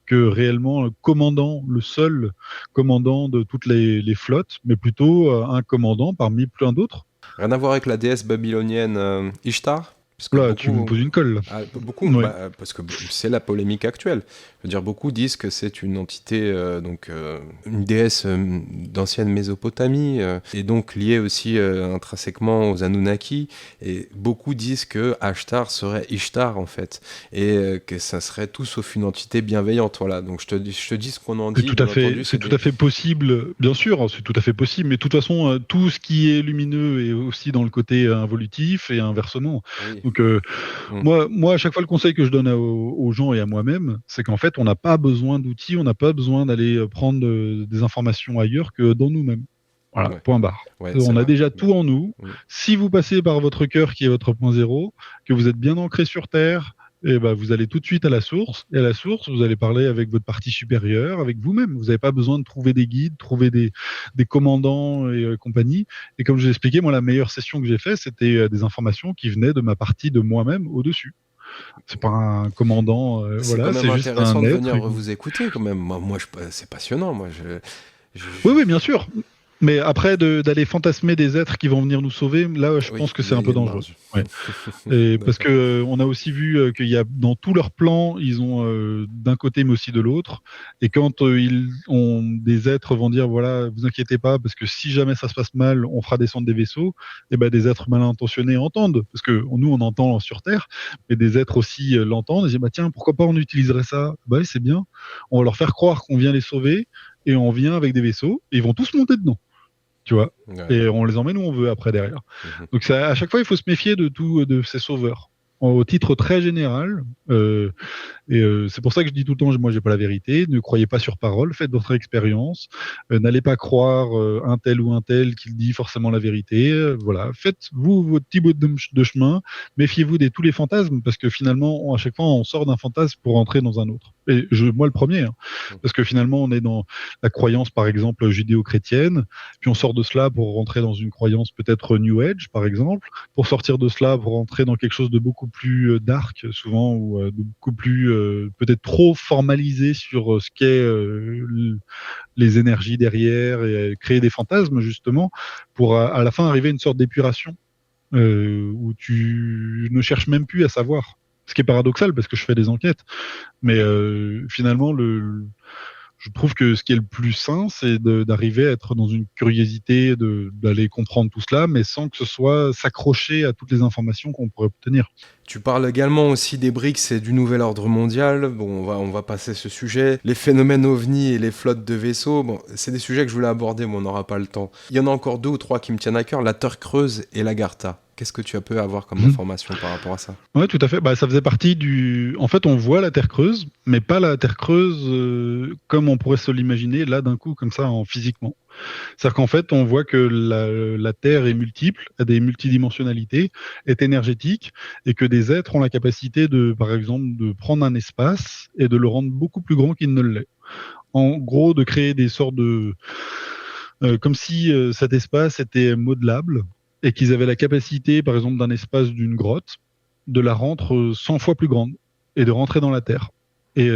que réellement le commandant, le seul commandant de toutes les flottes, mais plutôt un commandant parmi plein d'autres. Rien à voir avec la déesse babylonienne Ishtar ? Là, tu me poses une colle. Beaucoup, parce que c'est la polémique actuelle. Je veux dire, beaucoup disent que c'est une entité, une déesse d'ancienne Mésopotamie, et donc liée aussi intrinsèquement aux Anunnaki. Et beaucoup disent que Ashtar serait Ishtar, en fait, et que ça serait tout sauf une entité bienveillante. Voilà. Donc je te dis ce qu'on en dit. C'est tout à fait possible, bien sûr, c'est tout à fait possible, mais de toute façon, tout ce qui est lumineux est aussi dans le côté involutif et inversement. Oui. Donc, moi, à chaque fois, le conseil que je donne aux gens et à moi-même, c'est qu'en fait, on n'a pas besoin d'outils, on n'a pas besoin d'aller prendre des informations ailleurs que dans nous-mêmes. Voilà, point barre. On a déjà tout en nous. Si vous passez par votre cœur, qui est votre point zéro, que vous êtes bien ancré sur Terre, vous allez tout de suite à la source. Et à la source, vous allez parler avec votre partie supérieure, avec vous-même. Vous n'avez pas besoin de trouver des guides, trouver des commandants et compagnie. Et comme je vous ai expliqué, moi, la meilleure session que j'ai faite, c'était des informations qui venaient de ma partie de moi-même au-dessus. C'est pas un commandant. C'est quand même intéressant de venir vous écouter quand même. Moi c'est passionnant. Oui, bien sûr. Mais après, d'aller fantasmer des êtres qui vont venir nous sauver, là, je pense que c'est un peu dangereux. Et parce que on a aussi vu qu'il y a dans tous leurs plans, ils ont d'un côté mais aussi de l'autre. Et quand des êtres vont dire voilà, vous inquiétez pas, parce que si jamais ça se passe mal, on fera descendre des vaisseaux. Et des êtres mal intentionnés entendent, parce que nous on entend sur Terre, mais des êtres aussi l'entendent. Et disent tiens, pourquoi pas on utiliserait ça ? C'est bien. On va leur faire croire qu'on vient les sauver. Et on vient avec des vaisseaux, et ils vont tous monter dedans, tu vois. Et on les emmène où on veut après derrière. Donc à chaque fois, il faut se méfier de ces sauveurs. Au titre très général, c'est pour ça que je dis tout le temps, moi j'ai pas la vérité, ne croyez pas sur parole, faites votre expérience, n'allez pas croire un tel ou un tel qui dit forcément la vérité, voilà, faites-vous votre petit bout de chemin, méfiez-vous de tous les fantasmes, parce que finalement, à chaque fois, on sort d'un fantasme pour entrer dans un autre. Et moi le premier, parce que finalement, on est dans la croyance, par exemple, judéo-chrétienne, puis on sort de cela pour rentrer dans une croyance peut-être New Age, par exemple, pour sortir de cela, pour rentrer dans quelque chose de beaucoup plus dark, souvent, ou de beaucoup plus peut-être trop formalisé sur ce qu'est les énergies derrière, et créer des fantasmes, justement, pour à la fin arriver à une sorte d'épuration, où tu ne cherches même plus à savoir. Ce qui est paradoxal, parce que je fais des enquêtes. Mais finalement, je trouve que ce qui est le plus sain, c'est d'arriver à être dans une curiosité, d'aller comprendre tout cela, mais sans que ce soit s'accrocher à toutes les informations qu'on pourrait obtenir. Tu parles également aussi des BRICS et du nouvel ordre mondial. Bon, on va passer ce sujet. Les phénomènes ovnis et les flottes de vaisseaux, c'est des sujets que je voulais aborder, mais on n'aura pas le temps. Il y en a encore 2 ou 3 qui me tiennent à cœur, la Terre creuse et l'Agartha. Qu'est-ce que tu peux avoir comme information par rapport à ça? Ouais, tout à fait. Bah, ça faisait partie du. En fait, on voit la Terre creuse, mais pas la Terre creuse comme on pourrait se l'imaginer là d'un coup, comme ça, en physiquement. C'est-à-dire qu'en fait, on voit que la Terre est multiple, a des multidimensionnalités, est énergétique, et que des êtres ont la capacité de, par exemple, de prendre un espace et de le rendre beaucoup plus grand qu'il ne l'est. En gros, de créer des sortes de comme si cet espace était modelable et qu'ils avaient la capacité, par exemple, d'un espace d'une grotte, de la rendre 100 fois plus grande et de rentrer dans la Terre. Et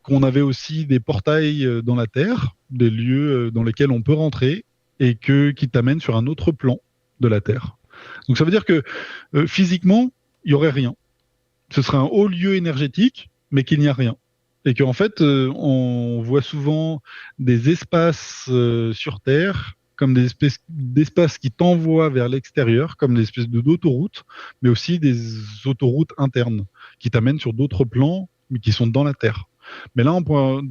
qu'on avait aussi des portails dans la Terre, des lieux dans lesquels on peut rentrer et qui t'amènent sur un autre plan de la Terre. Donc ça veut dire que physiquement, il n'y aurait rien. Ce serait un haut lieu énergétique, mais qu'il n'y a rien. Et qu'en fait, on voit souvent des espaces sur Terre comme des espèces d'espaces qui t'envoient vers l'extérieur, comme des espèces d'autoroutes, mais aussi des autoroutes internes qui t'amènent sur d'autres plans, mais qui sont dans la Terre. Mais là,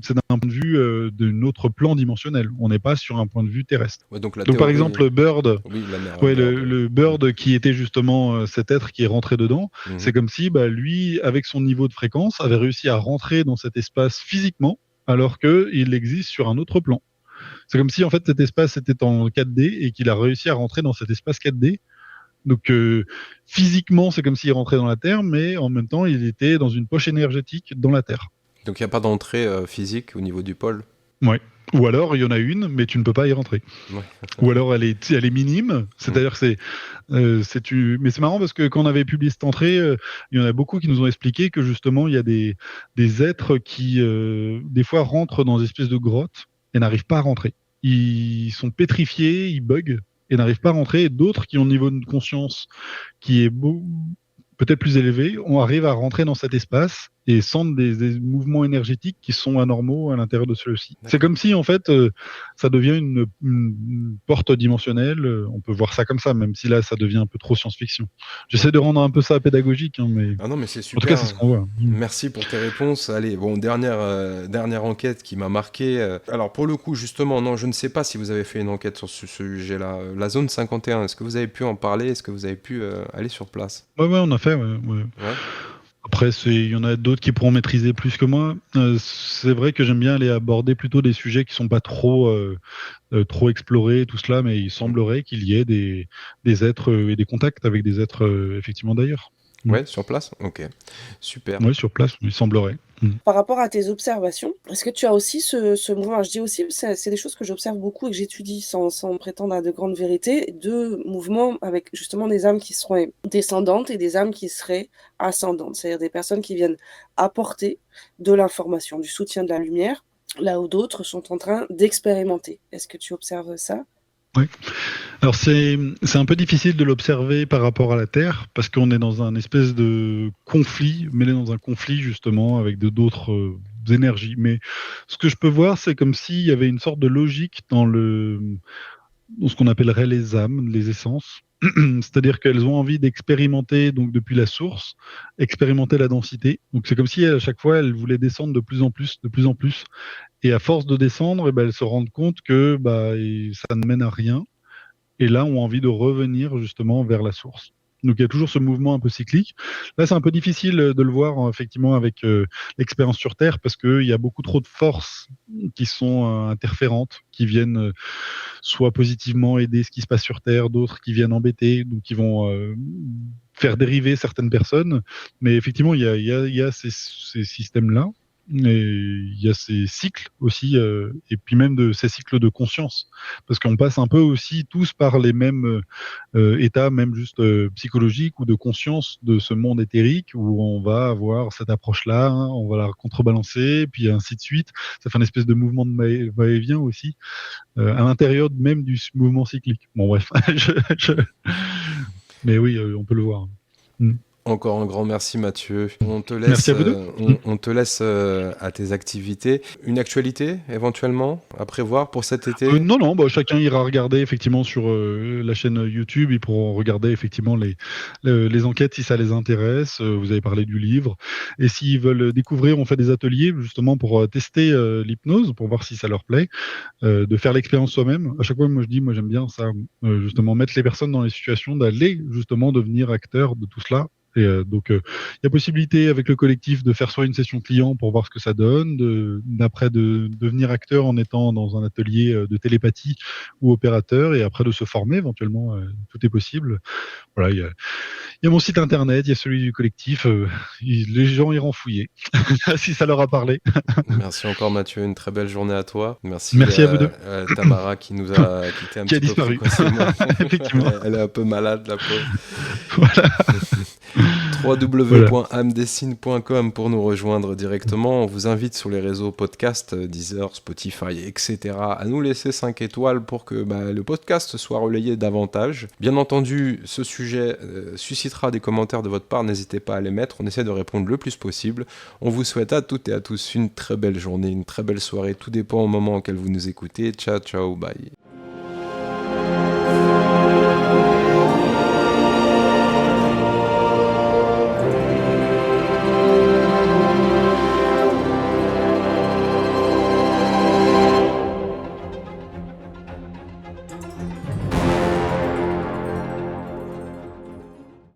c'est d'un point de vue d'un autre plan dimensionnel. On n'est pas sur un point de vue terrestre. Ouais, donc, par exemple, Bird, oui, la mer, ouais, Bird. le Bird qui était justement cet être qui est rentré dedans, c'est comme si lui, avec son niveau de fréquence, avait réussi à rentrer dans cet espace physiquement, alors qu'il existe sur un autre plan. C'est comme si en fait cet espace était en 4D et qu'il a réussi à rentrer dans cet espace 4D. Donc physiquement, c'est comme s'il rentrait dans la Terre, mais en même temps, il était dans une poche énergétique dans la Terre. Donc il n'y a pas d'entrée physique au niveau du pôle? Ouais. Ou alors il y en a une, mais tu ne peux pas y rentrer. Ouais. Ou alors elle est minime, c'est-à-dire que mais c'est marrant parce que quand on avait publié cette entrée, il y en a beaucoup qui nous ont expliqué que justement il y a des êtres qui des fois rentrent dans des espèces de grottes et n'arrivent pas à rentrer. Ils sont pétrifiés, ils bug et n'arrivent pas à rentrer. Et d'autres qui ont un niveau de conscience qui est peut-être plus élevé, on arrive à rentrer dans cet espace et sentent des mouvements énergétiques qui sont anormaux à l'intérieur de celui-ci. C'est comme si, en fait, ça devient une porte dimensionnelle. On peut voir ça comme ça, même si là, ça devient un peu trop science-fiction. J'essaie de rendre un peu ça pédagogique, mais... Ah non, mais c'est super. En tout cas, c'est ce qu'on voit. Merci pour tes réponses. Allez, bon, dernière enquête qui m'a marqué. Alors, pour le coup, justement, non, je ne sais pas si vous avez fait une enquête sur ce sujet-là. La zone 51, est-ce que vous avez pu en parler? Est-ce que vous avez pu aller sur place? Ouais, on a fait, ouais. Après, il y en a d'autres qui pourront maîtriser plus que moi. C'est vrai que j'aime bien aller aborder plutôt des sujets qui sont pas trop explorés, tout cela, mais il semblerait qu'il y ait des êtres et des contacts avec des êtres effectivement d'ailleurs. Ouais, sur place? Ok, super. Oui, sur place, il semblerait. Par rapport à tes observations, est-ce que tu as aussi ce mouvement, je dis aussi, c'est des choses que j'observe beaucoup et que j'étudie sans prétendre à de grandes vérités, de mouvements avec justement des âmes qui seraient descendantes et des âmes qui seraient ascendantes, c'est-à-dire des personnes qui viennent apporter de l'information, du soutien de la lumière, là où d'autres sont en train d'expérimenter. Est-ce que tu observes ça? Oui. Alors c'est un peu difficile de l'observer par rapport à la Terre parce qu'on est dans un espèce de conflit, mêlé dans un conflit justement avec d'autres énergies. Mais ce que je peux voir, c'est comme s'il y avait une sorte de logique dans ce qu'on appellerait les âmes, les essences. C'est-à-dire qu'elles ont envie d'expérimenter, donc depuis la source, expérimenter la densité. Donc c'est comme si à chaque fois elles voulaient descendre de plus en plus, de plus en plus. Et à force de descendre, elles se rendent compte que ça ne mène à rien. Et là, ont envie de revenir justement vers la source. Donc il y a toujours ce mouvement un peu cyclique. Là, c'est un peu difficile de le voir effectivement avec l'expérience sur Terre parce qu'il y a beaucoup trop de forces qui sont interférentes, qui viennent soit positivement aider ce qui se passe sur Terre, d'autres qui viennent embêter, donc qui vont faire dériver certaines personnes. Mais effectivement, il y a ces systèmes-là. Et il y a ces cycles aussi, et puis même de ces cycles de conscience, parce qu'on passe un peu aussi tous par les mêmes états, même juste psychologiques ou de conscience de ce monde éthérique, où on va avoir cette approche-là, on va la contrebalancer, puis ainsi de suite. Ça fait une espèce de mouvement de va-et-vient aussi, à l'intérieur même du mouvement cyclique. Bon bref, mais oui, on peut le voir. Encore un grand merci Mathieu. On te laisse, Merci à vous deux. On te laisse à tes activités. Une actualité éventuellement à prévoir pour cet été? Non, chacun ira regarder effectivement sur la chaîne YouTube. Ils pourront regarder effectivement les enquêtes si ça les intéresse. Vous avez parlé du livre. Et s'ils veulent découvrir, on fait des ateliers justement pour tester l'hypnose, pour voir si ça leur plaît, de faire l'expérience soi-même. À chaque fois, moi j'aime bien ça, justement mettre les personnes dans les situations d'aller justement devenir acteurs de tout cela. Et donc, il y a possibilité avec le collectif de faire soit une session client pour voir ce que ça donne, d'après de devenir acteur en étant dans un atelier de télépathie ou opérateur, et après de se former éventuellement, tout est possible. Voilà, il y a mon site internet, il y a celui du collectif, les gens iront fouiller si ça leur a parlé. Merci encore Mathieu, une très belle journée à toi. Merci à vous deux. Tamara qui nous a quitté un qui petit a disparu. peu précocement. Effectivement. Elle est un peu malade, la pauvre. Voilà. www.amdessine.com pour nous rejoindre directement. On vous invite sur les réseaux podcast, Deezer, Spotify, etc. à nous laisser 5 étoiles pour que le podcast soit relayé davantage. Bien entendu, ce sujet suscitera des commentaires de votre part. N'hésitez pas à les mettre. On essaie de répondre le plus possible. On vous souhaite à toutes et à tous une très belle journée, une très belle soirée. Tout dépend au moment auquel vous nous écoutez. Ciao, ciao, bye.